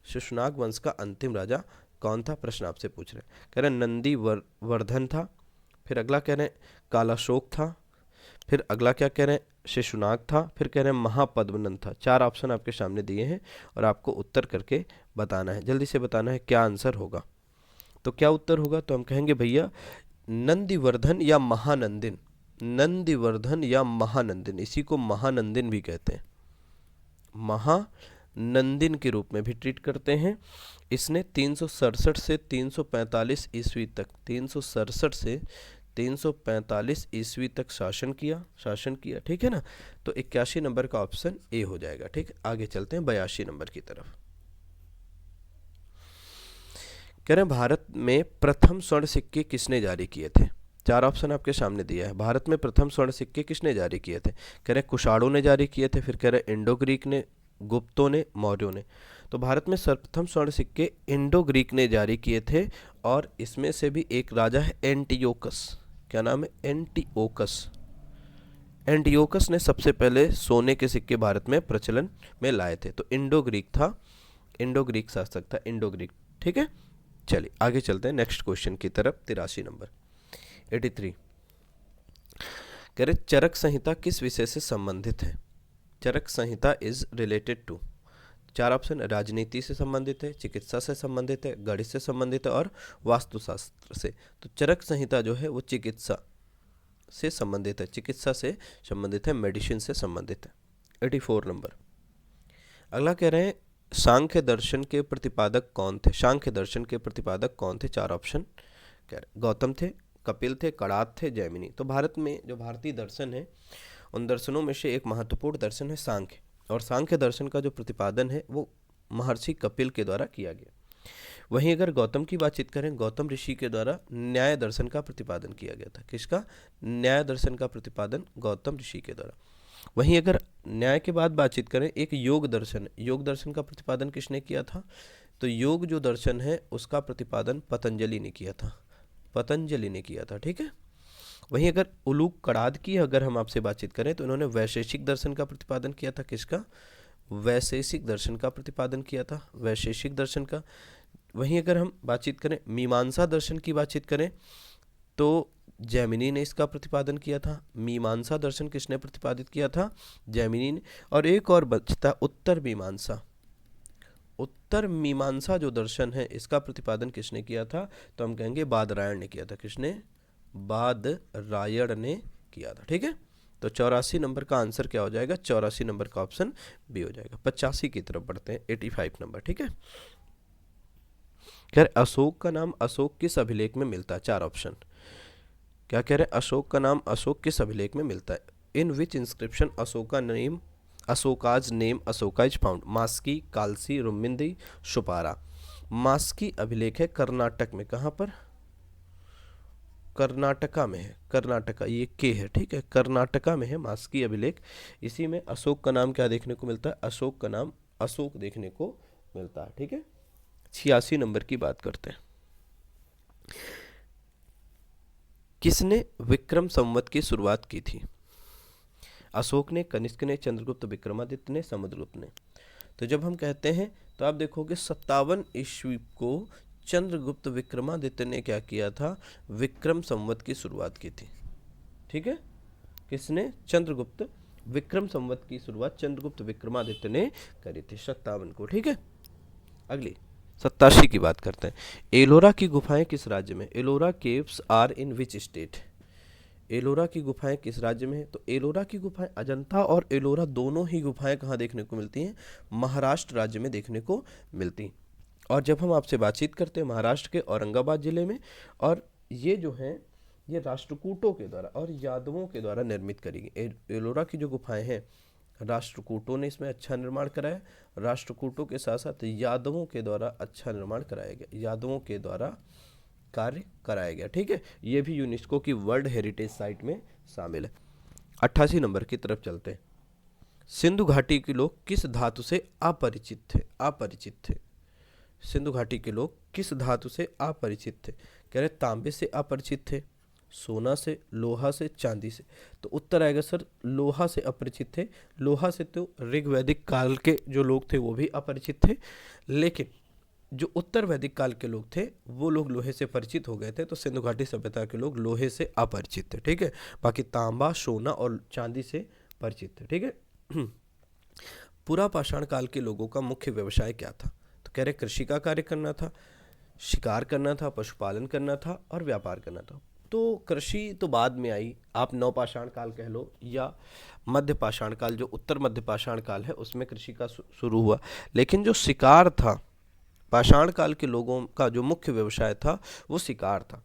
शिशुनाग वंश का अंतिम राजा कौन था? प्रश्न आपसे पूछ रहे हैं। कह रहे हैं नंदी वर्धन था, फिर अगला कह रहे हैं कालाशोक था, फिर अगला क्या कह रहे हैं? शिशुनाग था, फिर कह रहे हैं महापद्मनंद था। 4 ऑप्शन आपके सामने दिए हैं और आपको उत्तर करके बताना है, जल्दी से बताना है क्या आंसर होगा। तो क्या उत्तर होगा? तो हम कहेंगे भैया नंदीवर्धन या महानंदिन, नंदीवर्धन या महानंदिन, इसी को महानंदिन भी कहते हैं, महानंदिन के रूप में भी ट्रीट करते हैं। इसने 367 से 345 ईस्वी तक, 367 से 345 ईस्वी तक शासन किया, ठीक है ना। तो 81 नंबर का ऑप्शन ए हो जाएगा, ठीक। आगे चलते हैं 82 नंबर की तरफ। कह रहे हैं भारत में प्रथम स्वर्ण सिक्के किसने जारी किए थे? 4 ऑप्शन आपके सामने दिया है। भारत में प्रथम स्वर्ण सिक्के किसने जारी किए थे? कह रहे हैं कुषाणों ने जारी किए थे, फिर कह रहे हैं इंडो ग्रीक ने, गुप्तों ने, मौर्यों ने। तो भारत में सर्वप्रथम स्वर्ण सिक्के इंडो ग्रीक ने जारी किए थे। और इसमें से भी एक राजा है एंटियोकस। क्या नाम है? एंटियोकस। एंटियोकस ने सबसे पहले सोने के सिक्के भारत में प्रचलन में लाए थे। तो इंडो ग्रीक था, इंडो ग्रीक शासक था, इंडो ग्रीक, ठीक है। चलिए आगे चलते हैं नेक्स्ट क्वेश्चन की तरफ। 83 नंबर, 83। कह रहे चरक संहिता किस विषय से संबंधित है? चरक संहिता इज रिलेटेड टू। 4 ऑप्शन। राजनीति से संबंधित है, चिकित्सा से संबंधित है, गणित से संबंधित है और वास्तुशास्त्र से। तो चरक संहिता जो है वो चिकित्सा से संबंधित है, चिकित्सा से संबंधित है, मेडिसिन से संबंधित है। 84 नंबर, अगला कह रहे हैं सांख्य दर्शन के प्रतिपादक कौन थे? सांख्य दर्शन के प्रतिपादक कौन थे? 4 ऑप्शन कह रहे गौतम थे, कपिल थे, कणाद थे, जैमिनी। तो भारत में जो भारतीय दर्शन है उन दर्शनों में से एक महत्वपूर्ण दर्शन है सांख्य। और सांख्य दर्शन का जो प्रतिपादन है वो महर्षि कपिल के द्वारा किया गया। वहीं अगर गौतम की बातचीत करें, गौतम ऋषि के द्वारा न्याय दर्शन का प्रतिपादन किया गया था। किसका? न्याय दर्शन का प्रतिपादन गौतम ऋषि के द्वारा। वहीं अगर न्याय के बाद बातचीत करें, एक योग दर्शन, योग दर्शन का प्रतिपादन किसने किया था? तो योग जो दर्शन है उसका प्रतिपादन पतंजलि ने किया था। पतंजलि ने किया था। ठीक है, वहीं अगर उलूक कड़ाद की अगर हम आपसे बातचीत करें तो इन्होंने वैशेषिक दर्शन का प्रतिपादन किया था। किसका? वैशेषिक दर्शन का प्रतिपादन किया था, वैशेषिक दर्शन का। वहीं अगर हम बातचीत करें मीमांसा दर्शन की बातचीत करें तो जैमिनी ने इसका प्रतिपादन किया था। मीमांसा दर्शन किसने प्रतिपादित किया था? जैमिनी ने। और एक और बचता उत्तर मीमांसा। उत्तर मीमांसा जो दर्शन है इसका प्रतिपादन किसने किया था? तो हम कहेंगे बादरायण ने किया था। किसने? बादरायण ने किया था। ठीक है, तो 84 नंबर का आंसर क्या हो जाएगा? 84 नंबर का ऑप्शन बी हो जाएगा। 85 की तरफ बढ़ते हैं, 85 नंबर। ठीक है, कह रहे अशोक का नाम अशोक किस अभिलेख में मिलता है? 4 ऑप्शन। क्या कह रहे हैं? अशोक का नाम अशोक किस अभिलेख में मिलता है? In which inscription Ashoka's name Ashoka is found? Maski, Kalsi, Rummindei, Sopara. Maski अभिलेख है कर्नाटक में। कहाँ पर? कर्नाटका में है। कर्नाटका, ये के है। ठीक है, कर्नाटका में है मास्की अभिलेख। इसी में अशोक का नाम क्या देखने को मिलता है? अशोक का नाम अशोक देखने को मिलता है। ठीक है, 86 नंबर की बात करते हैं। किसने विक्रम संवत की शुरुआत की थी? अशोक ने, कनिष्क ने, चंद्रगुप्त, विक्रमादित्य ने, समुद्रगुप्त ने। तो जब हम कहते हैं तो आप देखोगे 57 ईस्वी को चंद्रगुप्त विक्रमादित्य ने क्या किया था? विक्रम संवत की शुरुआत की थी। ठीक है, किसने? चंद्रगुप्त। विक्रम संवत की शुरुआत चंद्रगुप्त विक्रमादित्य ने करी थी 57 को। ठीक है, अगली 87 की बात करते हैं। एलोरा की गुफाएं किस राज्य में? Ellora caves are in which state? Ellora की गुफाएं किस राज्य में है? तो एलोरा की गुफाएं, अजंता और एलोरा दोनों ही गुफाएं कहाँ देखने को मिलती हैं? महाराष्ट्र राज्य में देखने को मिलती हैं। और जब हम आपसे बातचीत करते हैं महाराष्ट्र के औरंगाबाद जिले में, और ये जो हैं ये राष्ट्रकूटों के द्वारा और यादवों के द्वारा निर्मित करी गई। एलोरा की जो गुफाएं हैं राष्ट्रकूटों ने इसमें अच्छा निर्माण कराया। राष्ट्रकूटों के साथ साथ यादवों के द्वारा अच्छा निर्माण कराया गया, यादवों के द्वारा कार्य कराया गया। ठीक है, ये भी यूनेस्को की वर्ल्ड हेरिटेज साइट में शामिल है। 88 नंबर की तरफ चलते हैं। सिंधु घाटी के लोग किस धातु से अपरिचित थे? अपरिचित थे। सिंधु घाटी के लोग किस धातु से अपरिचित थे? कह रहे तांबे से अपरिचित थे, सोना से, लोहा से, चांदी से। तो उत्तर आएगा सर लोहा से अपरिचित थे। लोहा से तो ऋग्वैदिक काल के जो लोग थे वो भी अपरिचित थे, लेकिन जो उत्तर वैदिक काल के लोग थे वो लोग लोहे से परिचित हो गए थे। तो सिंधु घाटी सभ्यता के लोग लोहे से अपरिचित थे। ठीक है, बाकी तांबा, सोना और चांदी से परिचित थे। ठीक है, पूरा पाषाण काल के लोगों का मुख्य व्यवसाय क्या था? तो कह रहे कृषि का कार्य करना था, शिकार करना था, पशुपालन करना था और व्यापार करना था। तो कृषि तो बाद में आई, आप नवपाषाण काल कह लो या मध्य पाषाण काल, जो उत्तर मध्य पाषाण काल है उसमें कृषि का शुरू हुआ। लेकिन जो शिकार था, पाषाण काल के लोगों का जो मुख्य व्यवसाय था वो शिकार था,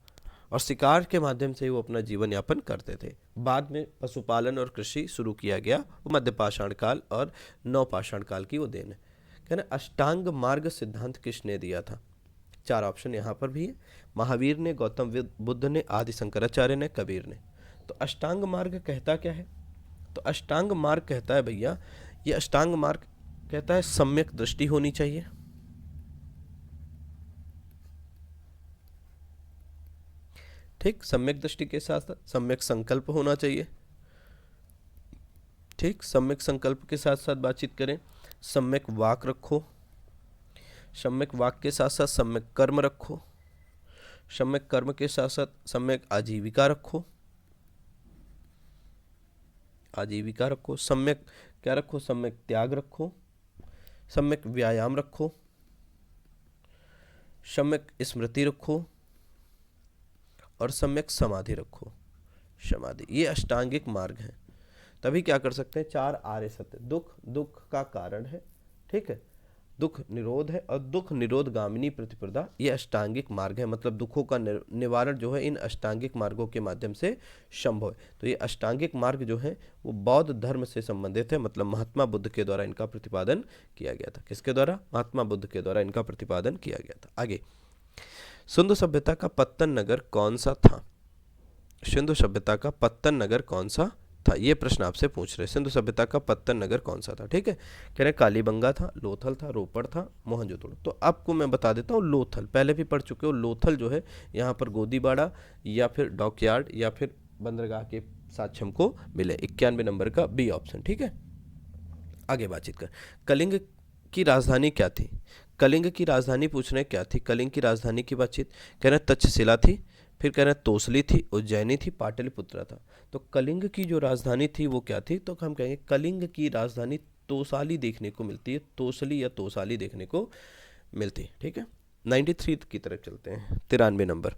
और शिकार के माध्यम से वो अपना जीवन यापन करते थे। बाद में पशुपालन और कृषि शुरू किया गया, वो मध्य पाषाण काल और नवपाषाण काल की वो देन है। कहना अष्टांग मार्ग सिद्धांत किसने दिया था? 4 ऑप्शन यहाँ पर भी है। महावीर ने, गौतम बुद्ध ने, आदि शंकराचार्य ने, कबीर ने। तो अष्टांग मार्ग कहता क्या है? तो अष्टांग मार्ग कहता है भैया, ये अष्टांग मार्ग कहता है सम्यक दृष्टि होनी चाहिए, ठीक, सम्यक दृष्टि के साथ साथ सम्यक संकल्प होना चाहिए। ठीक, सम्यक संकल्प के साथ साथ बातचीत करें, सम्यक वाक रखो, सम्यक वाक के साथ साथ सम्यक कर्म रखो, सम्यक कर्म के साथ साथ सम्यक आजीविका रखो, आजीविका रखो, सम्यक क्या रखो? सम्यक त्याग रखो, सम्यक व्यायाम रखो, सम्यक स्मृति रखो और सम्यक समाधि रखो। समाधि, ये अष्टांगिक मार्ग है। तभी क्या कर सकते हैं? 4 आर्य सत्य, दुख, दुख का कारण है, ठीक है, दुख निरोध है, और दुख निरोध गामिनी प्रतिपदा, ये अष्टांगिक मार्ग है। मतलब दुखों का निवारण जो है इन अष्टांगिक मार्गों के माध्यम से संभव है। तो ये अष्टांगिक मार्ग जो है वो बौद्ध धर्म से संबंधित है, मतलब महात्मा बुद्ध के द्वारा इनका प्रतिपादन किया गया था। किसके द्वारा? महात्मा बुद्ध के द्वारा इनका प्रतिपादन किया गया था। आगे, सिंधु सभ्यता का पत्तन नगर कौन सा था? सिंधु सभ्यता का पत्तन नगर कौन सा था? ये प्रश्न आपसे पूछ रहे हैं। सिंधु सभ्यता का पत्तन नगर कौन सा था? ठीक है, कह रहे हैं कालीबंगा था, लोथल था, रोपड़ था, मोहनजोदड़ो। तो आपको मैं बता देता हूँ लोथल, पहले भी पढ़ चुके हो। लोथल जो है यहाँ पर गोदीबाड़ा या फिर डॉकयार्ड या फिर बंदरगाह के साक्ष्य हमको मिले। 91 नंबर का बी ऑप्शन। ठीक है, आगे बातचीत कर। कलिंग की राजधानी क्या थी? कलिंग की राजधानी पूछ रहे हैं क्या थी? कलिंग की राजधानी की बातचीत कह रहे हैं तक्षशिला थी, फिर कह रहे हैं तोसली थी, उज्जैनी थी, पाटलिपुत्रा था। तो कलिंग की जो राजधानी थी वो क्या थी? तो हम कहेंगे कलिंग की राजधानी तोसाली देखने को मिलती है, तोसली या तोसाली देखने को मिलती है। ठीक है, 93 की तरफ चलते हैं। 93 नंबर,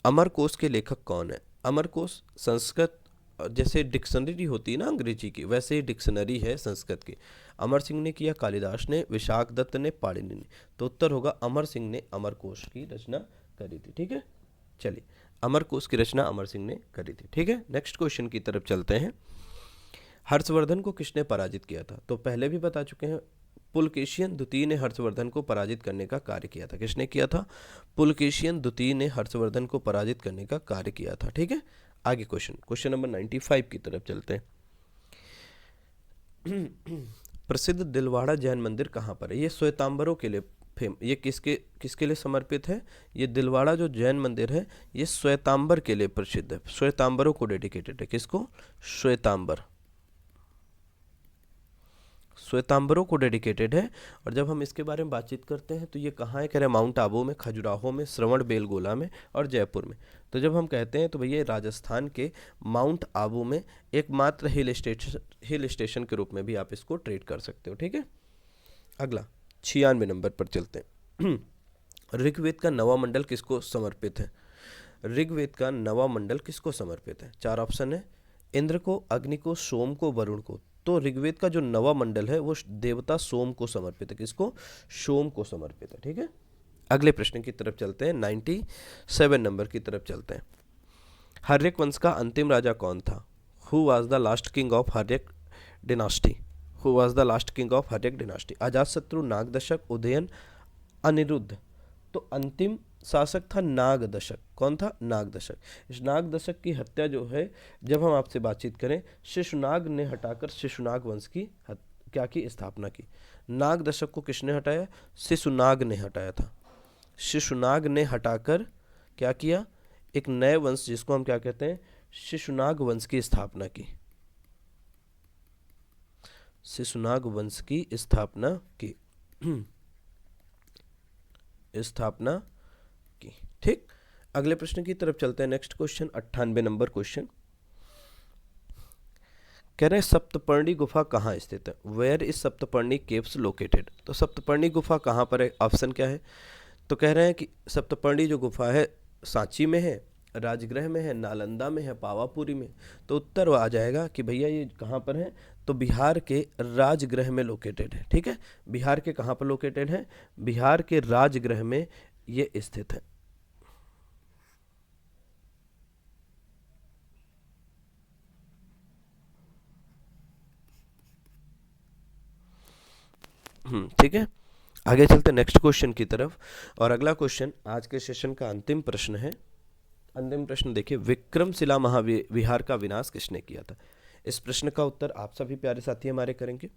अमरकोश के लेखक कौन है? अमरकोश संस्कृत जैसे डिक्शनरी होती है ना अंग्रेजी की, वैसे ही डिक्शनरी है संस्कृत की। अमर सिंह ने किया, कालिदास ने, विशाख दत्त ने, पाणिनि ने। तो उत्तर होगा अमर सिंह ने अमरकोश की रचना करी थी। ठीक है, चलिए, अमरकोश की रचना अमर सिंह ने करी थी। ठीक है, नेक्स्ट क्वेश्चन की तरफ चलते हैं। हर्षवर्धन को किसने पराजित किया था? तो पहले भी बता चुके हैं, पुलकेशियन द्वितीय ने हर्षवर्धन को पराजित करने का कार्य किया था। किसने किया था? पुलकेशियन द्वितीय ने हर्षवर्धन को पराजित करने का कार्य किया था। ठीक है, आगे क्वेश्चन नंबर 95 की तरफ चलते हैं। प्रसिद्ध दिलवाड़ा जैन मंदिर कहाँ पर है? ये श्वेतांबरों के लिए ये किसके लिए समर्पित है? ये दिलवाड़ा जो जैन मंदिर है ये श्वेतांबर के लिए प्रसिद्ध है, श्वेतांबरों को डेडिकेटेड है। किसको? श्वेतांबरों को डेडिकेटेड है। और जब हम इसके बारे में बातचीत करते हैं तो ये कहाँ है? कह रहे हैं माउंट आबू में, खजुराहो में, श्रवण बेलगोला में और जयपुर में। तो जब हम कहते हैं तो भैया राजस्थान के माउंट आबू में एकमात्र हिल स्टेशन के रूप में भी आप इसको ट्रीट कर सकते हो। ठीक है, अगला 96 नंबर पर चलते हैं। ऋग्वेद का नवा मंडल किसको समर्पित है? ऋग्वेद का नवा मंडल किसको समर्पित है? 4 ऑप्शन है, इंद्र को, अग्नि को, सोम को, वरुण को। तो ऋग्वेद का जो नवा मंडल है वो देवता सोम को समर्पित है। किसको? सोम को समर्पित है। ठीक है, अगले प्रश्न की तरफ चलते हैं। 97 नंबर की तरफ चलते हैं। हर्यक वंश का अंतिम राजा कौन था? Who was the last king of Haryanka dynasty? Who was the last king of Haryanka dynasty? Ajatashatru, Nagadashaka, Udayana, Aniruddha. तो अंतिम शासक था नागदशक। कौन था? नागदशक। इस नागदशक की हत्या जो है, जब हम आपसे बातचीत करें, शिशुनाग ने हटाकर शिशुनाग वंश की क्या की स्थापना की। नागदशक को किसने हटाया? शिशुनाग ने हटाया था। शिशुनाग ने हटाकर क्या किया? एक नए वंश जिसको हम क्या कहते हैं, शिशुनाग वंश की स्थापना की। शिशुनाग वंश की स्थापना की ठीक, अगले प्रश्न की तरफ चलते हैं। नेक्स्ट क्वेश्चन 98 नंबर क्वेश्चन कह रहे हैं सप्तपर्णी गुफा कहाँ स्थित है? Where is Saptaparni caves located? तो सप्तपर्णी गुफा कहाँ पर है? ऑप्शन क्या है? तो कह रहे हैं कि सप्तपर्णी जो गुफा है सांची में है, राजगृह में है, नालंदा में है, पावापुरी में। तो उत्तर आ जाएगा कि भैया ये कहाँ पर है? तो बिहार के राजगृह में लोकेटेड है। ठीक है, बिहार के कहाँ पर लोकेटेड है? बिहार के राजगृह में ये स्थित है। ठीक है, आगे चलते नेक्स्ट क्वेश्चन की तरफ। और अगला क्वेश्चन आज के सेशन का अंतिम प्रश्न है। अंतिम प्रश्न देखिए, विक्रमशिला महाविहार का विनाश किसने किया था? इस प्रश्न का उत्तर आप सभी प्यारे साथी हमारे करेंगे।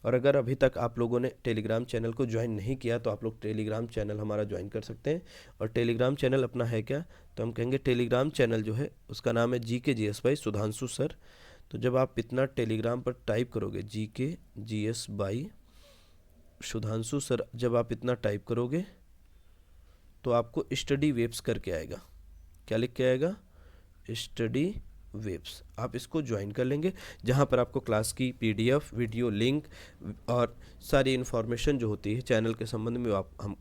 और अगर अभी तक आप लोगों ने टेलीग्राम चैनल को ज्वाइन नहीं किया तो आप लोग टेलीग्राम चैनल हमारा ज्वाइन कर सकते हैं। और टेलीग्राम चैनल अपना है क्या? तो हम कहेंगे टेलीग्राम चैनल जो है उसका नाम है GKGS बाई सुधांशु सर। तो जब आप इतना टेलीग्राम पर टाइप करोगे GKGS बाई सुधांशु सर, जब आप इतना टाइप करोगे तो आपको स्टडी वेब्स करके आएगा। क्या लिख के आएगा? Study webs. आप इसको ज्वाइन कर लेंगे, जहाँ पर आपको क्लास की PDF, वीडियो लिंक और सारी इन्फॉर्मेशन जो होती है चैनल के संबंध में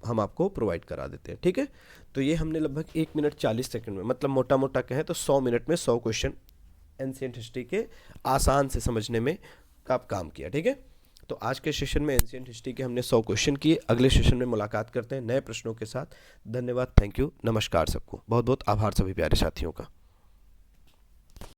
हम आपको प्रोवाइड करा देते हैं। ठीक है, तो ये हमने लगभग 1 मिनट 40 सेकंड में, मतलब मोटा मोटा कहें तो 100 मिनट में 100 क्वेश्चन एंशिएंट हिस्ट्री के आसान से समझने में आप काम किया। ठीक है, तो आज के सेशन में एंशिएंट हिस्ट्री के हमने 100 क्वेश्चन किए। अगले सेशन में मुलाकात करते हैं नए प्रश्नों के साथ। धन्यवाद, थैंक यू, नमस्कार सबको, बहुत बहुत आभार सभी प्यारे साथियों का।